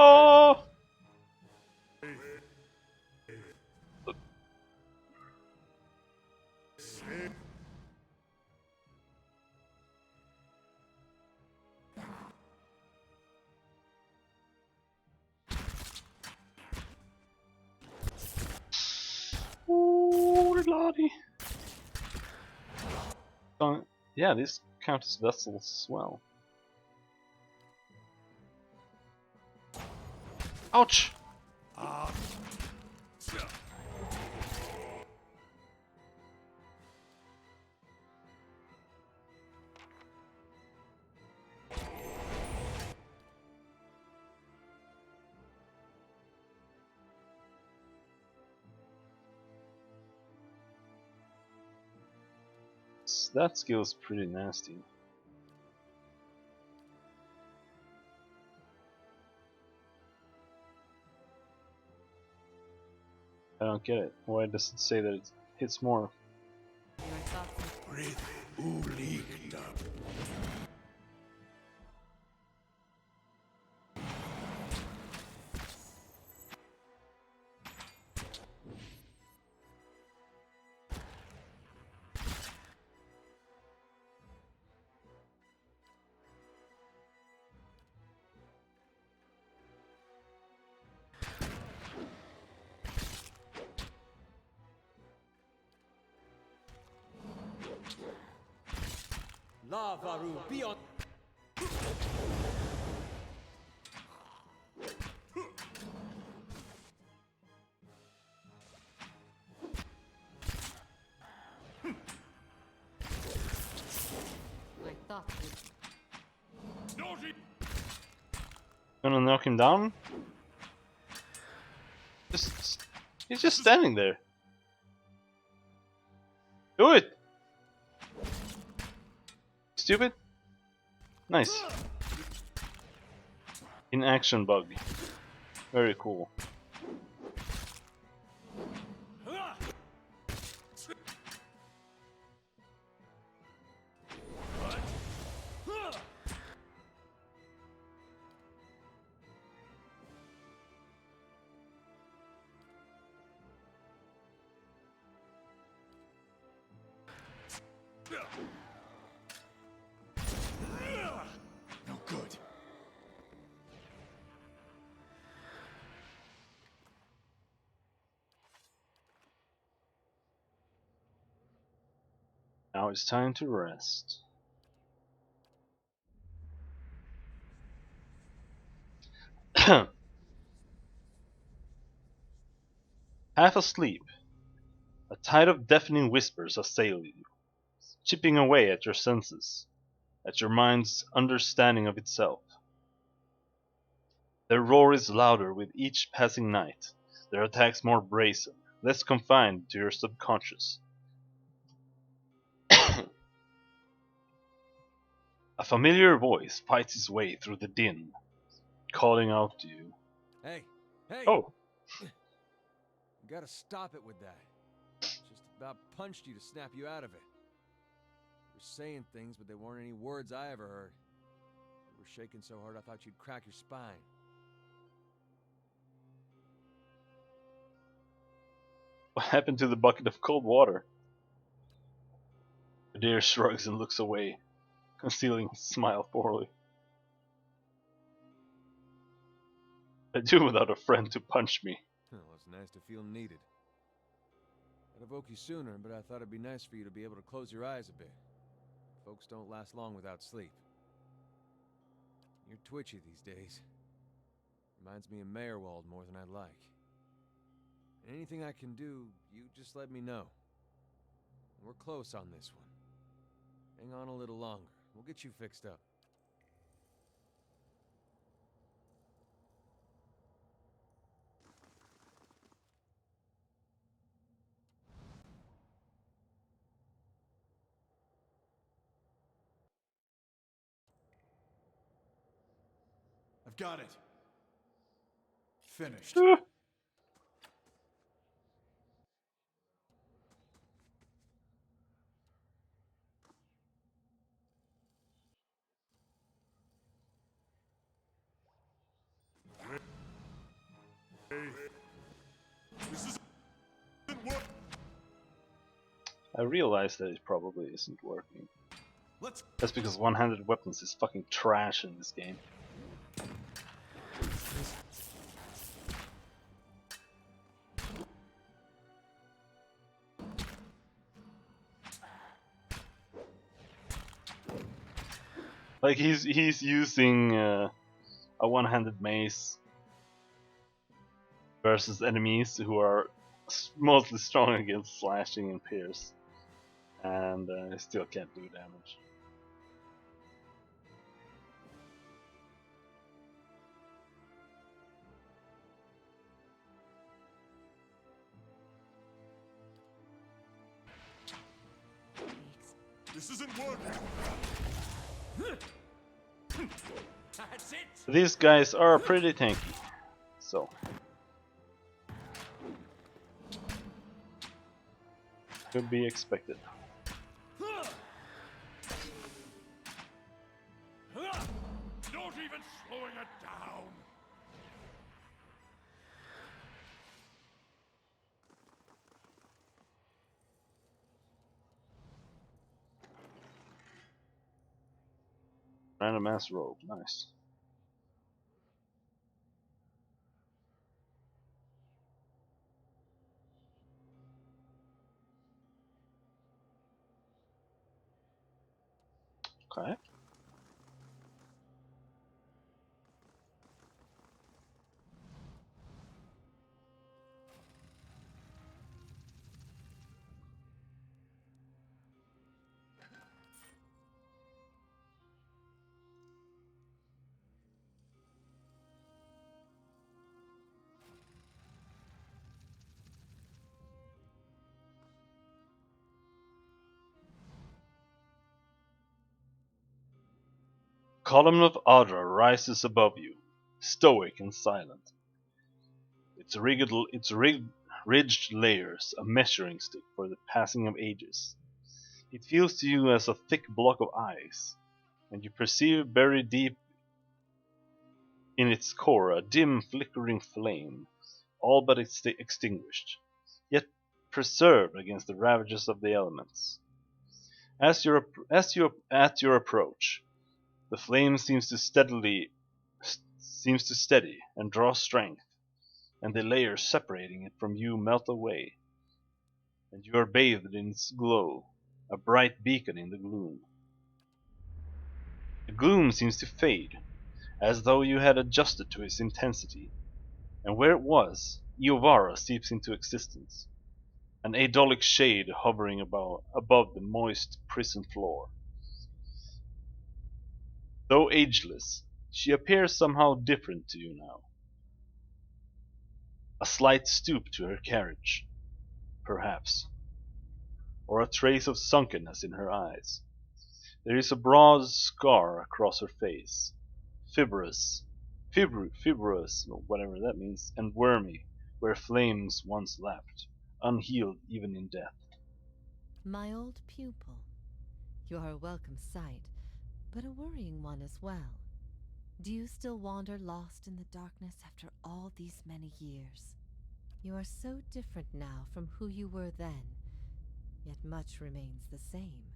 Oh! Oh, lordy. Yeah, these count as vessels as well. Ouch! That skill is pretty nasty. I don't get it. Why does it say that it hits more? Lavaru, be on. I thought it. Gonna knock him down? He's just standing there. Do Do it! Stupid? Nice. In action bug. Very cool. No good. Now it's time to rest. Half asleep, a tide of deafening whispers assail you, chipping away at your senses, at your mind's understanding of itself. Their roar is louder with each passing night, their attacks more brazen, less confined to your subconscious. A familiar voice fights its way through the din, calling out to you. Hey! Hey! Oh, You gotta stop it with that. Just about punched you to snap you out of it. You were saying things, but they weren't any words I ever heard. You were shaking so hard I thought you'd crack your spine. what happened to the bucket of cold water? The deer shrugs and looks away, concealing his smile poorly. I do without a friend to punch me. Well, it's nice to feel needed. I'd have woke you sooner, but I thought it'd be nice for you to be able to close your eyes a bit. Folks don't last long without sleep. You're twitchy these days. Reminds me of Mayorwald more than I'd like. Anything I can do, you just let me know. We're close on this one. Hang on a little longer. We'll get you fixed up. I've got it. Finished. This isn't work. I realize that it probably isn't working. Let's. That's because one-handed weapons is fucking trash in this game. Like he's using a one-handed mace versus enemies who are mostly strong against slashing and pierce, and still can't do damage. This isn't working. That's it! These guys are pretty tanky, so could be expected. Not even slowing it down. Random ass robe, nice. Okay. column of Adra rises above you, stoic and silent. Its ridged layers a measuring stick for the passing of ages. It feels to you as a thick block of ice, and you perceive buried deep in its core a dim flickering flame, all but extinguished, yet preserved against the ravages of the elements. At your approach, the flame seems to steady and draw strength, and the layers separating it from you melt away, and you are bathed in its glow, a bright beacon in the gloom. The gloom seems to fade, as though you had adjusted to its intensity, and where it was, Iovara seeps into existence, an Aedolic shade hovering above the moist prison floor. Though ageless, she appears somehow different to you now. A slight stoop to her carriage, perhaps, or a trace of sunkenness in her eyes. There is a broad scar across her face, fibrous, whatever that means, and wormy, where flames once left, unhealed even in death. My old pupil. You are a welcome sight, but a worrying one as well. Do you still wander lost in the darkness after all these many years? You are so different now from who you were then, yet much remains the same.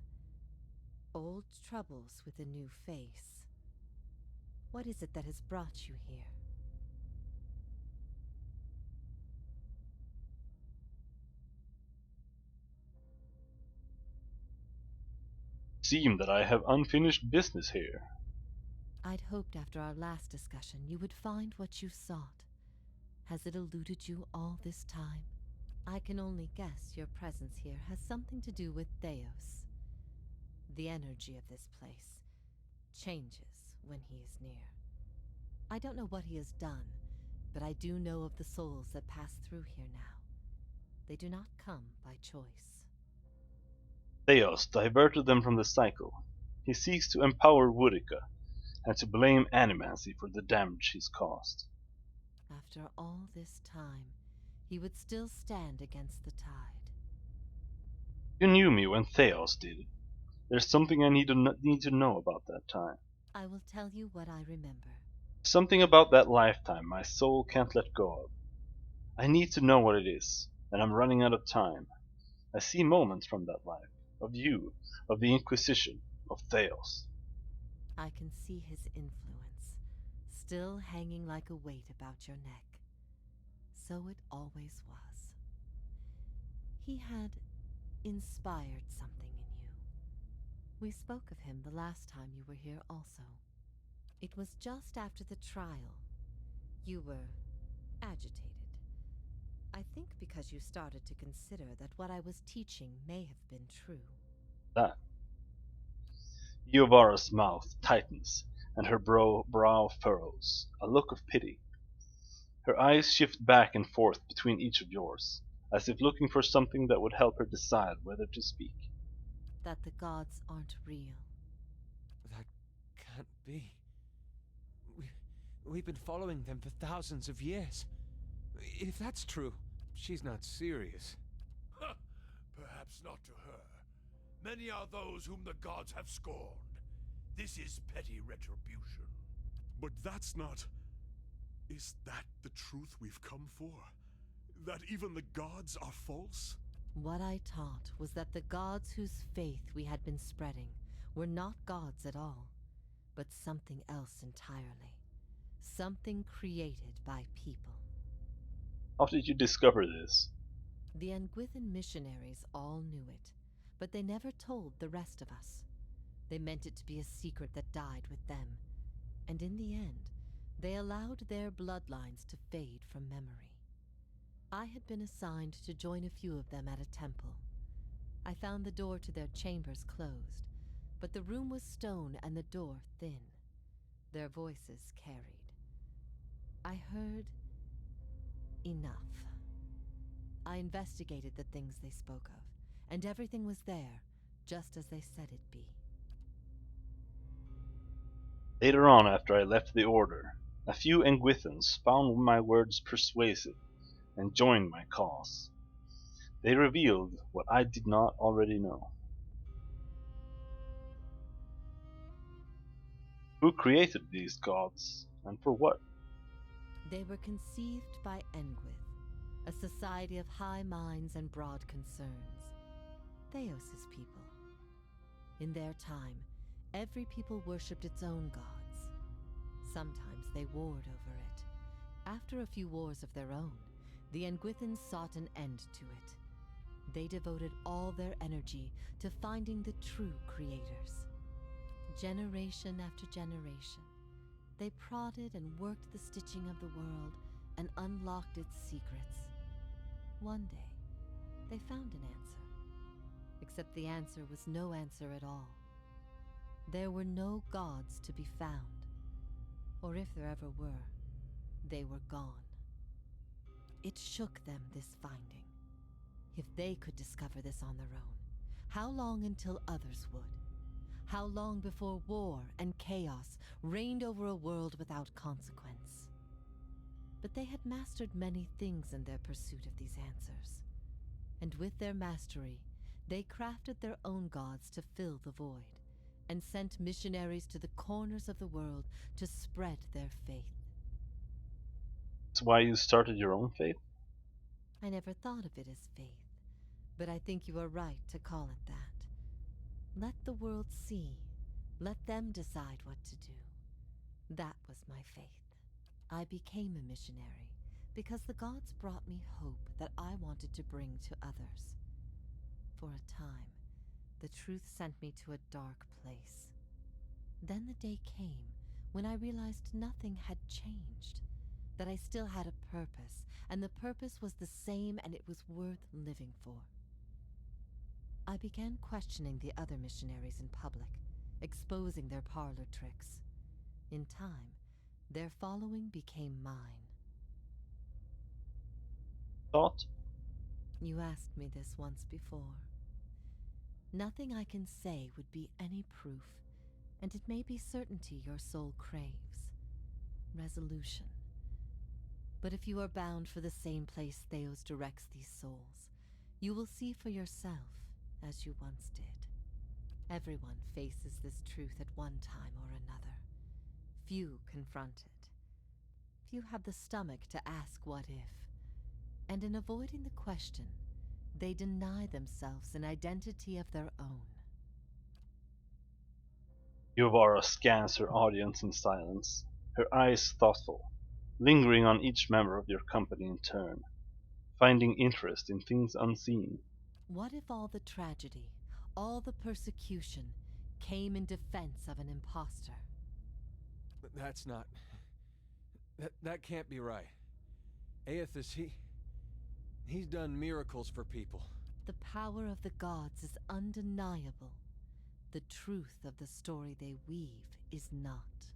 Old troubles with a new face. What is it that has brought you here? Seem that I have unfinished business here. I'd hoped after our last discussion you would find what you sought. Has it eluded you all this time? I can only guess your presence here has something to do with Theos. The energy of this place changes when he is near. I don't know what he has done, but I do know of the souls that pass through here now. They do not come by choice. Theos diverted them from the cycle. He seeks to empower Woodica, and to blame Animancy for the damage he's caused. After all this time, he would still stand against the tide. You knew me when Theos did. There's something I need to know about that time. I will tell you what I remember. Something about that lifetime my soul can't let go of. I need to know what it is, and I'm running out of time. I see moments from that life, of you, of the Inquisition, of Theos. I can see his influence, still hanging like a weight about your neck. So it always was. He had inspired something in you. We spoke of him the last time you were here also. It was just after the trial. You were agitated. I think because you started to consider that what I was teaching may have been true. That. Iovara's mouth tightens, and her brow furrows, a look of pity. Her eyes shift back and forth between each of yours, as if looking for something that would help her decide whether to speak. That the gods aren't real. That can't be. We've been following them for thousands of years. If that's true, she's not serious. Perhaps not to her. Many are those whom the gods have scorned. This is petty retribution. But that's not... Is that the truth we've come for? That even the gods are false? What I taught was that the gods whose faith we had been spreading were not gods at all, but something else entirely. Something created by people. How did you discover this? The Anguithan missionaries all knew it, but they never told the rest of us. They meant it to be a secret that died with them, and in the end, they allowed their bloodlines to fade from memory. I had been assigned to join a few of them at a temple. I found the door to their chambers closed, but the room was stone and the door thin. Their voices carried. I heard enough. I investigated the things they spoke of, and everything was there, just as they said it'd be. Later on, after I left the Order, a few Engwithans found my words persuasive and joined my cause. They revealed what I did not already know. Who created these gods, and for what? They were conceived by Engwith, a society of high minds and broad concerns. Theos' people. In their time, every people worshipped its own gods. Sometimes they warred over it. After a few wars of their own, the Engwithans sought an end to it. They devoted all their energy to finding the true creators. Generation after generation, they prodded and worked the stitching of the world and unlocked its secrets. One day, they found an answer. Except the answer was no answer at all. There were no gods to be found. Or if there ever were, they were gone. It shook them, this finding. If they could discover this on their own, how long until others would? How long before war and chaos reigned over a world without consequence? But they had mastered many things in their pursuit of these answers. And with their mastery, they crafted their own gods to fill the void, and sent missionaries to the corners of the world to spread their faith. That's why you started your own faith? I never thought of it as faith, but I think you are right to call it that. Let the world see. Let them decide what to do. That was my faith. I became a missionary because the gods brought me hope that I wanted to bring to others. For a time, the truth sent me to a dark place. Then the day came when I realized nothing had changed, that I still had a purpose, and the purpose was the same and it was worth living for. I began questioning the other missionaries in public, exposing their parlor tricks. In time, their following became mine. Thought? You asked me this once before. Nothing I can say would be any proof, and it may be certainty your soul craves. Resolution. But if you are bound for the same place Theos directs these souls, you will see for yourself, as you once did. Everyone faces this truth at one time or another. Few confront it. Few have the stomach to ask what if. And in avoiding the question, they deny themselves an identity of their own. Yovara scans her audience in silence, her eyes thoughtful, lingering on each member of your company in turn, finding interest in things unseen. What if all the tragedy, all the persecution, came in defense of an imposter? That's not... That can't be right. Aethys, he's done miracles for people. The power of the gods is undeniable. The truth of the story they weave is not.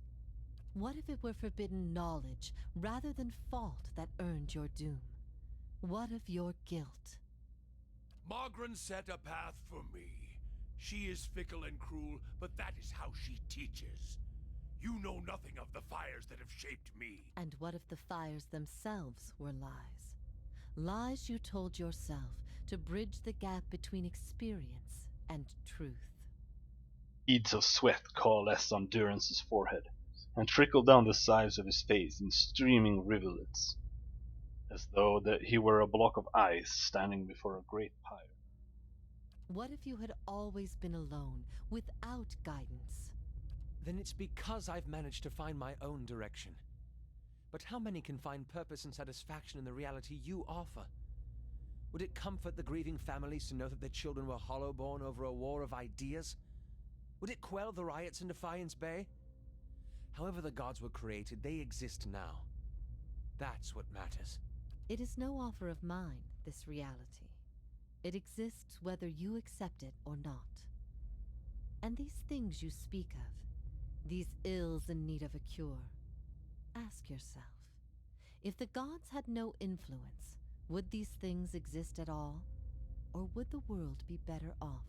What if it were forbidden knowledge rather than fault that earned your doom? What of your guilt? Mogren set a path for me. She is fickle and cruel, but that is how she teaches. You know nothing of the fires that have shaped me. And what if the fires themselves were lies? Lies you told yourself to bridge the gap between experience and truth. Beads of sweat coalesced on Durance's forehead, and trickled down the sides of his face in streaming rivulets, as though that he were a block of ice standing before a great pyre. What if you had always been alone, without guidance? Then it's because I've managed to find my own direction. But how many can find purpose and satisfaction in the reality you offer? Would it comfort the grieving families to know that their children were hollow-born over a war of ideas? Would it quell the riots in Defiance Bay? However the gods were created, they exist now. That's what matters. It is no offer of mine, this reality. It exists whether you accept it or not. And these things you speak of, these ills in need of a cure, ask yourself, if the gods had no influence, would these things exist at all? Or would the world be better off?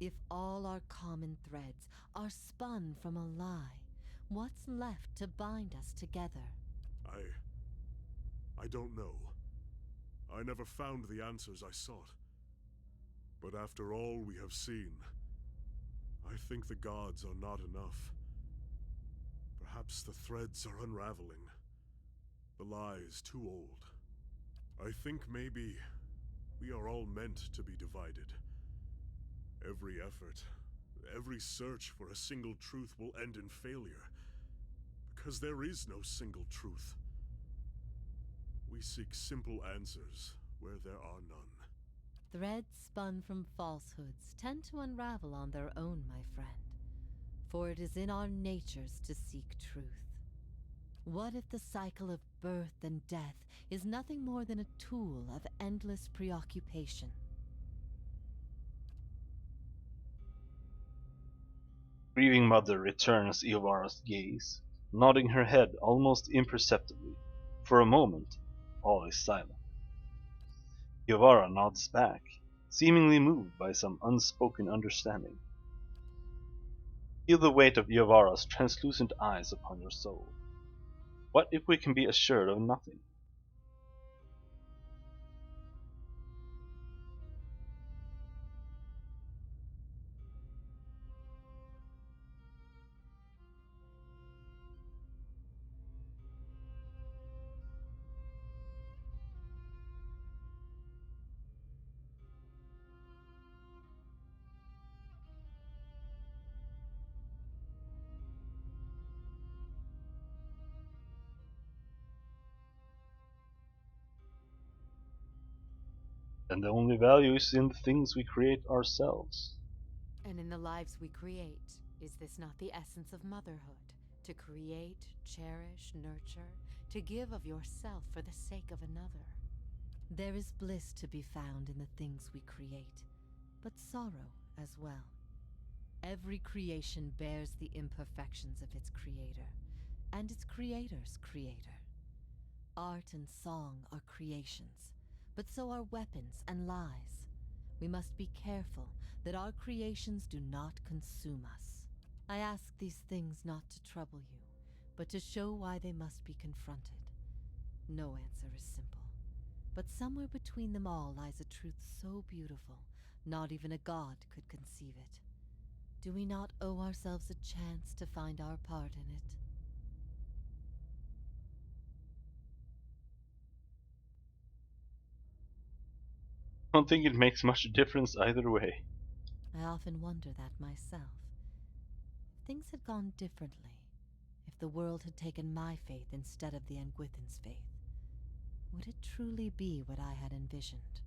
If all our common threads are spun from a lie, what's left to bind us together? I don't know. I never found the answers I sought. But after all we have seen, I think the gods are not enough. Perhaps the threads are unraveling. The lies too old. I think maybe we are all meant to be divided. Every effort, every search for a single truth will end in failure, because there is no single truth. We seek simple answers where there are none. Threads spun from falsehoods tend to unravel on their own, my friend, for it is in our natures to seek truth. What if the cycle of birth and death is nothing more than a tool of endless preoccupation? Grieving mother returns Iovara's gaze, nodding her head almost imperceptibly. For a moment, all is silent. Iovara nods back, seemingly moved by some unspoken understanding. Feel the weight of Iovara's translucent eyes upon your soul. What if we can be assured of nothing? Then the only value is in the things we create ourselves. And in the lives we create, is this not the essence of motherhood? To create, cherish, nurture, to give of yourself for the sake of another. There is bliss to be found in the things we create, but sorrow as well. Every creation bears the imperfections of its creator, and its creator's creator. Art and song are creations, but so are weapons and lies. We must be careful that our creations do not consume us. I ask these things not to trouble you, but to show why they must be confronted. No answer is simple, but somewhere between them all lies a truth so beautiful, not even a god could conceive it. Do we not owe ourselves a chance to find our part in it? I don't think it makes much difference either way. I often wonder that myself. If things had gone differently, if the world had taken my faith instead of the Anguithin's faith, would it truly be what I had envisioned?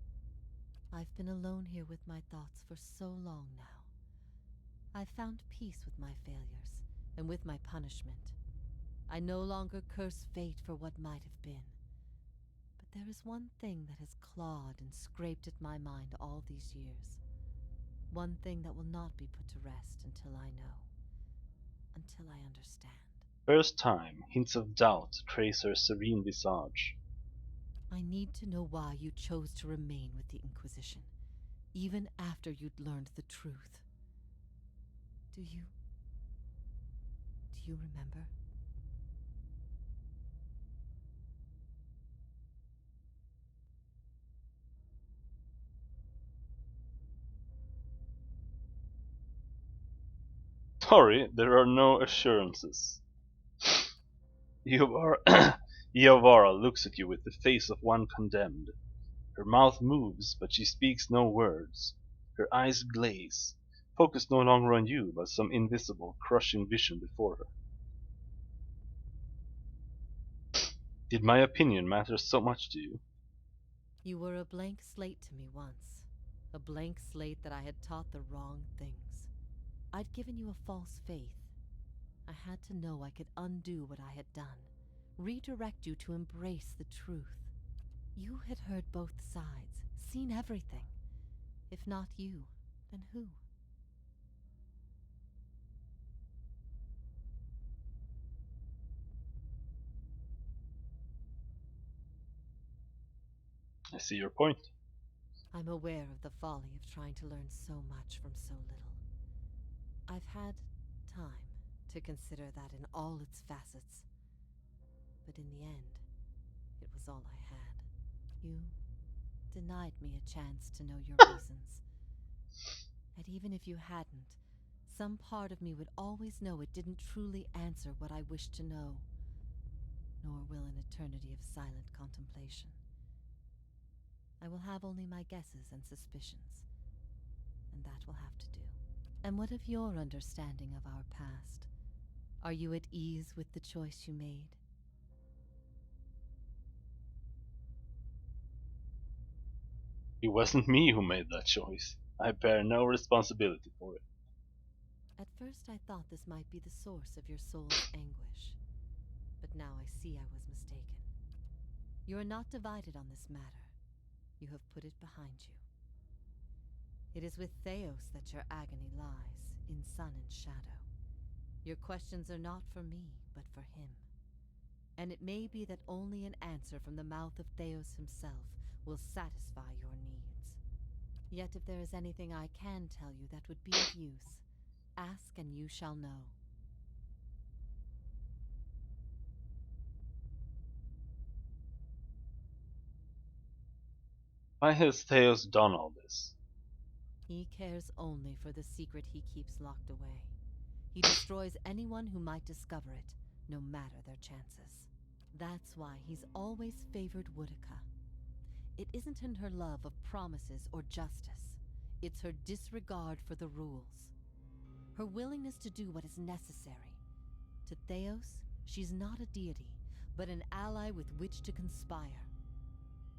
I've been alone here with my thoughts for so long now. I've found peace with my failures and with my punishment. I no longer curse fate for what might have been. But there is one thing that has clawed and scraped at my mind all these years. One thing that will not be put to rest until I know. Until I understand. First time, hints of doubt trace her serene visage. I need to know why you chose to remain with the Inquisition, even after you'd learned the truth. Do you remember? Sorry, there are no assurances. Iovara, Iovara looks at you with the face of one condemned. Her mouth moves, but she speaks no words. Her eyes glaze, focused no longer on you, but some invisible, crushing vision before her. Did my opinion matter so much to you? You were a blank slate to me once. A blank slate that I had taught the wrong things. I'd given you a false faith. I had to know I could undo what I had done, redirect you to embrace the truth. You had heard both sides, seen everything. If not you, then who? I see your point. I'm aware of the folly of trying to learn so much from so little. I've had time to consider that in all its facets. But in the end, it was all I had. You denied me a chance to know your reasons. And even if you hadn't, some part of me would always know it didn't truly answer what I wished to know, nor will an eternity of silent contemplation. I will have only my guesses and suspicions, and that will have to do. And what of your understanding of our past? Are you at ease with the choice you made? It wasn't me who made that choice. I bear no responsibility for it. At first I thought this might be the source of your soul's anguish, but now I see I was mistaken. You are not divided on this matter. You have put it behind you. It is with Theos that your agony lies, in sun and shadow. Your questions are not for me, but for him. And it may be that only an answer from the mouth of Theos himself will satisfy your needs. Yet if there is anything I can tell you that would be of use, ask and you shall know. Why has Theos done all this? He cares only for the secret he keeps locked away. He destroys anyone who might discover it, no matter their chances. That's why he's always favored Woodica. It isn't in her love of promises or justice. It's her disregard for the rules. Her willingness to do what is necessary. To Theos, she's not a deity, but an ally with which to conspire.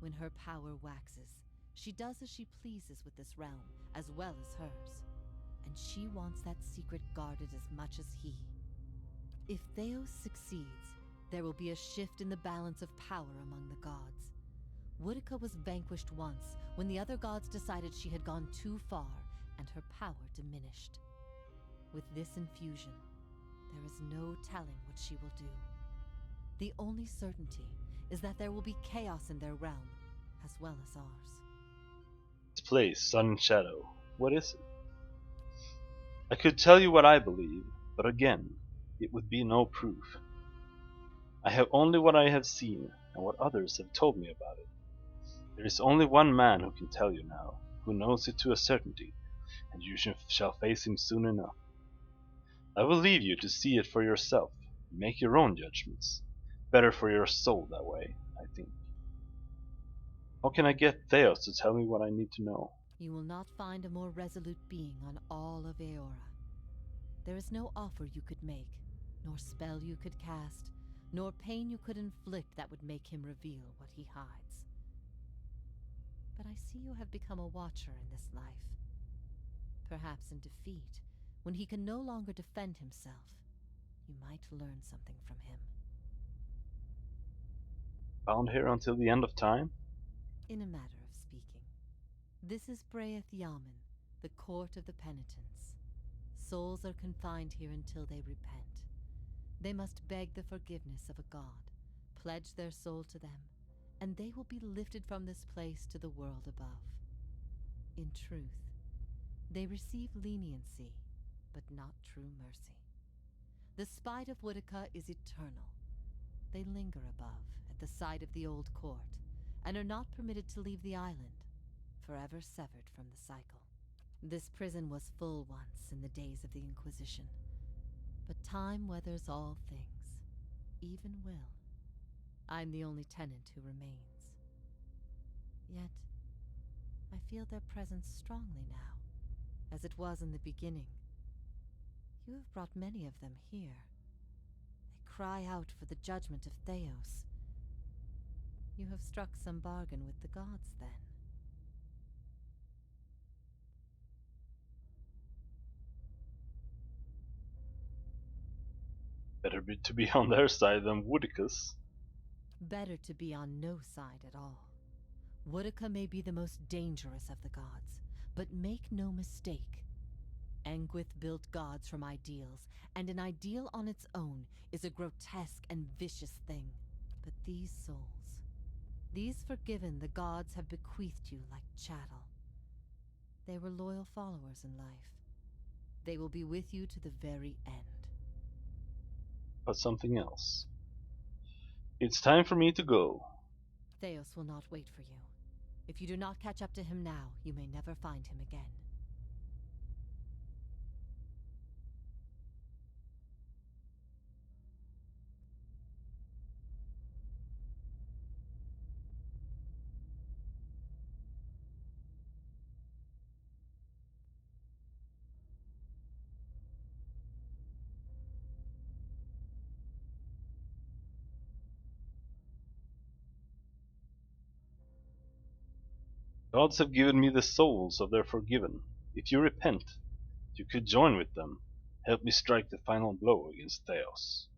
When her power waxes, she does as she pleases with this realm, as well as hers. And she wants that secret guarded as much as he. If Theos succeeds, there will be a shift in the balance of power among the gods. Woodica was vanquished once, when the other gods decided she had gone too far, and her power diminished. With this infusion, there is no telling what she will do. The only certainty is that there will be chaos in their realm, as well as ours. This place, Sun and Shadow, what is it? I could tell you what I believe, but again, it would be no proof. I have only what I have seen and what others have told me about it. There is only one man who can tell you now, who knows it to a certainty, and you shall face him soon enough. I will leave you to see it for yourself, and make your own judgments. Better for your soul that way, I think. How can I get Theos to tell me what I need to know? You will not find a more resolute being on all of Eora. There is no offer you could make, nor spell you could cast, nor pain you could inflict that would make him reveal what he hides. But I see you have become a watcher in this life. Perhaps in defeat, when he can no longer defend himself, you might learn something from him. Bound here until the end of time? In a matter of speaking. This is Braeth Yamen, the court of the penitents. Souls are confined here until they repent. They must beg the forgiveness of a god, pledge their soul to them, and they will be lifted from this place to the world above. In truth, they receive leniency, but not true mercy. The spite of Woodica is eternal. They linger above, at the side of the old court, and are not permitted to leave the island, forever severed from the cycle. This prison was full once in the days of the Inquisition, but time weathers all things, even will. I'm the only tenant who remains. Yet, I feel their presence strongly now, as it was in the beginning. You have brought many of them here. They cry out for the judgment of Theos. You have struck some bargain with the gods, then. Better to be on their side than Woodica's. Better to be on no side at all. Woodica may be the most dangerous of the gods, but make no mistake. Engwith built gods from ideals, and an ideal on its own is a grotesque and vicious thing. But these souls, these forgiven the gods have bequeathed you like chattel. They were loyal followers in life. They will be with you to the very end. But something else. It's time for me to go. Theos will not wait for you. If you do not catch up to him now, you may never find him again. Gods have given me the souls of their forgiven. If you repent, you could join with them. Help me strike the final blow against Theos.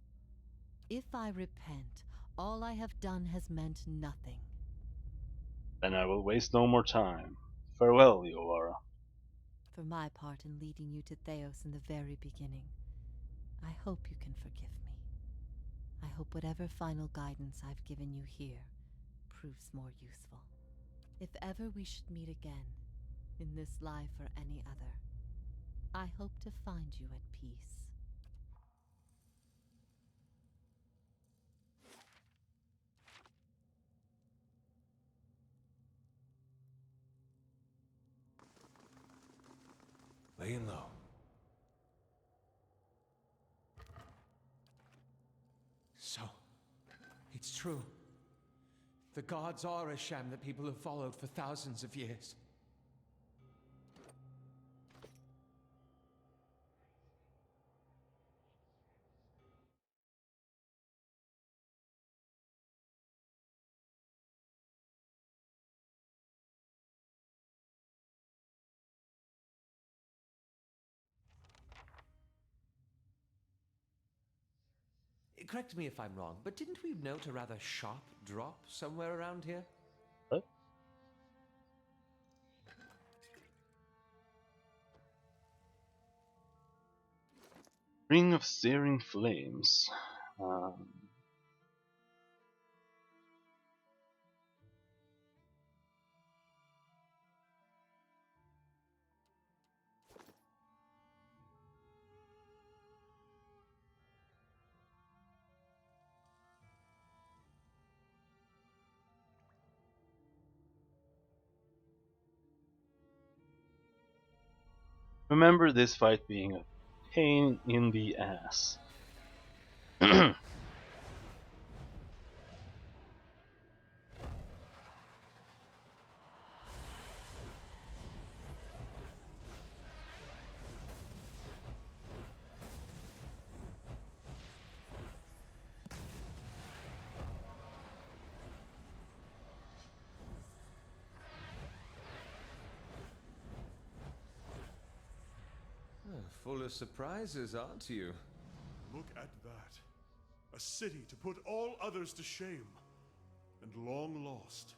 If I repent, all I have done has meant nothing. Then I will waste no more time. Farewell, Yovara. For my part in leading you to Theos in the very beginning, I hope you can forgive me. I hope whatever final guidance I've given you here proves more useful. If ever we should meet again, in this life or any other, I hope to find you at peace. Laying low. So, it's true. The gods are a sham that people have followed for thousands of years. Correct me if I'm wrong, but didn't we note a rather sharp drop somewhere around here? What? Ring of Searing Flames. Remember this fight being a pain in the ass. Full of surprises, aren't you? Look at that. A city to put all others to shame. And long lost.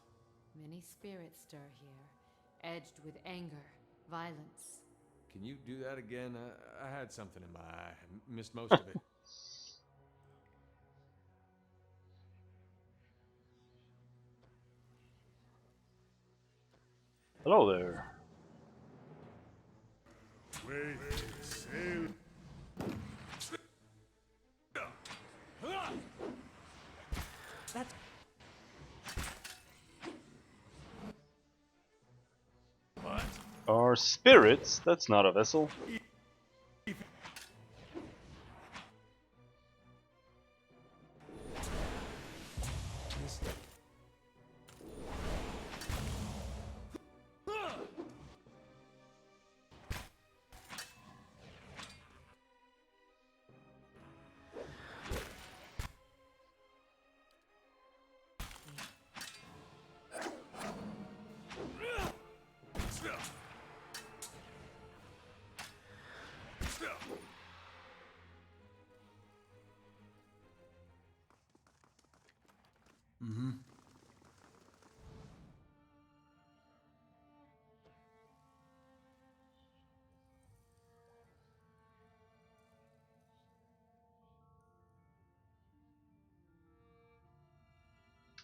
Many spirits stir here, edged with anger, violence. Can you do that again? I had something in my eye. I missed most of it. Hello there. Wait, sail. Are spirits? That's not a vessel.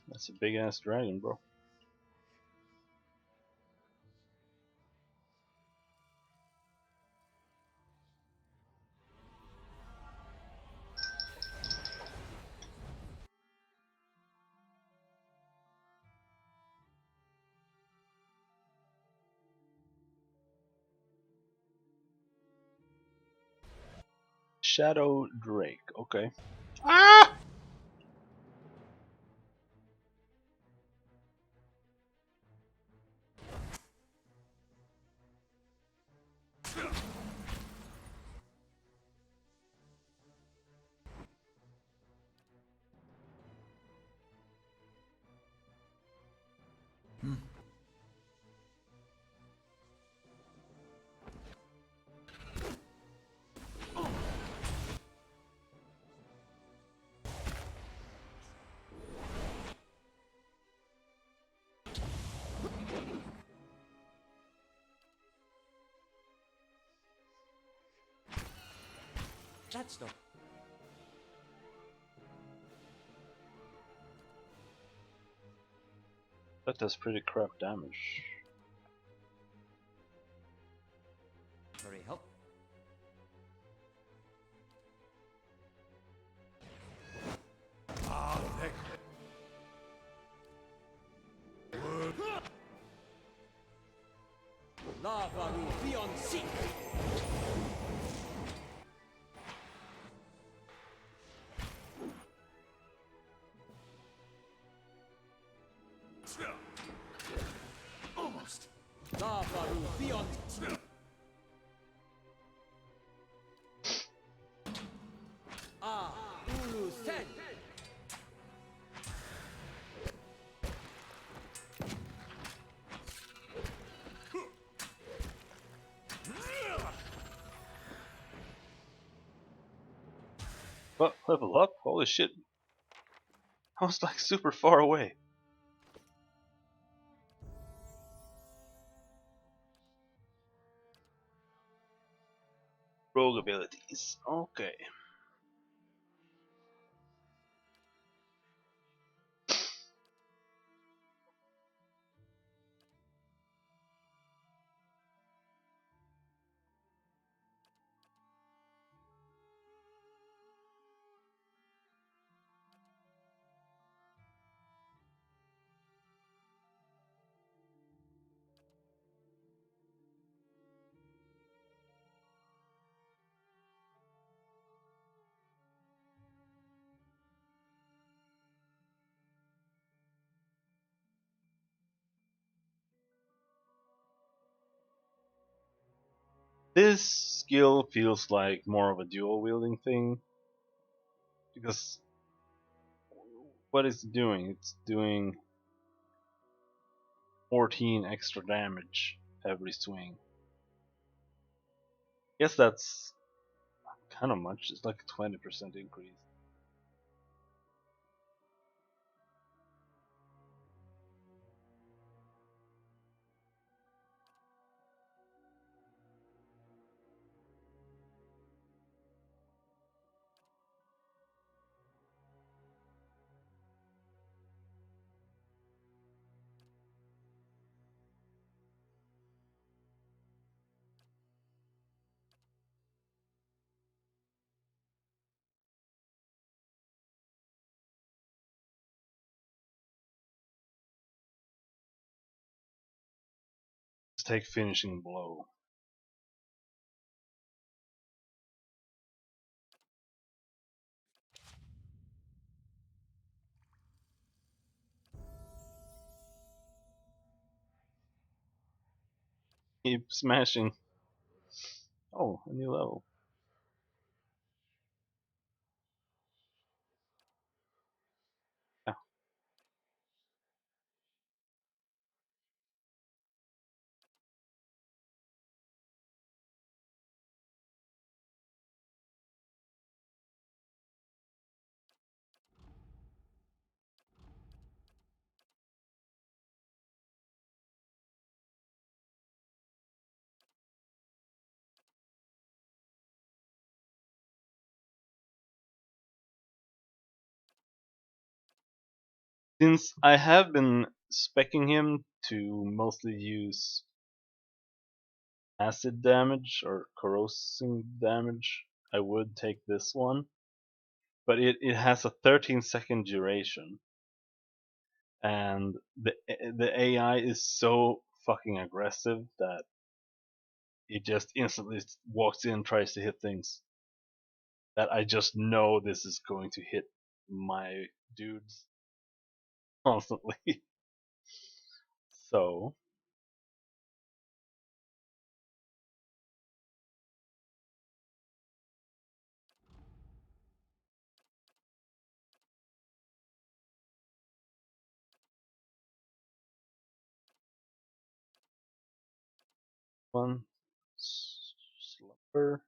That's a big ass dragon, bro. Shadow Drake. Okay. Ah! That's not. That does pretty crap damage. Very help. Ah, heck. Lava will be on sea. Almost. Lava will be on sea. Ah, Ulu Sen. What? Level up? Holy shit. I was like super far away. Rogue abilities. Okay. This skill feels like more of a dual wielding thing because what it's doing, it's doing 14 extra damage every swing. Guess that's kind of much. It's like a 20% increase. Let's take finishing blow. Keep smashing. Oh, a new level. Yeah. Since I have been specking him to mostly use acid damage or corrosive damage, I would take this one. But it has a 13-second duration, and the AI is so fucking aggressive that it just instantly walks in and tries to hit things. that I just know this is going to hit my dudes constantly. So one slumber.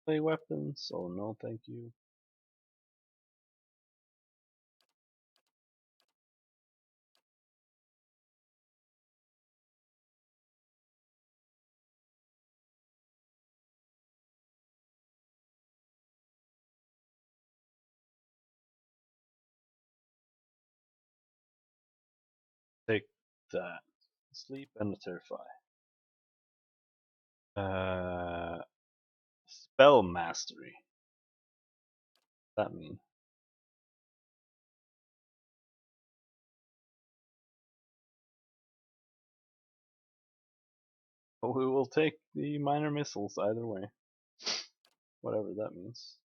Play weapons. Oh no, thank you. Take that. Sleep and terrify. Uh, spell mastery. What does that mean? But we will take the minor missiles either way. Whatever that means.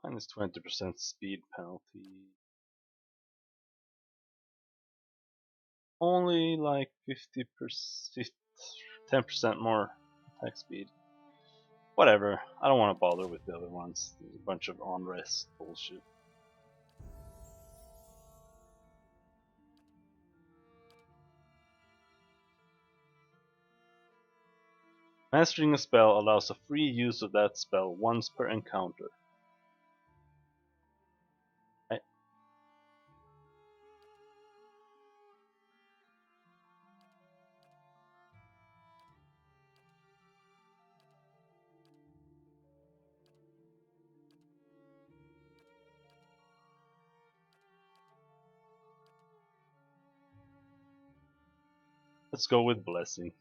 Minus 20% speed penalty. Only like 50%, 10% more attack speed. Whatever. I don't want to bother with the other ones. There's a bunch of on-rest bullshit. Mastering a spell allows a free use of that spell once per encounter. I, let's go with Blessing.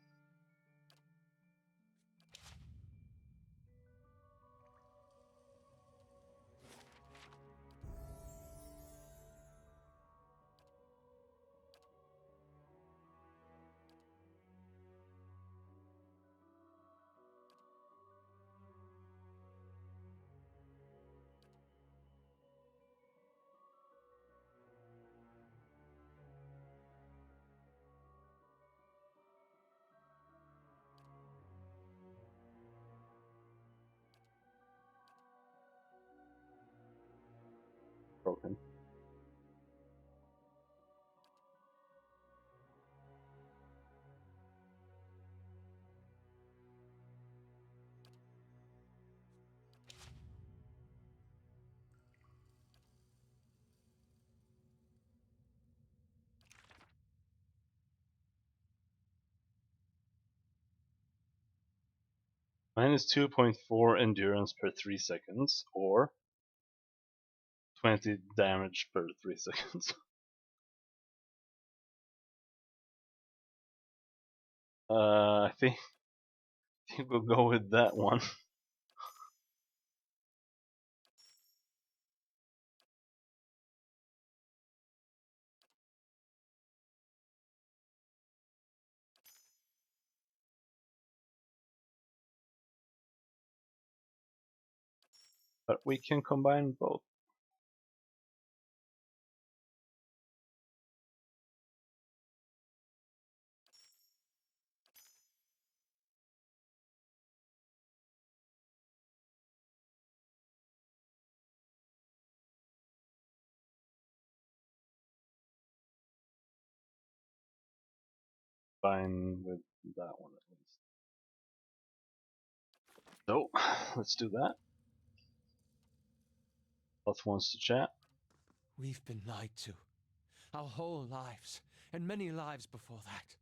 Broken. Minus 2.4 endurance per 3 seconds, or 20 damage per 3 seconds. I think we'll go with that one. But we can combine both. Combine with that one at least. So, let's do that. Lots wants to chat. We've been lied to. Our whole lives, and many lives before that.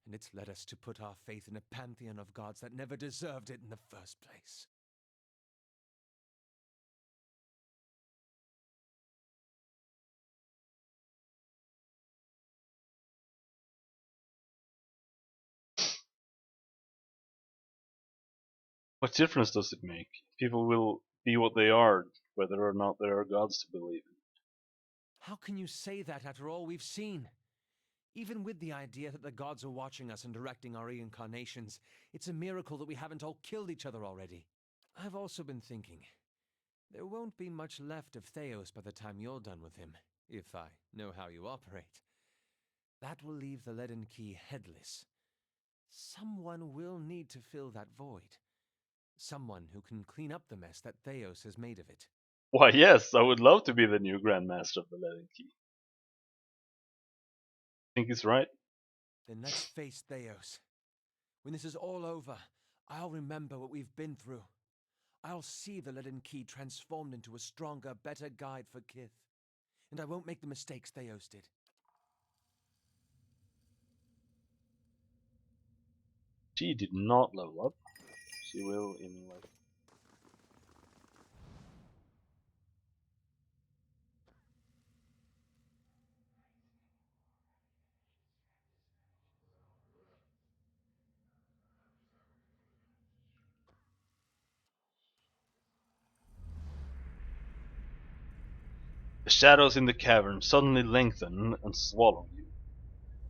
And it's led us to put our faith in a pantheon of gods that never deserved it in the first place. What difference does it make? People will be what they are, whether or not there are gods to believe in. How can you say that after all we've seen? Even with the idea that the gods are watching us and directing our reincarnations, it's a miracle that we haven't all killed each other already. I've also been thinking, there won't be much left of Theos by the time you're done with him, if I know how you operate. That will leave the leaden key headless. Someone will need to fill that void. Someone who can clean up the mess that Theos has made of it. Why, yes, I would love to be the new Grandmaster of the Leaden Key. Think he's right? Then let's face Theos. When this is all over, I'll remember what we've been through. I'll see the leaden key transformed into a stronger, better guide for Kith. And I won't make the mistakes Theos did. She did not level up. She will in like... The shadows in the cavern suddenly lengthen and swallow you.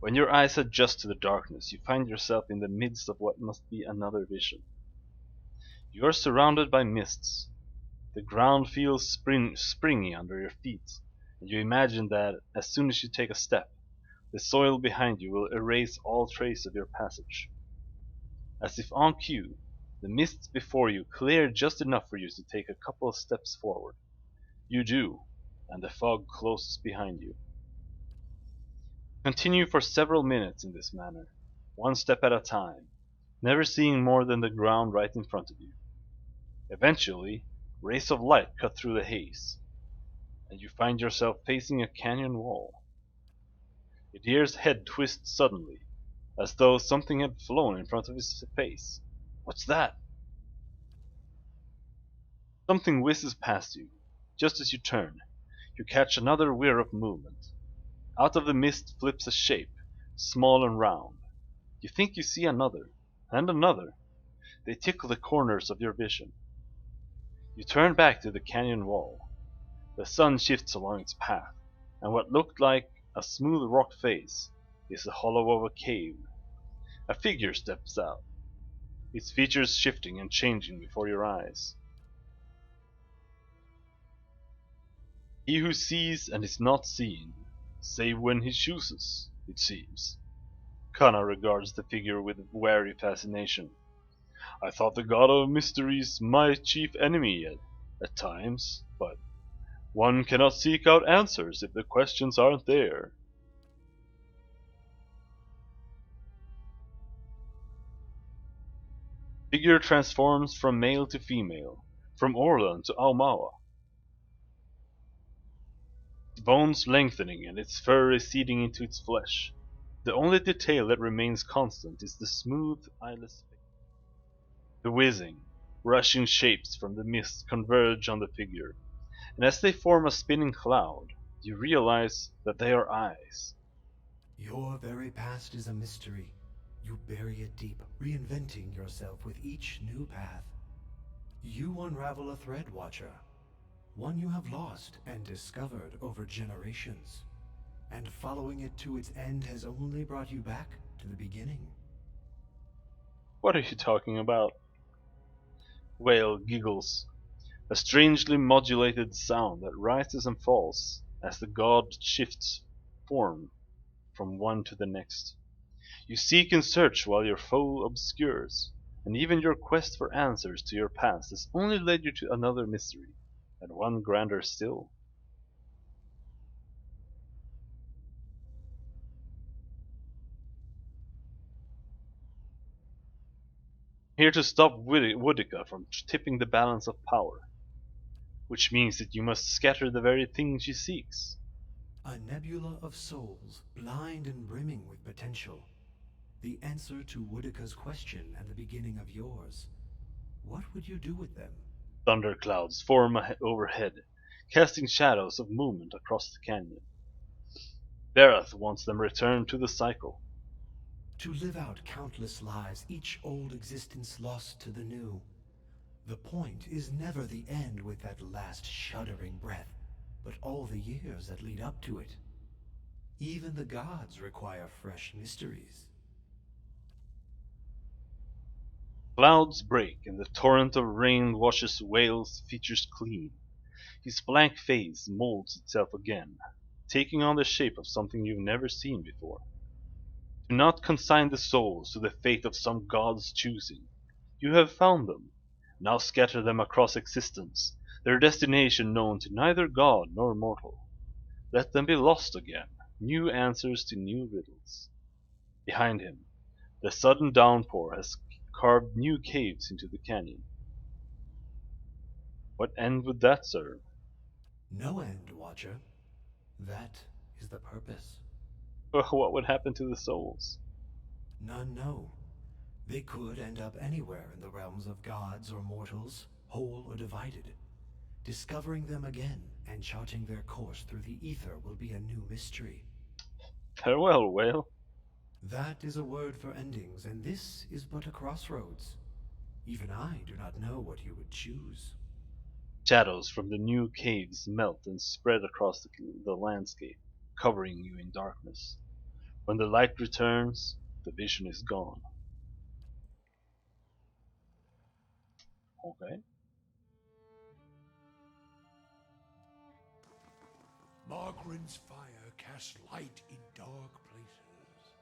When your eyes adjust to the darkness, you find yourself in the midst of what must be another vision. You are surrounded by mists. The ground feels springy under your feet, and you imagine that as soon as you take a step, the soil behind you will erase all trace of your passage. As if on cue, the mists before you clear just enough for you to take a couple of steps forward. You do, and the fog closes behind you. Continue for several minutes in this manner, one step at a time, never seeing more than the ground right in front of you. Eventually, rays of light cut through the haze, and you find yourself facing a canyon wall. Idyr's head twists suddenly, as though something had flown in front of his face. What's that? Something whizzes past you. Just as you turn, you catch another whir of movement. Out of the mist flips a shape, small and round. You think you see another, and another. They tickle the corners of your vision. You turn back to the canyon wall. The sun shifts along its path, and what looked like a smooth rock face is the hollow of a cave. A figure steps out, its features shifting and changing before your eyes. He who sees and is not seen, save when he chooses, it seems. Kana regards the figure with wary fascination. I thought the god of mysteries my chief enemy at times, but one cannot seek out answers if the questions aren't there. Figure transforms from male to female, from Orlan to Aumaua. Its bones lengthening and its fur receding into its flesh. The only detail that remains constant is the smooth, eyeless face. The whizzing, rushing shapes from the mist converge on the figure, and as they form a spinning cloud, you realize that they are eyes. Your very past is a mystery. You bury it deep, reinventing yourself with each new path. You unravel a thread, Watcher. One you have lost and discovered over generations. And following it to its end has only brought you back to the beginning. What are you talking about? Whale giggles. A strangely modulated sound that rises and falls as the god shifts form from one to the next. You seek and search while your foe obscures, and even your quest for answers to your past has only led you to another mystery, and one grander still. Here to stop Woodica from tipping the balance of power, which means that you must scatter the very thing she seeks. A nebula of souls, blind and brimming with potential. The answer to Woodica's question and the beginning of yours. What would you do with them? Thunderclouds form overhead, casting shadows of movement across the canyon. Berath wants them returned to the cycle. To live out countless lives, each old existence lost to the new. The point is never the end with that last shuddering breath, but all the years that lead up to it. Even the gods require fresh mysteries. Clouds break and the torrent of rain washes Whale's features clean. His blank face molds itself again, taking on the shape of something you've never seen before. Do not consign the souls to the fate of some god's choosing. You have found them. Now scatter them across existence, their destination known to neither god nor mortal. Let them be lost again, new answers to new riddles. Behind him, the sudden downpour has carved new caves into the canyon. What end would that serve? No end, Watcher. That is the purpose. What would happen to the souls? None know. They could end up anywhere in the realms of gods or mortals, whole or divided. Discovering them again and charting their course through the ether will be a new mystery. Farewell, Whale. That is a word for endings, and this is but a crossroads. Even I do not know what you would choose. Shadows from the new caves melt and spread across the landscape, covering you in darkness. When the light returns, the vision is gone. Okay. Margren's fire casts light in dark places.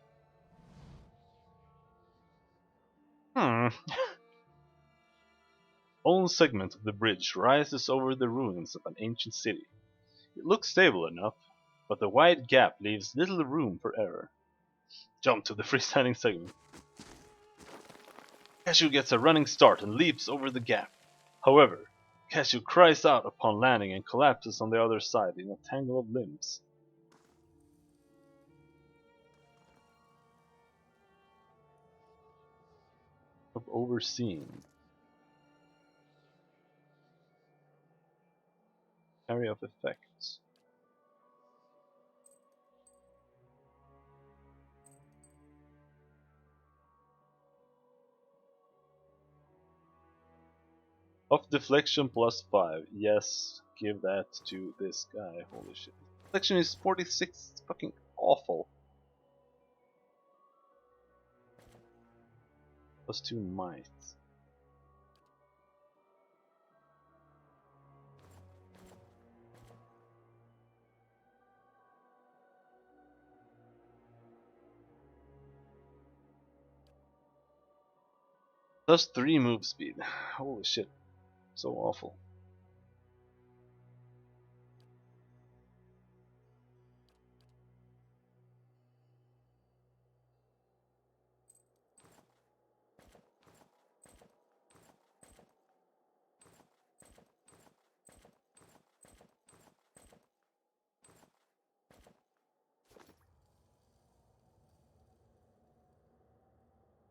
Hmm. One segment of the bridge rises over the ruins of an ancient city. It looks stable enough, but the wide gap leaves little room for error. Jump to the freestanding segment. Cashew gets a running start and leaps over the gap. However, Cashew cries out upon landing and collapses on the other side in a tangle of limbs. Of overseeing. Area of effects. Of deflection plus 5. Yes, give that to this guy. Holy shit. Deflection is 46. It's fucking awful. Plus 2 might. Plus 3 move speed. Holy shit. So awful.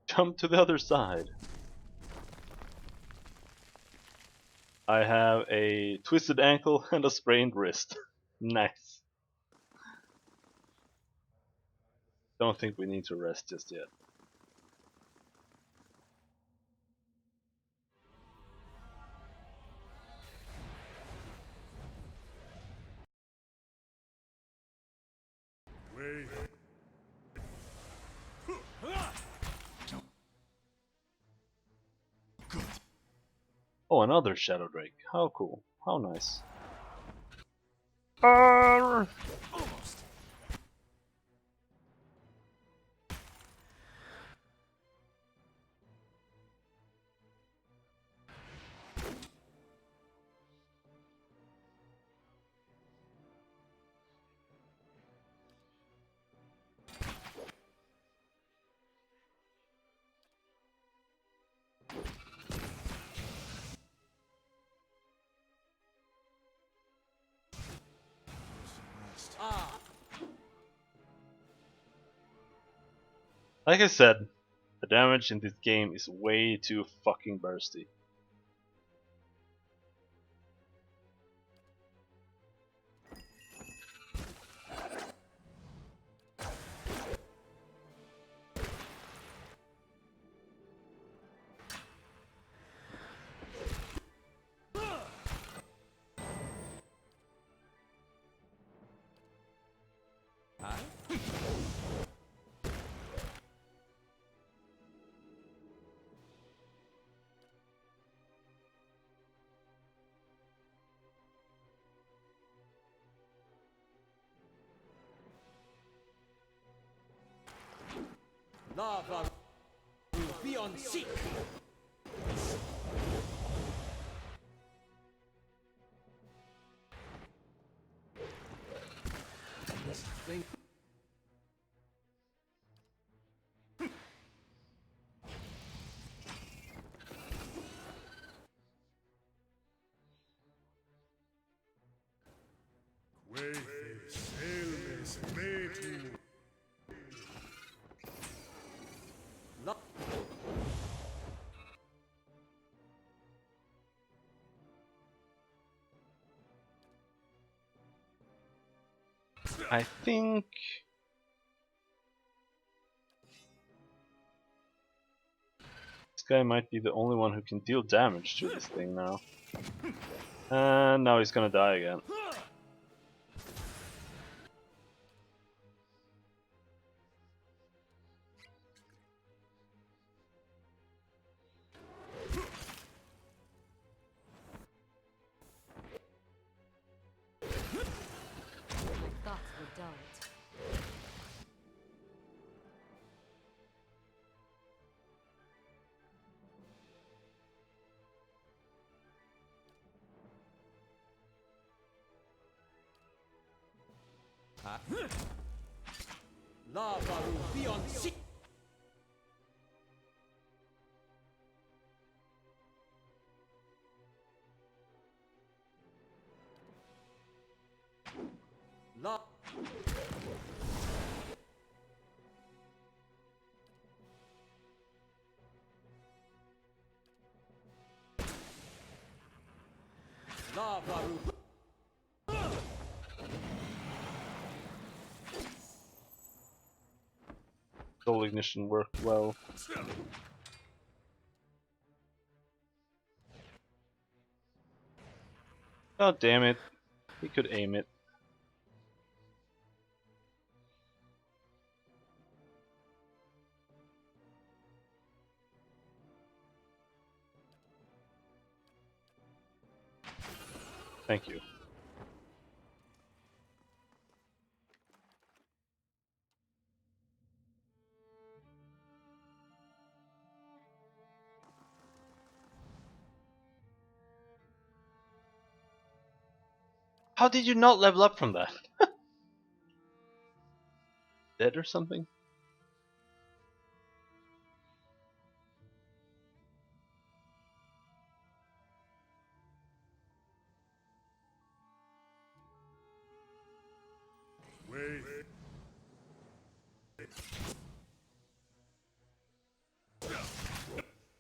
Jump to the other side. I have a twisted ankle and a sprained wrist. Nice. Don't think we need to rest just yet. Wait. Good. Oh, another Shadow Drake. How cool. How nice. Arr! Like I said, the damage in this game is way too fucking bursty. Lava will be on seek. Thing. I think this guy might be the only one who can deal damage to this thing now. And now he's gonna die again. Thoughts were dulled. Lava will be on seek. Lava. Lava will. Soul Ignition worked well. Oh damn it. He could aim it. Thank you. How did you not level up from that? Dead or something? Wait.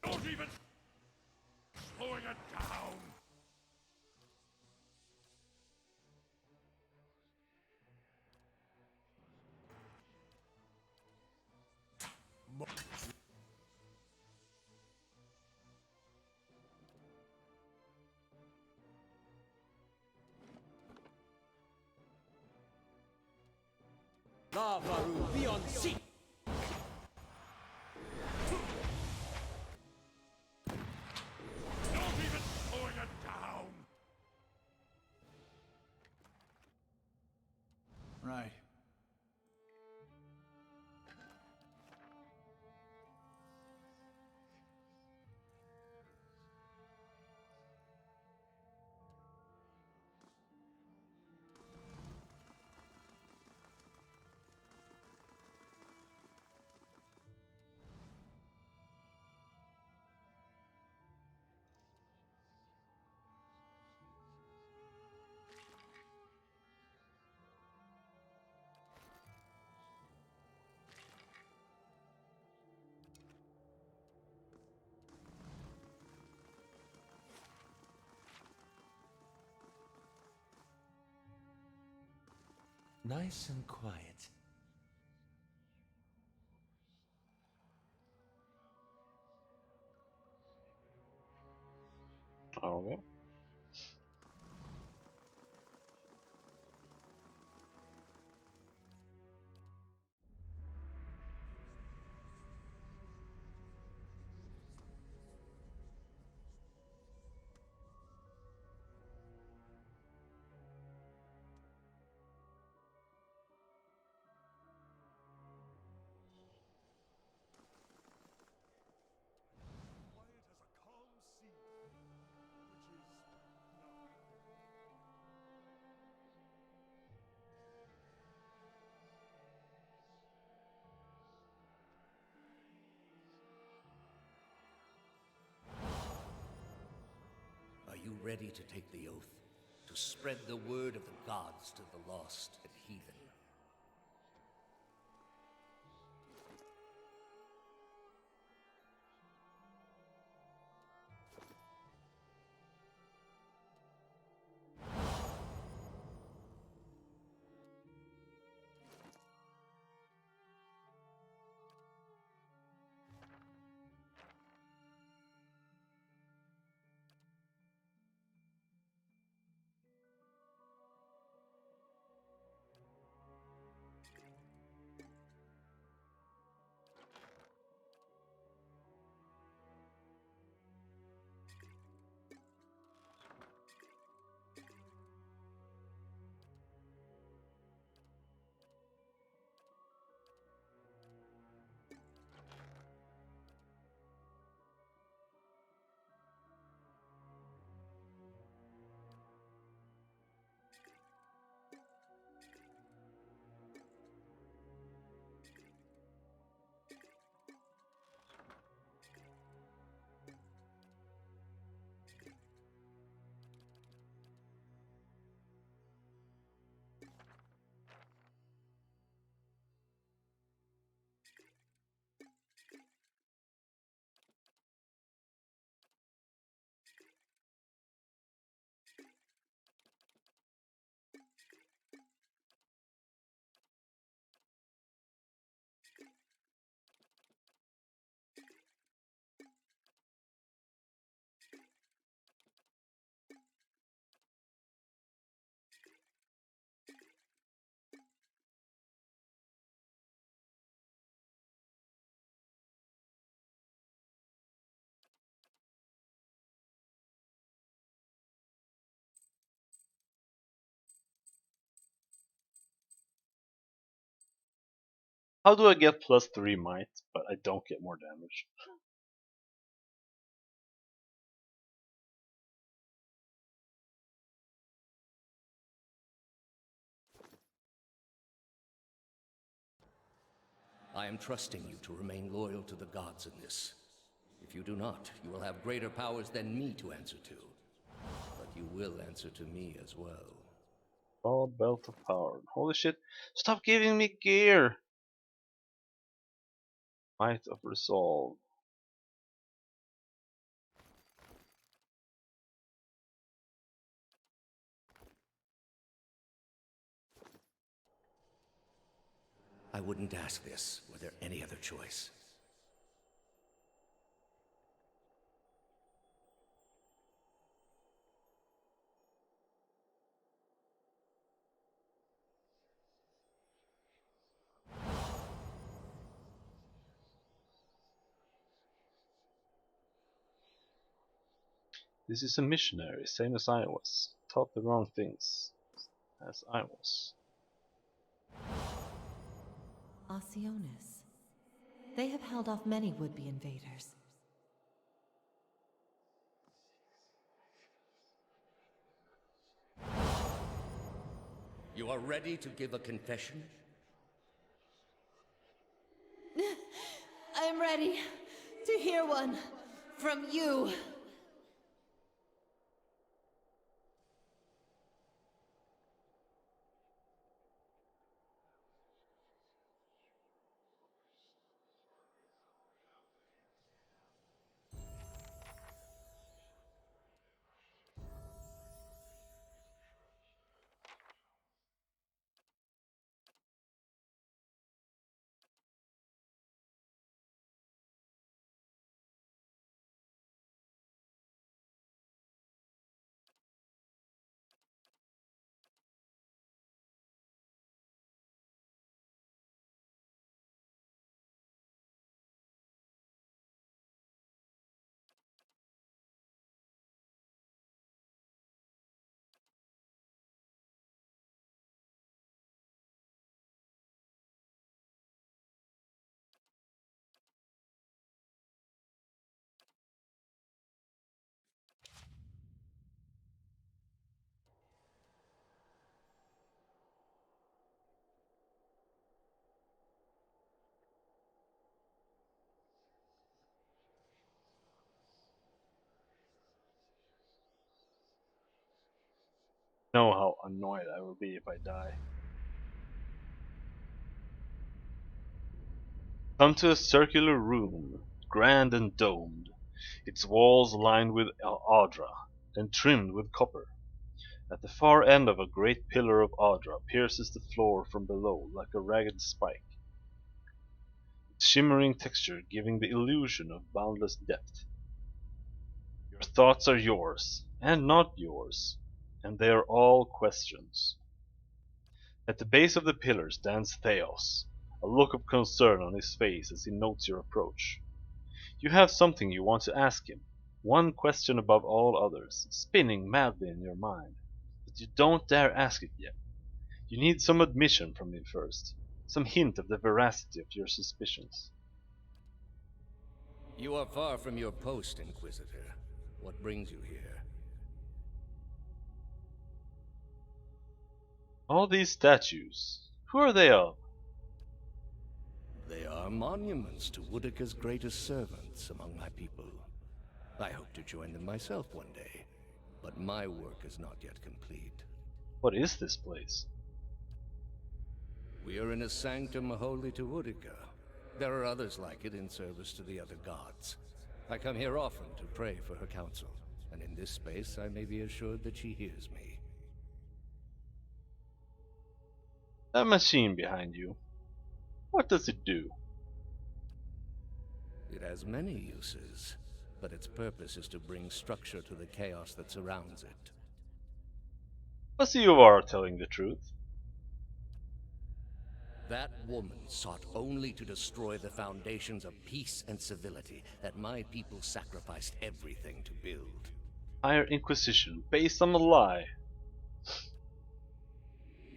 Don't even slowing it down. Lava will be on seek. Don't even Nice and quiet. Okay. Quiet as a calm sea, which is nothing. Are you ready to take the oath? To spread the word of the gods to the lost and heathen? How do I get +3 might, but I don't get more damage? I am trusting you to remain loyal to the gods in this. If you do not, you will have greater powers than me to answer to. But you will answer to me as well. Oh, belt of power. Holy shit. Stop giving me gear! Might of resolve. I wouldn't ask this were there any other choice. This is a missionary, same as I was. Taught the wrong things, as I was. Osionis. They have held off many would-be invaders. You are ready to give a confession? I'm ready to hear one from you. Know how annoyed I will be if I die. Come to a circular room, grand and domed, its walls lined with Audra, and trimmed with copper. At the far end of a great pillar of Audra pierces the floor from below like a ragged spike, its shimmering texture giving the illusion of boundless depth. Your thoughts are yours, and not yours, and they are all questions. At the base of the pillar stands Theos, a look of concern on his face as he notes your approach. You have something you want to ask him, one question above all others, spinning madly in your mind, but you don't dare ask it yet. You need some admission from him first, some hint of the veracity of your suspicions. You are far from your post, Inquisitor. What brings you here? All these statues, who are they of? They are monuments to Woodica's greatest servants among my people. I hope to join them myself one day, but my work is not yet complete. What is this place? We are in a sanctum holy to Woodica. There are others like it in service to the other gods. I come here often to pray for her counsel, and in this space I may be assured that she hears me. That machine behind you, what does it do? It has many uses, but its purpose is to bring structure to the chaos that surrounds it. But you are telling the truth. That woman sought only to destroy the foundations of peace and civility that my people sacrificed everything to build. Higher Inquisition, based on a lie.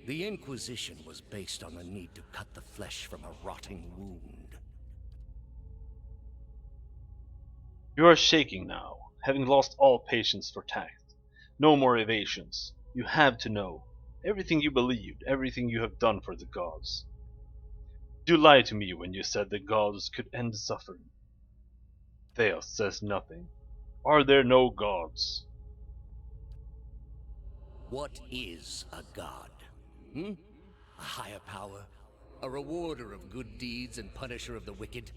The Inquisition was based on the need to cut the flesh from a rotting wound. You are shaking now, having lost all patience for tact. No more evasions. You have to know. Everything you believed, everything you have done for the gods. You lied to me when you said the gods could end suffering. Theos says nothing. Are there no gods? What is a god? A higher power? A rewarder of good deeds and punisher of the wicked?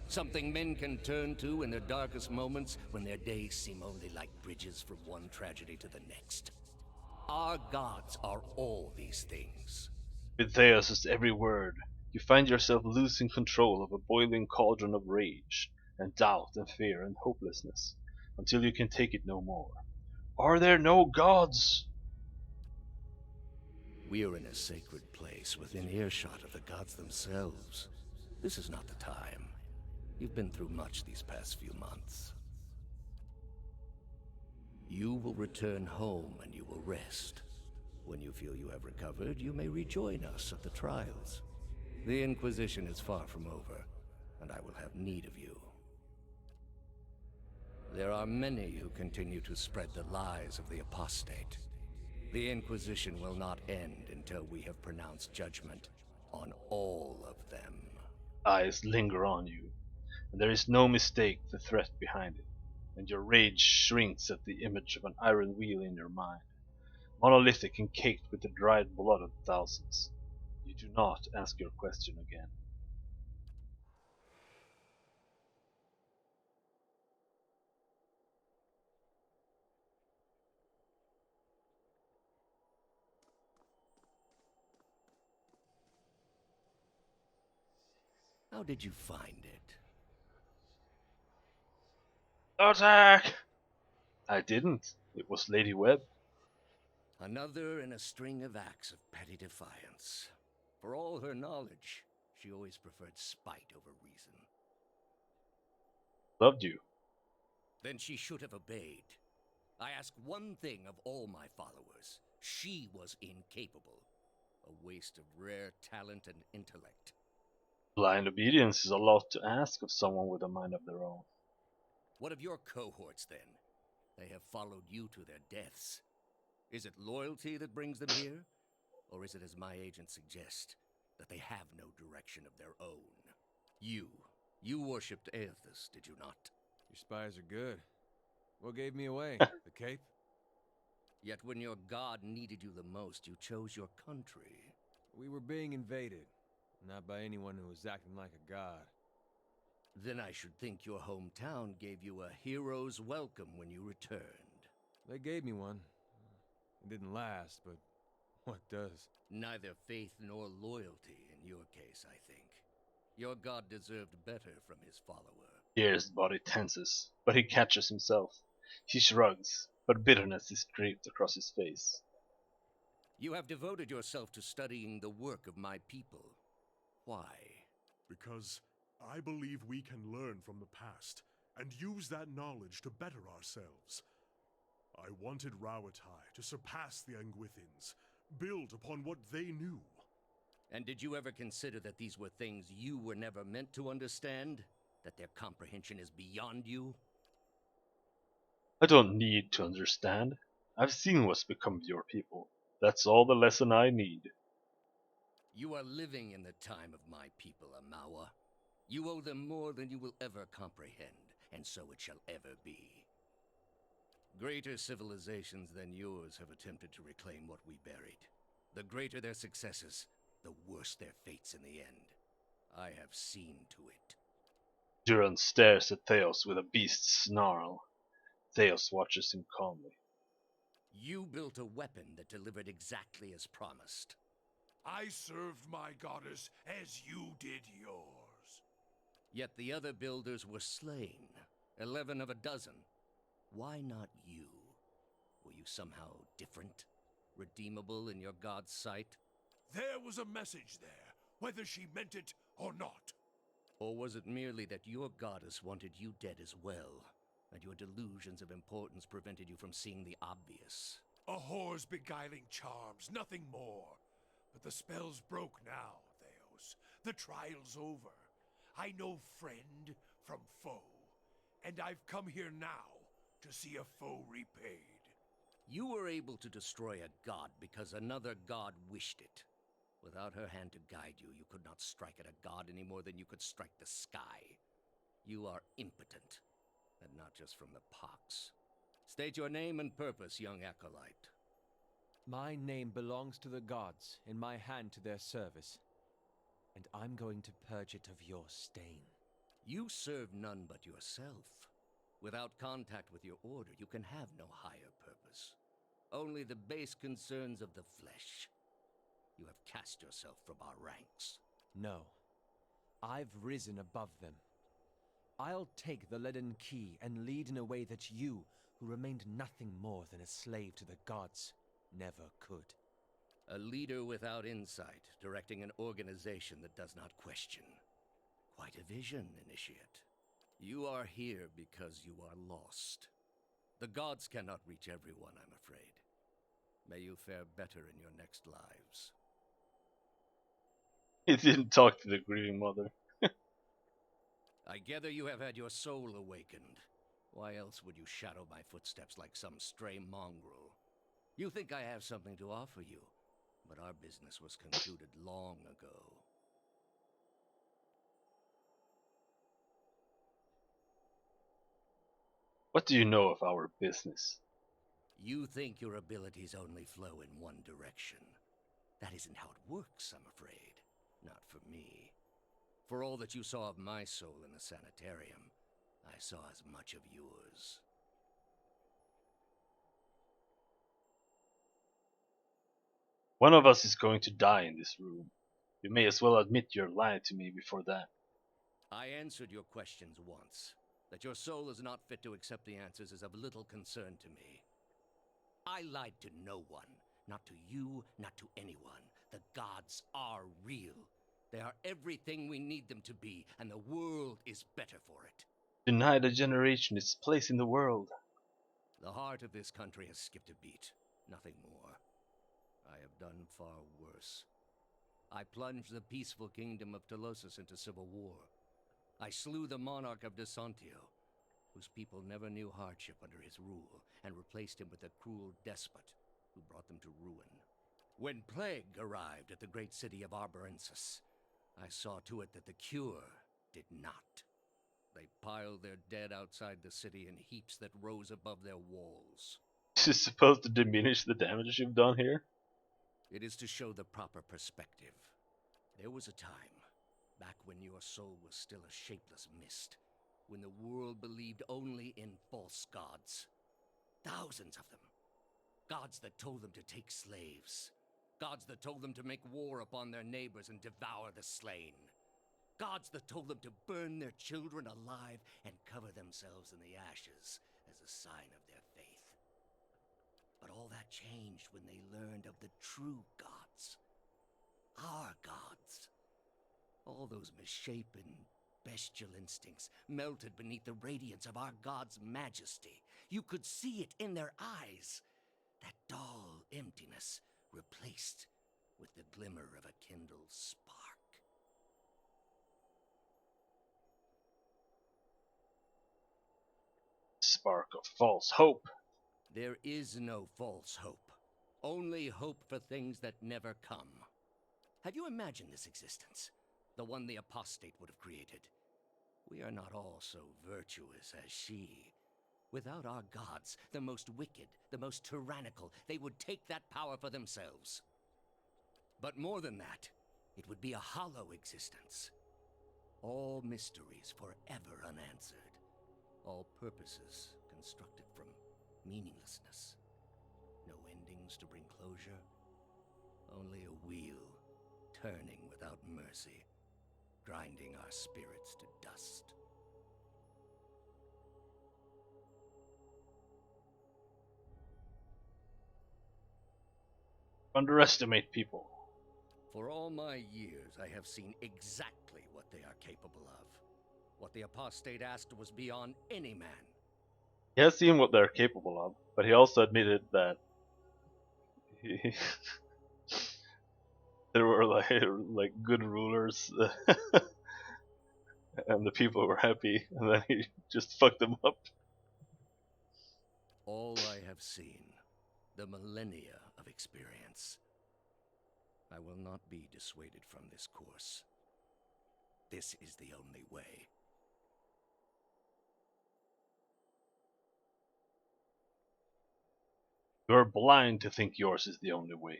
Something men can turn to in their darkest moments when their days seem only like bridges from one tragedy to the next. Our gods are all these things. With Theos' every word, you find yourself losing control of a boiling cauldron of rage, and doubt, and fear, and hopelessness, until you can take it no more. Are there no gods? We are in a sacred place within earshot of the gods themselves. This is not the time. You've been through much these past few months. You will return home and you will rest. When you feel you have recovered, you may rejoin us at the trials. The Inquisition is far from over, and I will have need of you. There are many who continue to spread the lies of the apostate. The Inquisition will not end until we have pronounced judgment on all of them. Eyes linger on you, and there is no mistake the threat behind it, and your rage shrinks at the image of an iron wheel in your mind, monolithic and caked with the dried blood of thousands. You do not ask your question again. How did you find it? Attack! I didn't. It was Lady Webb. Another in a string of acts of petty defiance. For all her knowledge, she always preferred spite over reason. Loved you. Then she should have obeyed. I ask one thing of all my followers. She was incapable. A waste of rare talent and intellect. Blind obedience is a lot to ask of someone with a mind of their own. What of your cohorts, then? They have followed you to their deaths. Is it loyalty that brings them here? Or is it, as my agents suggest, that they have no direction of their own? You worshipped Aethys, did you not? Your spies are good. What gave me away? The cape? Yet when your god needed you the most, you chose your country. We were being invaded, not by anyone who was acting like a god. Then I should think your hometown gave you a hero's welcome when you returned. They gave me one. It didn't last, but what does? Neither faith nor loyalty in your case, I think. Your god deserved better from his follower. Gear's body tenses, but he catches himself. He shrugs, but bitterness is draped across his face. You have devoted yourself to studying the work of my people. Why? Because I believe we can learn from the past and use that knowledge to better ourselves. I wanted Rauatai to surpass the Anguithins, build upon what they knew. And did you ever consider that these were things you were never meant to understand? That their comprehension is beyond you? I don't need to understand. I've seen what's become of your people. That's all the lesson I need. You are living in the time of my people, Amawa. You owe them more than you will ever comprehend, and so it shall ever be. Greater civilizations than yours have attempted to reclaim what we buried. The greater their successes, the worse their fates in the end. I have seen to it. Duran stares at Theos with a beast's snarl. Theos watches him calmly. You built a weapon that delivered exactly as promised. I served my goddess as you did yours. Yet the other builders were slain, 11 of a dozen. Why not you? Were you somehow different? Redeemable in your god's sight? There was a message there, whether she meant it or not. Or was it merely that your goddess wanted you dead as well, and your delusions of importance prevented you from seeing the obvious? A whore's beguiling charms, nothing more. But the spell's broke now, Theos. The trial's over. I know friend from foe, and I've come here now to see a foe repaid. You were able to destroy a god because another god wished it. Without her hand to guide you, you could not strike at a god any more than you could strike the sky. You are impotent, and not just from the pox. State your name and purpose, young acolyte. My name belongs to the gods, in my hand to their service. And I'm going to purge it of your stain. You serve none but yourself. Without contact with your order, you can have no higher purpose. Only the base concerns of the flesh. You have cast yourself from our ranks. No. I've risen above them. I'll take the leaden key and lead in a way that you, who remained nothing more than a slave to the gods, never could. A leader without insight, directing an organization that does not question. Quite a vision, Initiate. You are here because you are lost. The gods cannot reach everyone, I'm afraid. May you fare better in your next lives. He didn't talk to the grieving mother. I gather you have had your soul awakened. Why else would you shadow my footsteps like some stray mongrel? You think I have something to offer you, but our business was concluded long ago. What do you know of our business? You think your abilities only flow in one direction. That isn't how it works, I'm afraid. Not for me. For all that you saw of my soul in the sanitarium, I saw as much of yours. One of us is going to die in this room. You may as well admit you're lying to me before that. I answered your questions once. That your soul is not fit to accept the answers is of little concern to me. I lied to no one. Not to you, not to anyone. The gods are real. They are everything we need them to be, and the world is better for it. Deny the generation its place in the world. The heart of this country has skipped a beat. Nothing more. I have done far worse. I plunged the peaceful kingdom of Telosus into civil war. I slew the monarch of Desantio, whose people never knew hardship under his rule, and replaced him with a cruel despot who brought them to ruin. When plague arrived at the great city of Arborensis, I saw to it that the cure did not. They piled their dead outside the city in heaps that rose above their walls. This is supposed to diminish the damage you've done here? It is to show the proper perspective. There was a time, back when your soul was still a shapeless mist, when the world believed only in false gods. Thousands of them. Gods that told them to take slaves. Gods that told them to make war upon their neighbors and devour the slain. Gods that told them to burn their children alive and cover themselves in the ashes as a sign of their faith. But all that changed when they learned of the true gods. Our gods. All those misshapen, bestial instincts melted beneath the radiance of our god's majesty. You could see it in their eyes. That dull emptiness replaced with the glimmer of a kindled spark. Spark of false hope. There is no false hope. Only hope for things that never come. Have you imagined this existence? The one the apostate would have created. We are not all so virtuous as she. Without our gods, the most wicked, the most tyrannical, they would take that power for themselves. But more than that, it would be a hollow existence. All mysteries forever unanswered. All purposes constructed from meaninglessness. No endings to bring closure. Only a wheel, turning without mercy, grinding our spirits to dust. Underestimate people. For all my years, I have seen exactly what they are capable of. What the apostate asked was beyond any man. He has seen what they're capable of, but he also admitted that there were like good rulers, and the people were happy, and then he just fucked them up. All I have seen, the millennia of experience. I will not be dissuaded from this course. This is the only way. You are blind to think yours is the only way.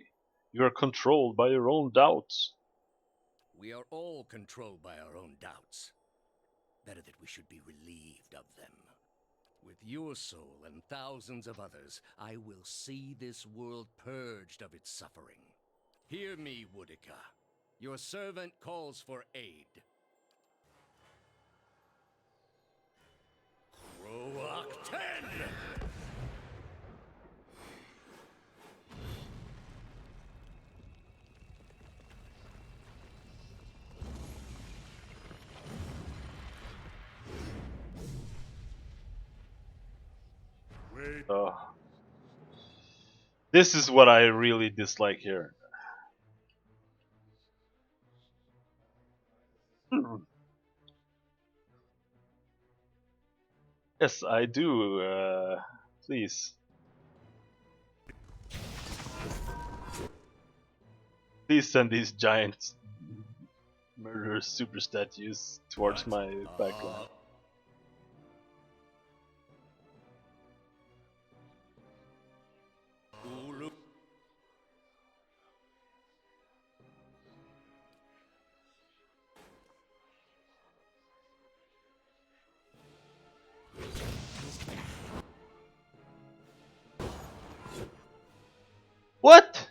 You are controlled by your own doubts. We are all controlled by our own doubts. Better that we should be relieved of them. With your soul and thousands of others, I will see this world purged of its suffering. Hear me, Woodica. Your servant calls for aid. Roach 10! Uh, this is what I really dislike here. Yes, I do. Please. Please send these giant murderous super statues towards my backline. What?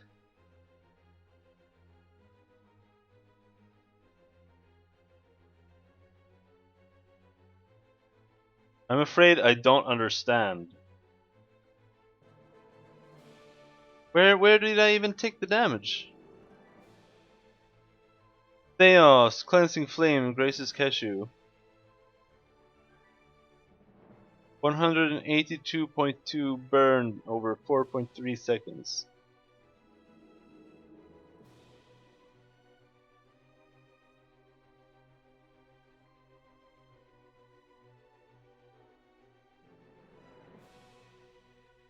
I'm afraid I don't understand. Where did I even take the damage? Theos, cleansing flame, graces cashew. 182.2 burn over 4.3 seconds.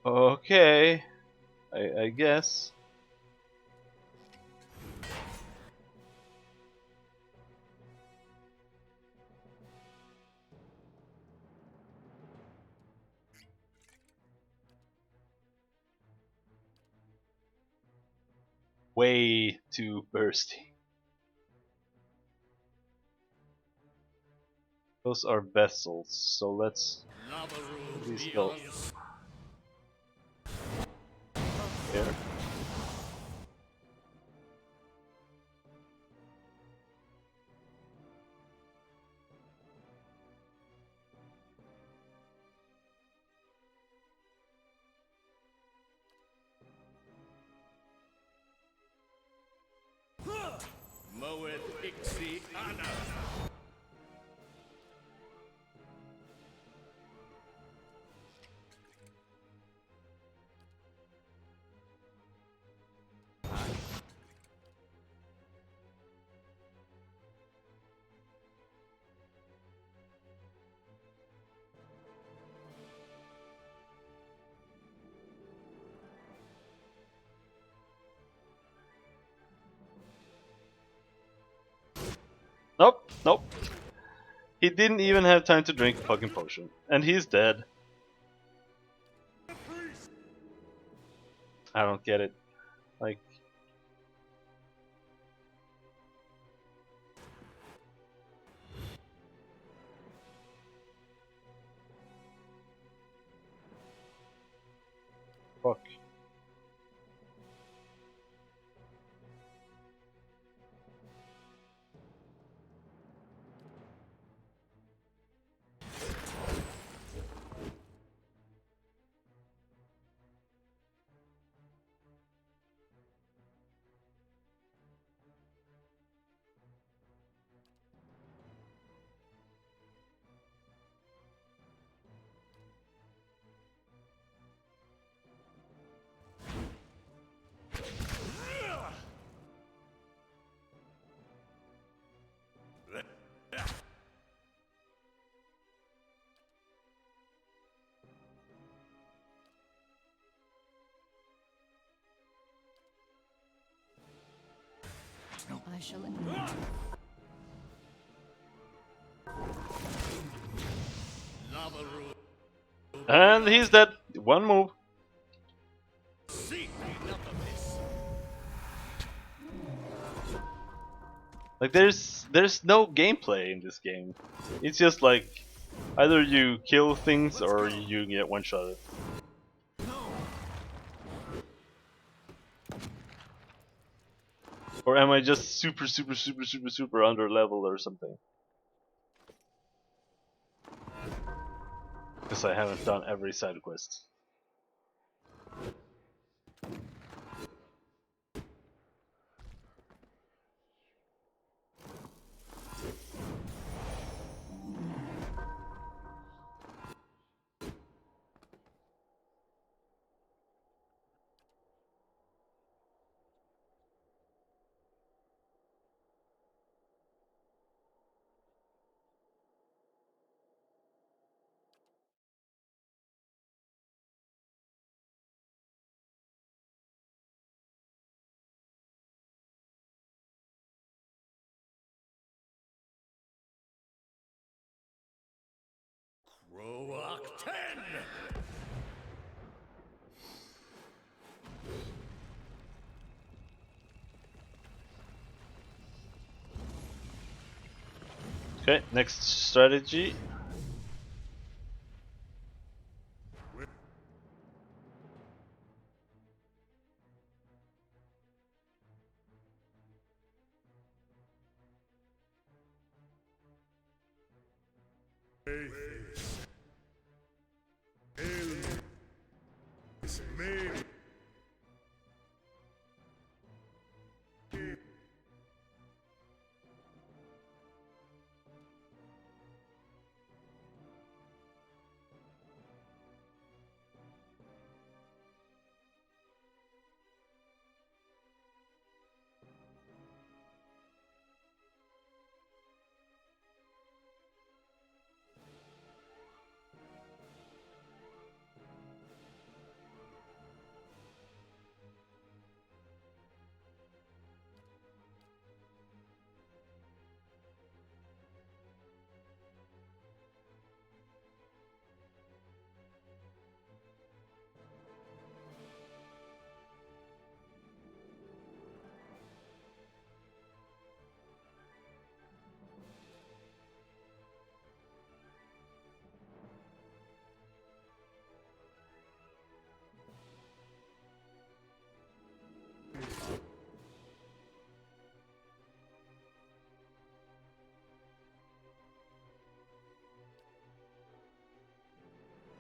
Okay, I guess. way too bursty. Those are vessels, so let's at least go here. Moed Ixi Ana. Nope, nope. He didn't even have time to drink a fucking potion. And he's dead. I don't get it. Like... Fuck. I shall. And he's dead. One move. See, enough of this. Like there's no gameplay in this game. It's just like either you kill things or you get one shot. Or am I just super under level or something? Because I haven't done every side quest. Roak 10! Okay, next strategy.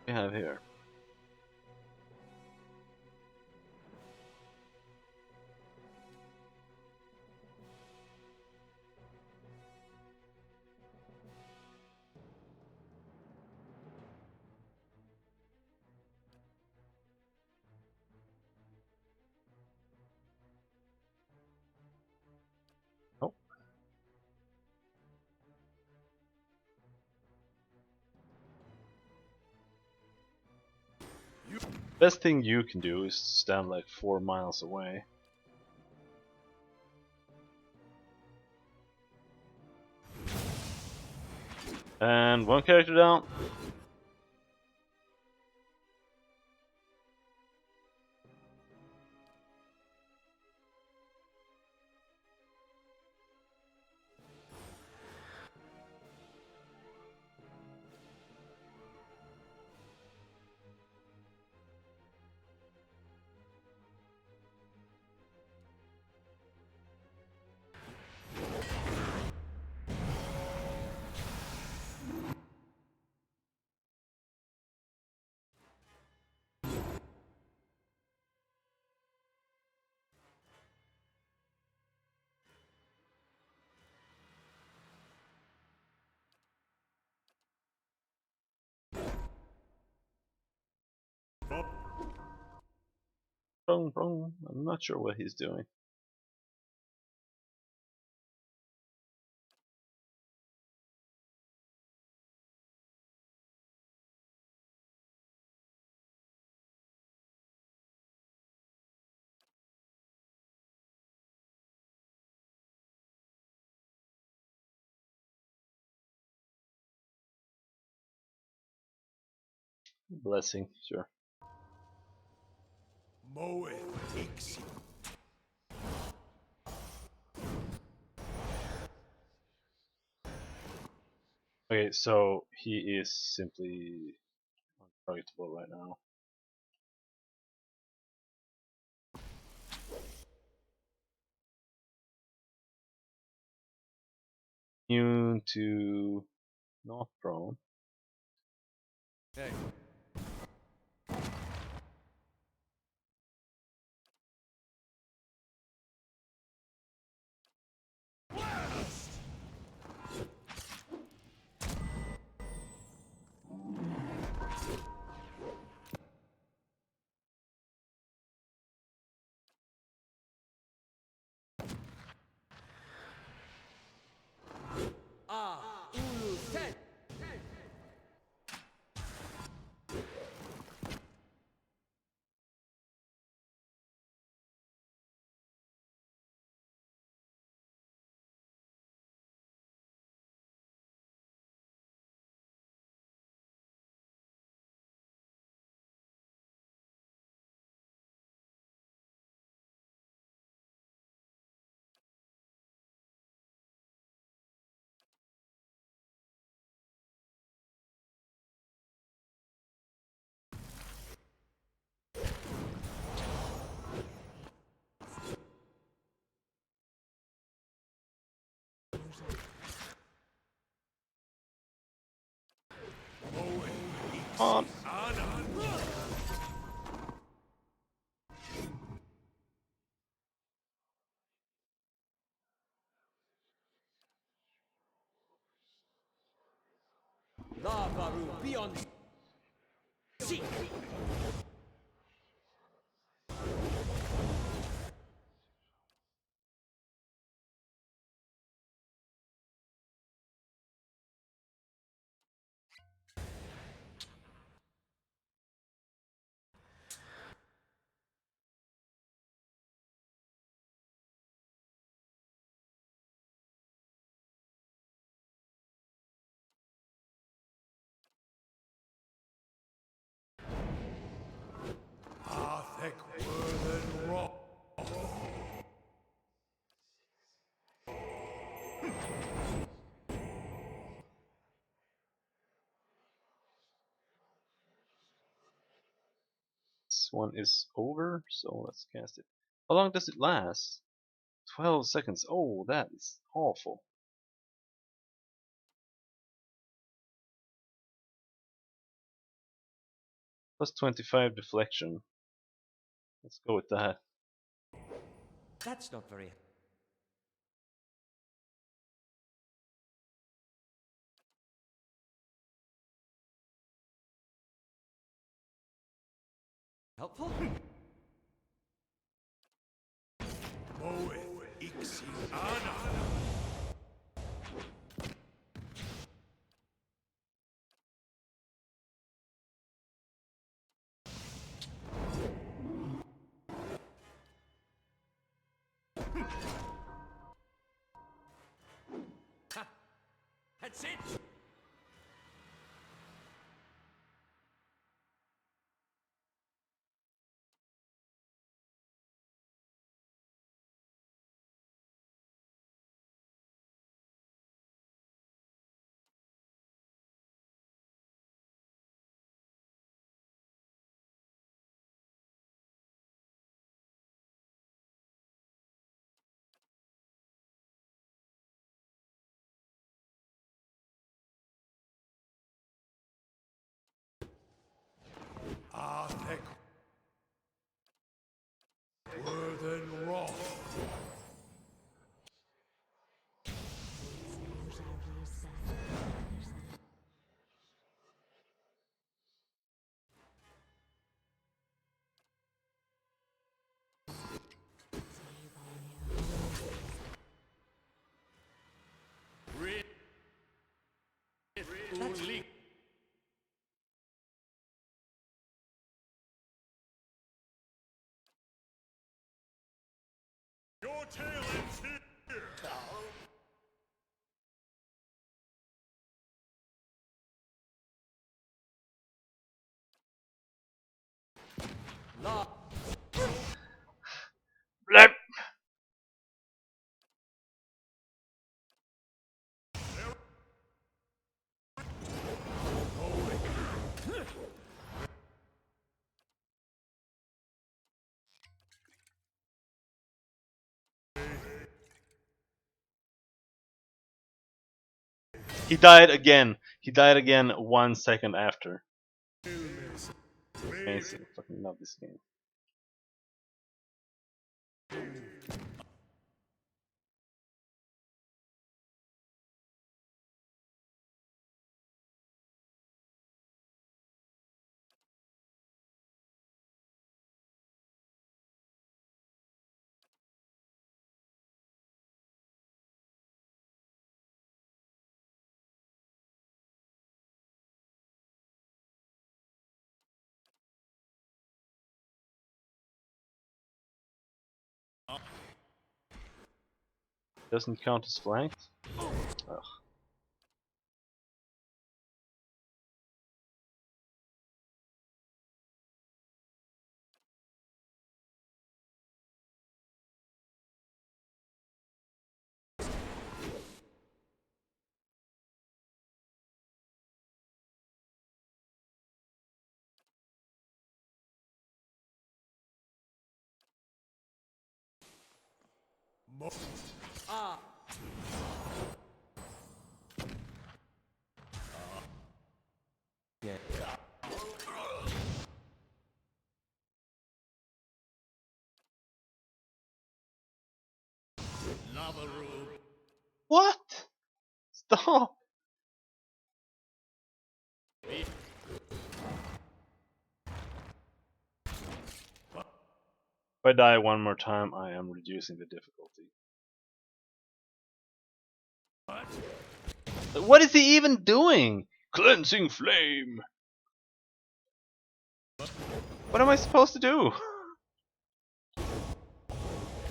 we have here? Oh. Best thing you can do is stand like 4 miles away. And one character down. Wrong. I'm not sure what he's doing. Blessing, sure. Moeth Ixi. Okay, so he is simply untargetable right now. Immune to not prone. Hey. On. Lavaru beyond. See. Arthek Worthen Rock. This one is over, so let's cast it. How long does it last? 12 seconds. Oh, that is awful. Plus 25 deflection. Let's go with that. That's not very... helpful? Ha! That's it! Heck. Worthen Roth. Your tail ends here! Blep. He died again. He died again 1 second after. Amazing. Fucking love this game. Doesn't count as flanked? Ugh. Ah! Yeah. Lava room. What? Stop! If I die one more time, I am reducing the difficulty. What is he even doing? Cleansing flame! What am I supposed to do?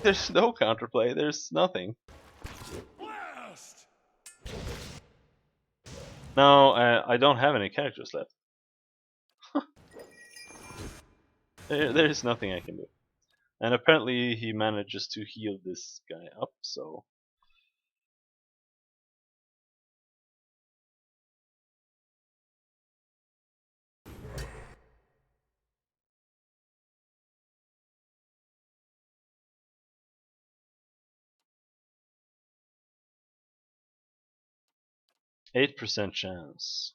There's no counterplay, there's nothing. Blast! No, I don't have any characters left. There is nothing I can do. And apparently he manages to heal this guy up, so... %8 chance.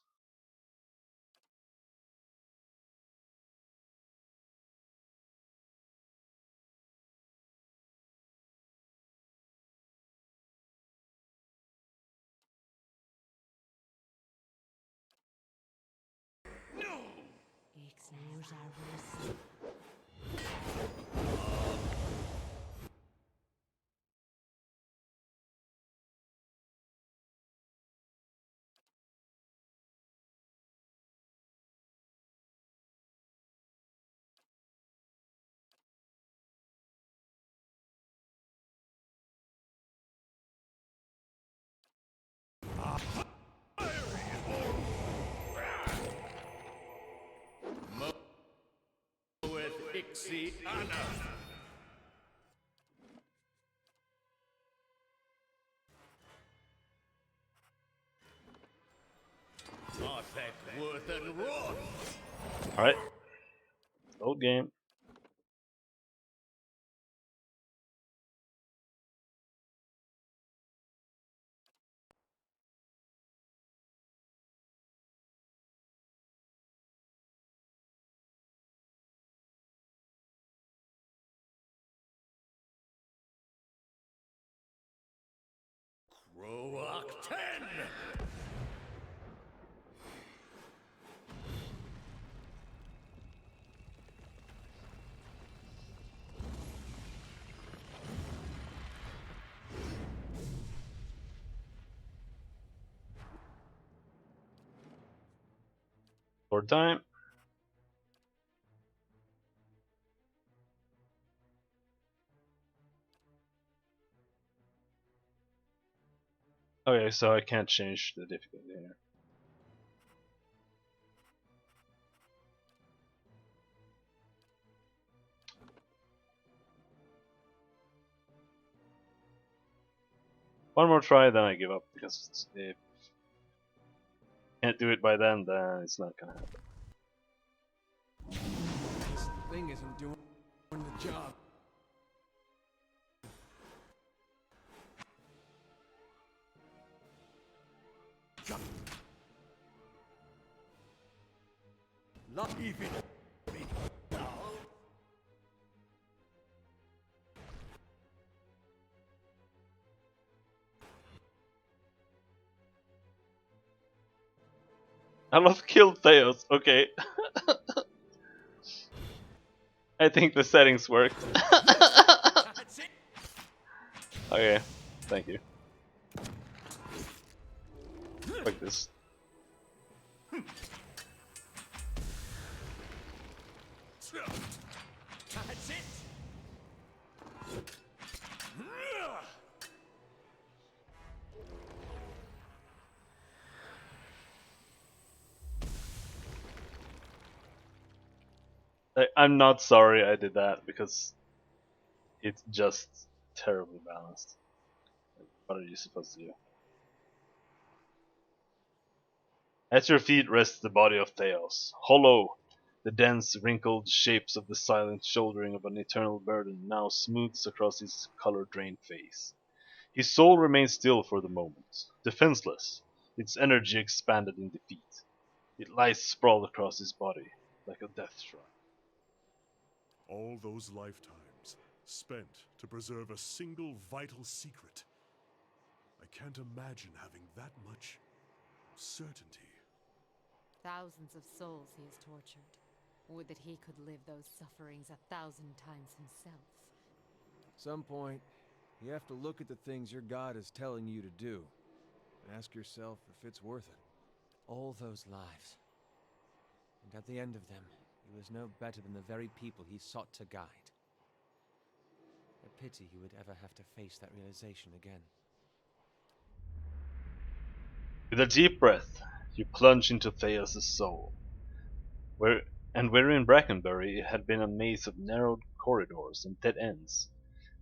Alright. Old game. Rock 10! For time. Okay, so I can't change the difficulty here. One more try, then I give up, because if I can't do it by then it's not gonna happen. This thing isn't doing the job. Not even. I love killed Theos, okay. I think the settings worked. Okay, thank you. Like this. That's it! I'm not sorry I did that, because it's just terribly balanced. What are you supposed to do? At your feet rests the body of Theos, hollow. The dense, wrinkled shapes of the silent shouldering of an eternal burden now smooths across his color-drained face. His soul remains still for the moment, defenseless, its energy expanded in defeat. It lies sprawled across his body, like a death shrine. All those lifetimes spent to preserve a single vital secret. I can't imagine having that much certainty. Thousands of souls he has tortured. Would that he could live those sufferings 1,000 times himself. Some point, you have to look at the things your god is telling you to do, and ask yourself if it's worth it. All those lives. And at the end of them, he was no better than the very people he sought to guide. A pity he would ever have to face that realization again. With a deep breath, you plunge into Theos' soul. Where in Brackenbury it had been a maze of narrow corridors and dead ends,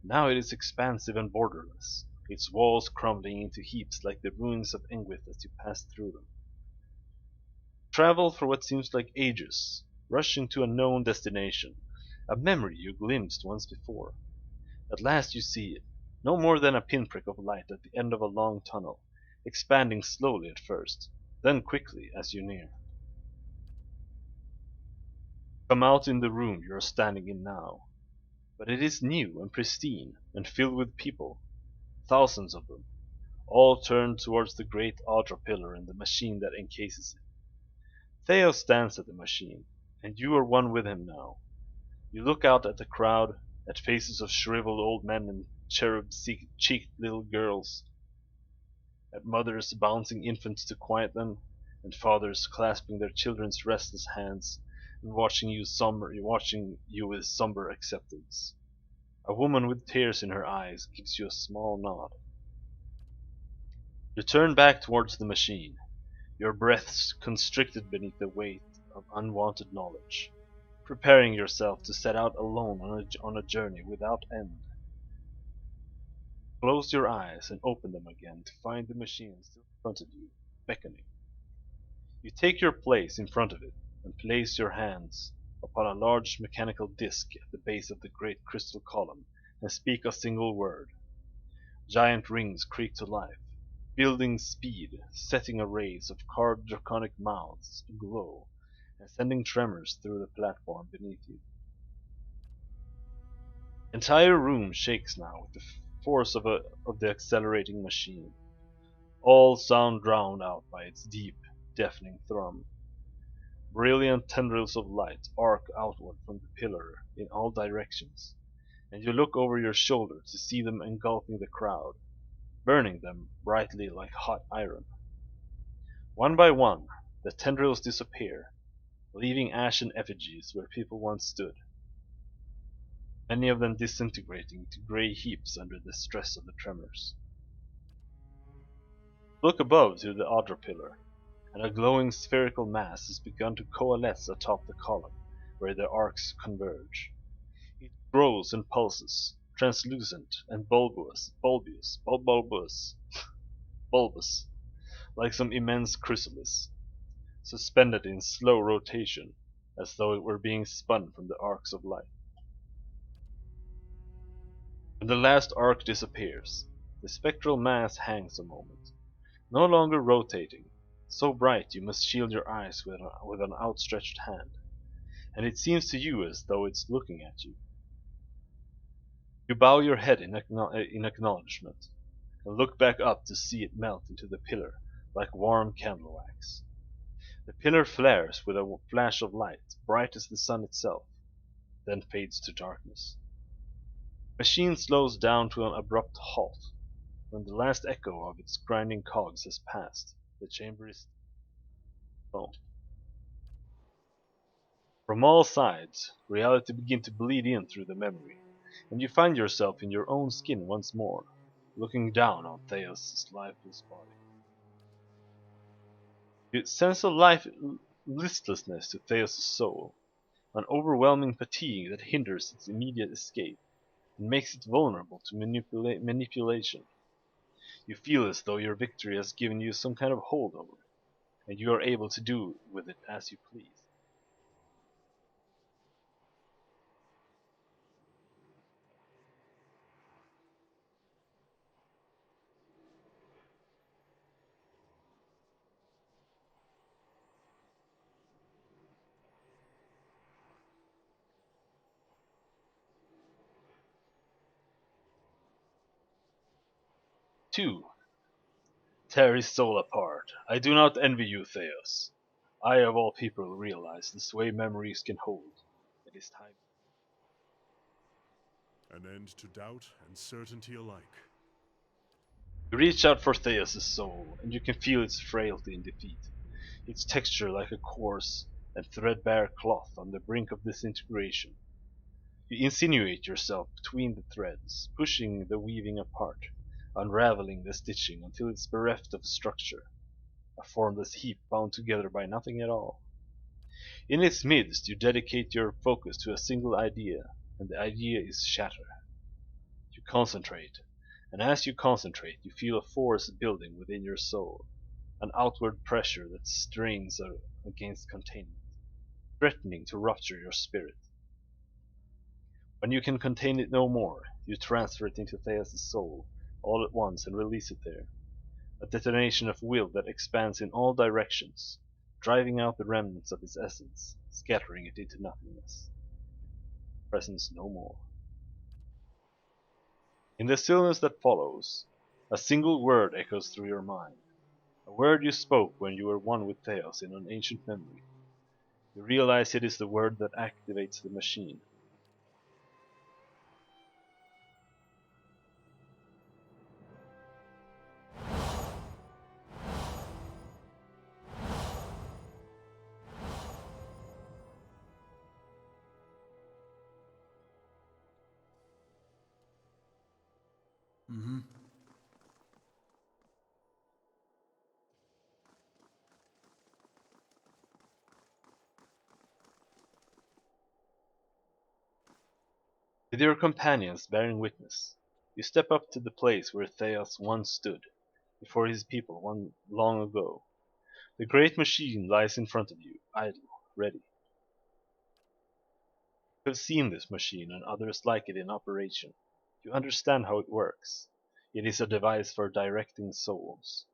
now it is expansive and borderless, its walls crumbling into heaps like the ruins of Engwith as you pass through them. Travel for what seems like ages, rushing to a known destination, a memory you glimpsed once before. At last you see it, no more than a pinprick of light at the end of a long tunnel, expanding slowly at first, then quickly as you near. Come out in the room you are standing in now, but it is new and pristine and filled with people, thousands of them, all turned towards the great altar pillar and the machine that encases it. Theo stands at the machine, and you are one with him now. You look out at the crowd, at faces of shriveled old men and cherub-cheeked little girls, at mothers bouncing infants to quiet them, and fathers clasping their children's restless hands and watching you with somber acceptance. A woman with tears in her eyes gives you a small nod. You turn back towards the machine, your breaths constricted beneath the weight of unwanted knowledge, preparing yourself to set out alone on a journey without end. Close your eyes and open them again to find the machine still in front of you, beckoning. You take your place in front of it and place your hands upon a large mechanical disc at the base of the great crystal column and speak a single word. Giant rings creak to life, building speed, setting arrays of carved draconic mouths aglow, and sending tremors through the platform beneath you. The entire room shakes now with the force of the accelerating machine, all sound drowned out by its deep, deafening thrum. Brilliant tendrils of light arc outward from the pillar in all directions, and you look over your shoulder to see them engulfing the crowd, burning them brightly like hot iron. One by one, the tendrils disappear, leaving ashen effigies where people once stood, many of them disintegrating to grey heaps under the stress of the tremors. Look above to the Adra pillar, and a glowing spherical mass has begun to coalesce atop the column, where the arcs converge. It grows and pulses, translucent and bulbous, like some immense chrysalis, suspended in slow rotation, as though it were being spun from the arcs of light. When the last arc disappears, the spectral mass hangs a moment, no longer rotating, so bright you must shield your eyes with an outstretched hand, and it seems to you as though it's looking at you. You bow your head in acknowledgement, and look back up to see it melt into the pillar like warm candle wax. The pillar flares with a flash of light, bright as the sun itself, then fades to darkness. The machine slows down to an abrupt halt. When the last echo of its grinding cogs has passed, the chamber is alone. From all sides, reality begins to bleed in through the memory, and you find yourself in your own skin once more, looking down on Theos' lifeless body. You sense a listlessness to Theos' soul, an overwhelming fatigue that hinders its immediate escape, and makes it vulnerable to manipulation. You feel as though your victory has given you some kind of hold over it, and you are able to do with it as you please. Two, tear his soul apart. I do not envy you, Theos. I of all people realize the sway memories can hold. It is time. An end to doubt and certainty alike. You reach out for Theos' soul, and you can feel its frailty in defeat, its texture like a coarse and threadbare cloth on the brink of disintegration. You insinuate yourself between the threads, pushing the weaving apart, unraveling the stitching until it's bereft of structure, a formless heap bound together by nothing at all. In its midst you dedicate your focus to a single idea, and the idea is shatter. You concentrate, and as you concentrate you feel a force building within your soul, an outward pressure that strains against containment, threatening to rupture your spirit. When you can contain it no more, you transfer it into Theos' soul all at once and release it there, a detonation of will that expands in all directions, driving out the remnants of its essence, scattering it into nothingness. Presence no more. In the stillness that follows, a single word echoes through your mind, a word you spoke when you were one with Theos in an ancient memory. You realize it is the word that activates the machine. Mm-hmm. With your companions bearing witness, you step up to the place where Theos once stood, before his people long ago. The great machine lies in front of you, idle, ready. You have seen this machine and others like it in operation. You understand how it works. It is a device for directing souls.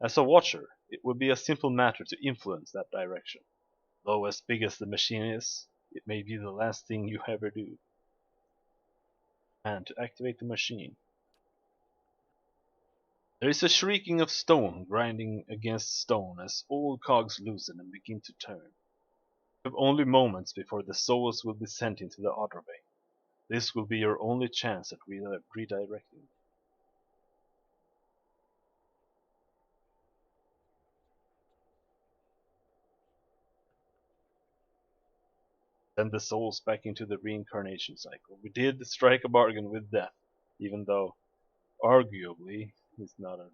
As a watcher, it would be a simple matter to influence that direction. Though as big as the machine is, it may be the last thing you ever do. And to activate the machine, there is a shrieking of stone grinding against stone as old cogs loosen and begin to turn. You have only moments before the souls will be sent into the Other Bay. This will be your only chance at redirecting. Send the souls back into the reincarnation cycle. We did strike a bargain with death, even though arguably he's not an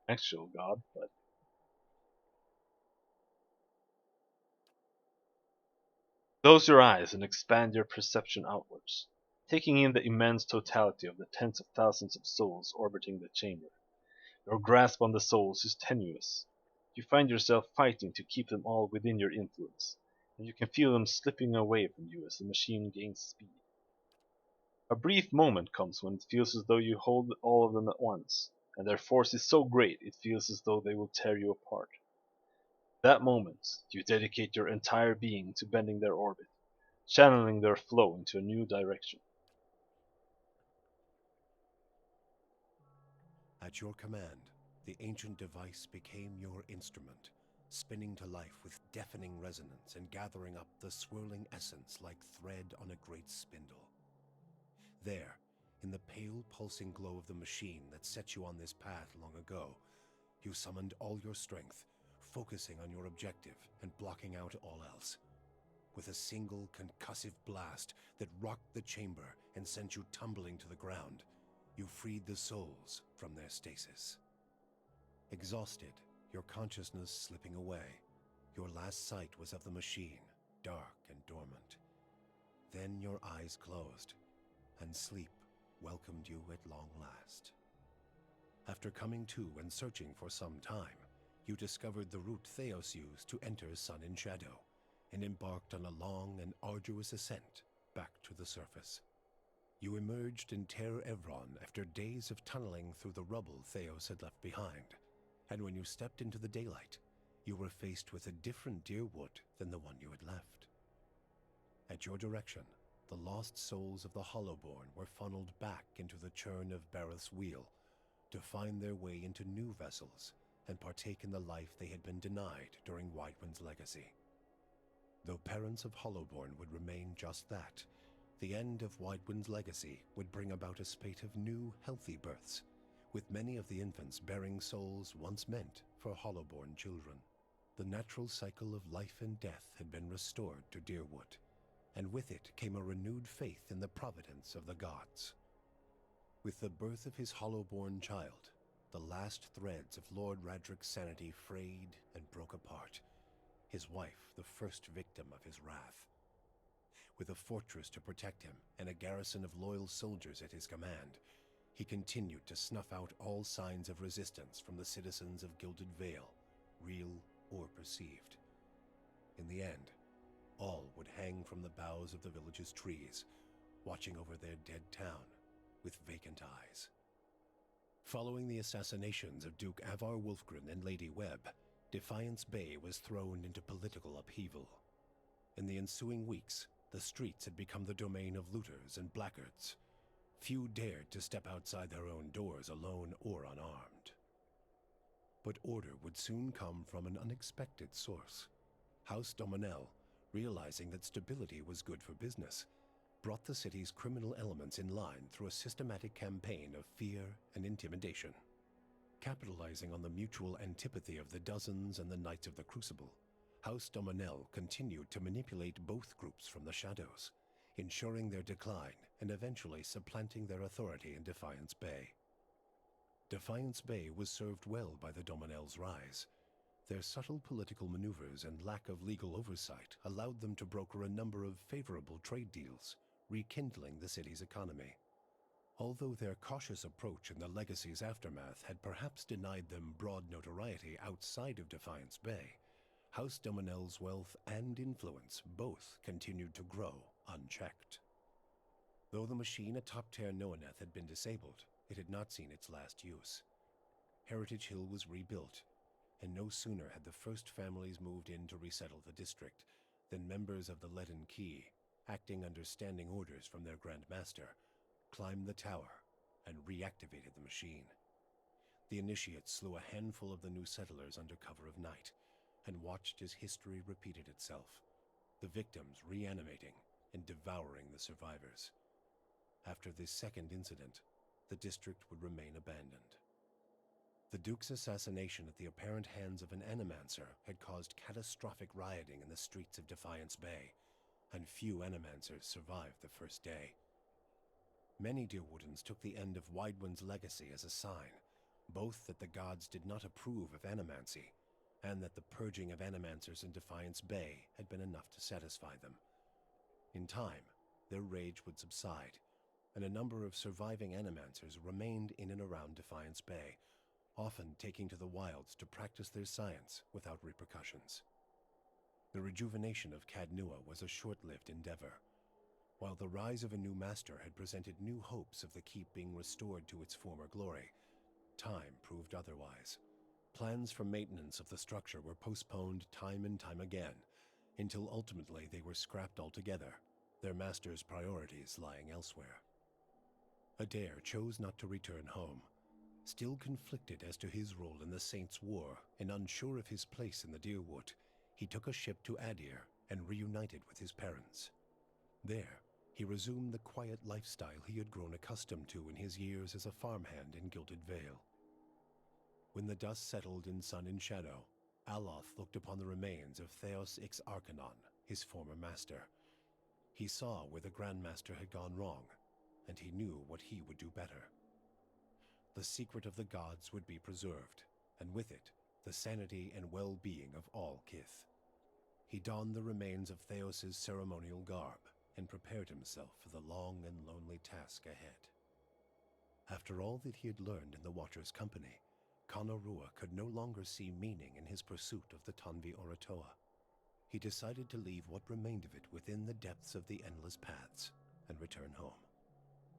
actual god, but close your eyes and expand your perception outwards, taking in the immense totality of the tens of thousands of souls orbiting the chamber. Your grasp on the souls is tenuous. You find yourself fighting to keep them all within your influence, and you can feel them slipping away from you as the machine gains speed. A brief moment comes when it feels as though you hold all of them at once, and their force is so great it feels as though they will tear you apart. That moment, you dedicate your entire being to bending their orbit, channeling their flow into a new direction. At your command, the ancient device became your instrument, spinning to life with deafening resonance and gathering up the swirling essence like thread on a great spindle. There, in the pale pulsing glow of the machine that set you on this path long ago, you summoned all your strength, focusing on your objective and blocking out all else. With a single concussive blast that rocked the chamber and sent you tumbling to the ground, you freed the souls from their stasis. Exhausted, your consciousness slipping away, your last sight was of the machine, dark and dormant. Then your eyes closed, and sleep welcomed you at long last. After coming to and searching for some time, you discovered the route Theos used to enter Sun and Shadow, and embarked on a long and arduous ascent back to the surface. You emerged in Ter Evron after days of tunneling through the rubble Theos had left behind, and when you stepped into the daylight, you were faced with a different Deerwood than the one you had left. At your direction, the lost souls of the Hollowborn were funneled back into the churn of Bareth's wheel to find their way into new vessels and partake in the life they had been denied during Whitewind's legacy. Though parents of Hollowborn would remain just that, the end of Whitewind's legacy would bring about a spate of new, healthy births, with many of the infants bearing souls once meant for Hollowborn children. The natural cycle of life and death had been restored to Deerwood, and with it came a renewed faith in the providence of the gods. With the birth of his Hollowborn child, the last threads of Lord Radric's sanity frayed and broke apart, his wife the first victim of his wrath. With a fortress to protect him and a garrison of loyal soldiers at his command, he continued to snuff out all signs of resistance from the citizens of Gilded Vale, real or perceived. In the end, all would hang from the boughs of the village's trees, watching over their dead town with vacant eyes. Following the assassinations of Duke Avar Wolfgren and Lady Webb, Defiance Bay was thrown into political upheaval. In the ensuing weeks, the streets had become the domain of looters and blackguards. Few dared to step outside their own doors alone or unarmed. But order would soon come from an unexpected source. House Dominel, realizing that stability was good for business, brought the city's criminal elements in line through a systematic campaign of fear and intimidation. Capitalizing on the mutual antipathy of the Dozens and the Knights of the Crucible, House Dominel continued to manipulate both groups from the shadows, ensuring their decline and eventually supplanting their authority in Defiance Bay. Defiance Bay was served well by the Dominel's rise. Their subtle political maneuvers and lack of legal oversight allowed them to broker a number of favorable trade deals, rekindling the city's economy. Although their cautious approach in the Legacy's aftermath had perhaps denied them broad notoriety outside of Defiance Bay, House Dominel's wealth and influence both continued to grow unchecked. Though the machine atop Ter Noaneth had been disabled, it had not seen its last use. Heritage Hill was rebuilt, and no sooner had the first families moved in to resettle the district than members of the Leaden Key, acting under standing orders from their Grand Master, climbed the tower and reactivated the machine. The initiates slew a handful of the new settlers under cover of night and watched as history repeated itself, the victims reanimating and devouring the survivors. After this second incident, the district would remain abandoned. The Duke's assassination at the apparent hands of an Animancer had caused catastrophic rioting in the streets of Defiance Bay, and few Animancers survived the first day. Many Deerwoodans took the end of Widewind's legacy as a sign, both that the gods did not approve of Animancy, and that the purging of Animancers in Defiance Bay had been enough to satisfy them. In time, their rage would subside, and a number of surviving Animancers remained in and around Defiance Bay, often taking to the wilds to practice their science without repercussions. The rejuvenation of Cadnua was a short-lived endeavor. While the rise of a new master had presented new hopes of the keep being restored to its former glory, time proved otherwise. Plans for maintenance of the structure were postponed time and time again, until ultimately they were scrapped altogether, their master's priorities lying elsewhere. Adair chose not to return home. Still conflicted as to his role in the Saints' War and unsure of his place in the Deerwood, he took a ship to Adir and reunited with his parents. There, he resumed the quiet lifestyle he had grown accustomed to in his years as a farmhand in Gilded Vale. When the dust settled in Sun and Shadow, Aloth looked upon the remains of Theos Ix Arcanon, his former master. He saw where the Grandmaster had gone wrong, and he knew what he would do better. The secret of the gods would be preserved, and with it, the sanity and well-being of all Kith. He donned the remains of Theos's ceremonial garb and prepared himself for the long and lonely task ahead. After all that he had learned in the Watcher's company, Kanarua could no longer see meaning in his pursuit of the Tanvi Oratoa. He decided to leave what remained of it within the depths of the Endless Paths and return home.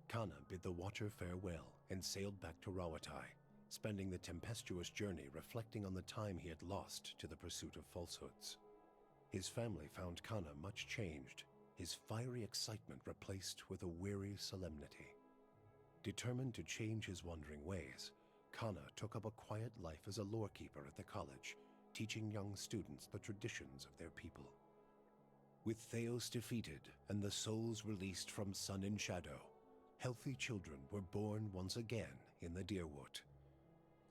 Kana bid the Watcher farewell and sailed back to Rawatai, spending the tempestuous journey reflecting on the time he had lost to the pursuit of falsehoods. His family found Kana much changed, his fiery excitement replaced with a weary solemnity. Determined to change his wandering ways, Kana took up a quiet life as a lorekeeper at the college, teaching young students the traditions of their people. With Theos defeated and the souls released from Sun and Shadow, healthy children were born once again in the Deerwood.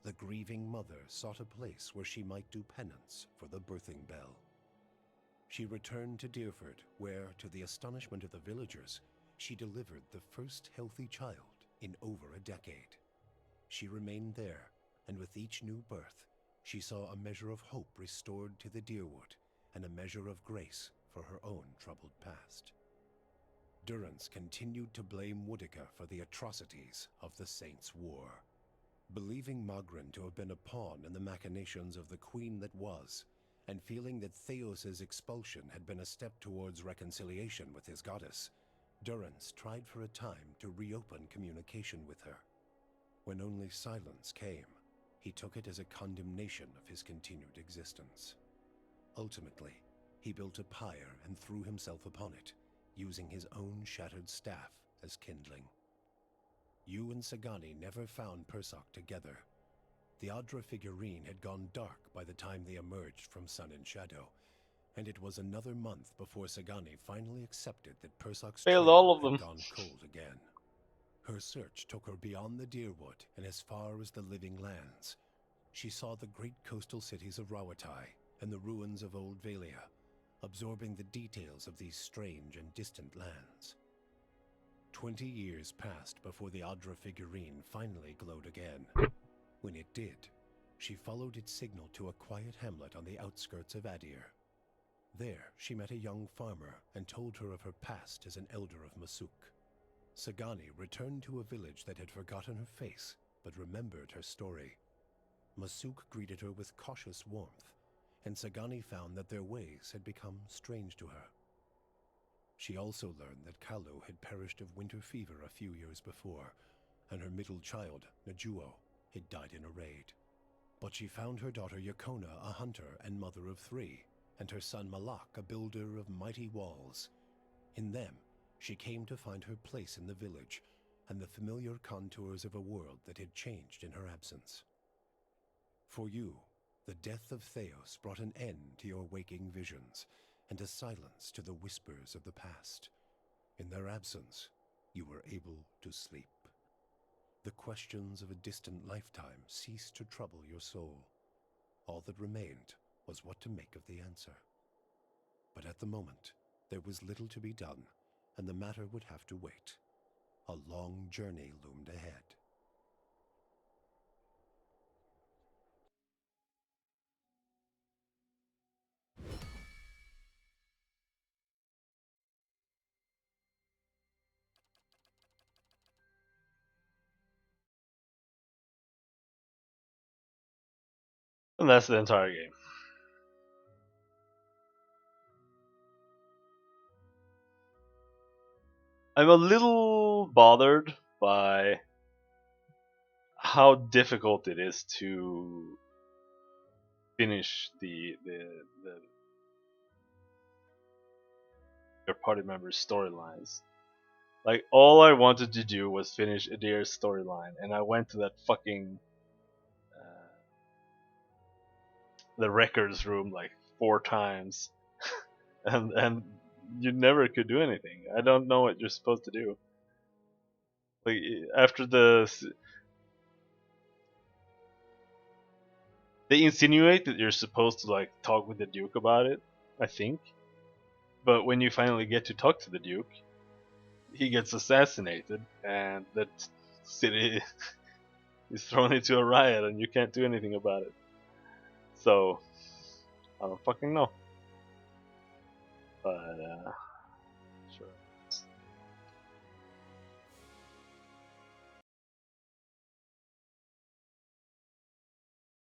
The grieving mother sought a place where she might do penance for the birthing bell. She returned to Deerford, where, to the astonishment of the villagers, she delivered the first healthy child in over a decade. She remained there, and with each new birth, she saw a measure of hope restored to the Deerwood and a measure of grace for her own troubled past. Durrance continued to blame Woodica for the atrocities of the Saints' War. Believing Magrin to have been a pawn in the machinations of the Queen that was, and feeling that Theos's expulsion had been a step towards reconciliation with his goddess, Durrance tried for a time to reopen communication with her. When only silence came, he took it as a condemnation of his continued existence. Ultimately, he built a pyre and threw himself upon it, using his own shattered staff as kindling. You and Sagani never found Persok together. The Adra figurine had gone dark by the time they emerged from Sun and Shadow, and it was another month before Sagani finally accepted that Persok's Failed trail all of had them. gone cold again. Her search took her beyond the Deerwood and as far as the Living Lands. She saw the great coastal cities of Rawatai and the ruins of Old Valia, absorbing the details of these strange and distant lands. 20 years passed before the Adra figurine finally glowed again. When it did, she followed its signal to a quiet hamlet on the outskirts of Adir. There, she met a young farmer and told her of her past as an elder of Masuk. Sagani returned to a village that had forgotten her face, but remembered her story. Masuk greeted her with cautious warmth, and Sagani found that their ways had become strange to her. She also learned that Kalu had perished of winter fever a few years before, and her middle child, Najuo, had died in a raid. But she found her daughter Yakona a hunter and mother of 3, and her son Malak a builder of mighty walls. In them, she came to find her place in the village, and the familiar contours of a world that had changed in her absence. For you, the death of Theos brought an end to your waking visions, and a silence to the whispers of the past. In their absence, you were able to sleep. The questions of a distant lifetime ceased to trouble your soul. All that remained was what to make of the answer. But at the moment, there was little to be done, and the matter would have to wait. A long journey loomed ahead. And that's the entire game. I'm a little bothered by how difficult it is to finish your party members' storylines. Like, all I wanted to do was finish Adir's storyline, and I went to that fucking the records room like 4 times, and you never could do anything. I don't know what you're supposed to do. Like, after they insinuate that you're supposed to like talk with the Duke about it, I think. But when you finally get to talk to the Duke, he gets assassinated, and that city is thrown into a riot, and you can't do anything about it. So, I don't fucking know. But, sure.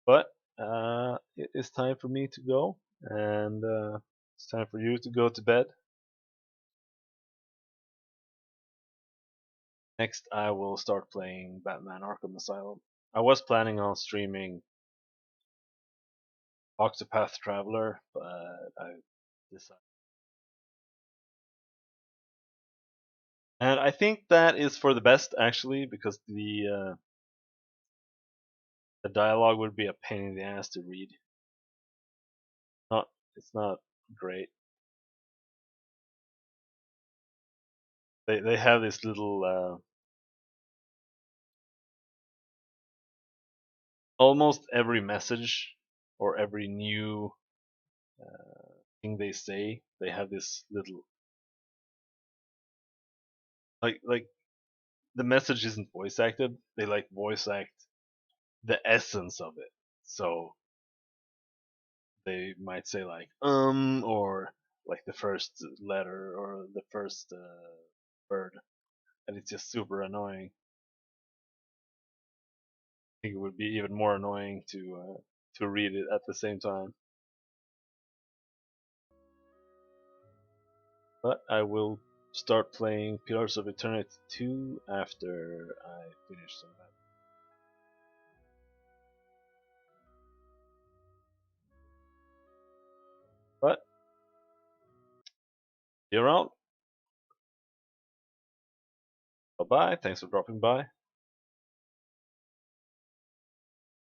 But, it is time for me to go, and it's time for you to go to bed. Next, I will start playing Batman Arkham Asylum. I was planning on streaming Octopath Traveler, but I decided. And I think that is for the best, actually, because the dialogue would be a pain in the ass to read. Not, it's not great. They have this little almost every message or every new thing they say, they have this little like the message isn't voice acted. They like voice act the essence of it. So they might say like or like the first letter or the first word, and it's just super annoying. I think it would be even more annoying to read it at the same time. But I will start playing Pillars of Eternity 2 after I finish some of that. But you're out. Bye bye. Thanks for dropping by.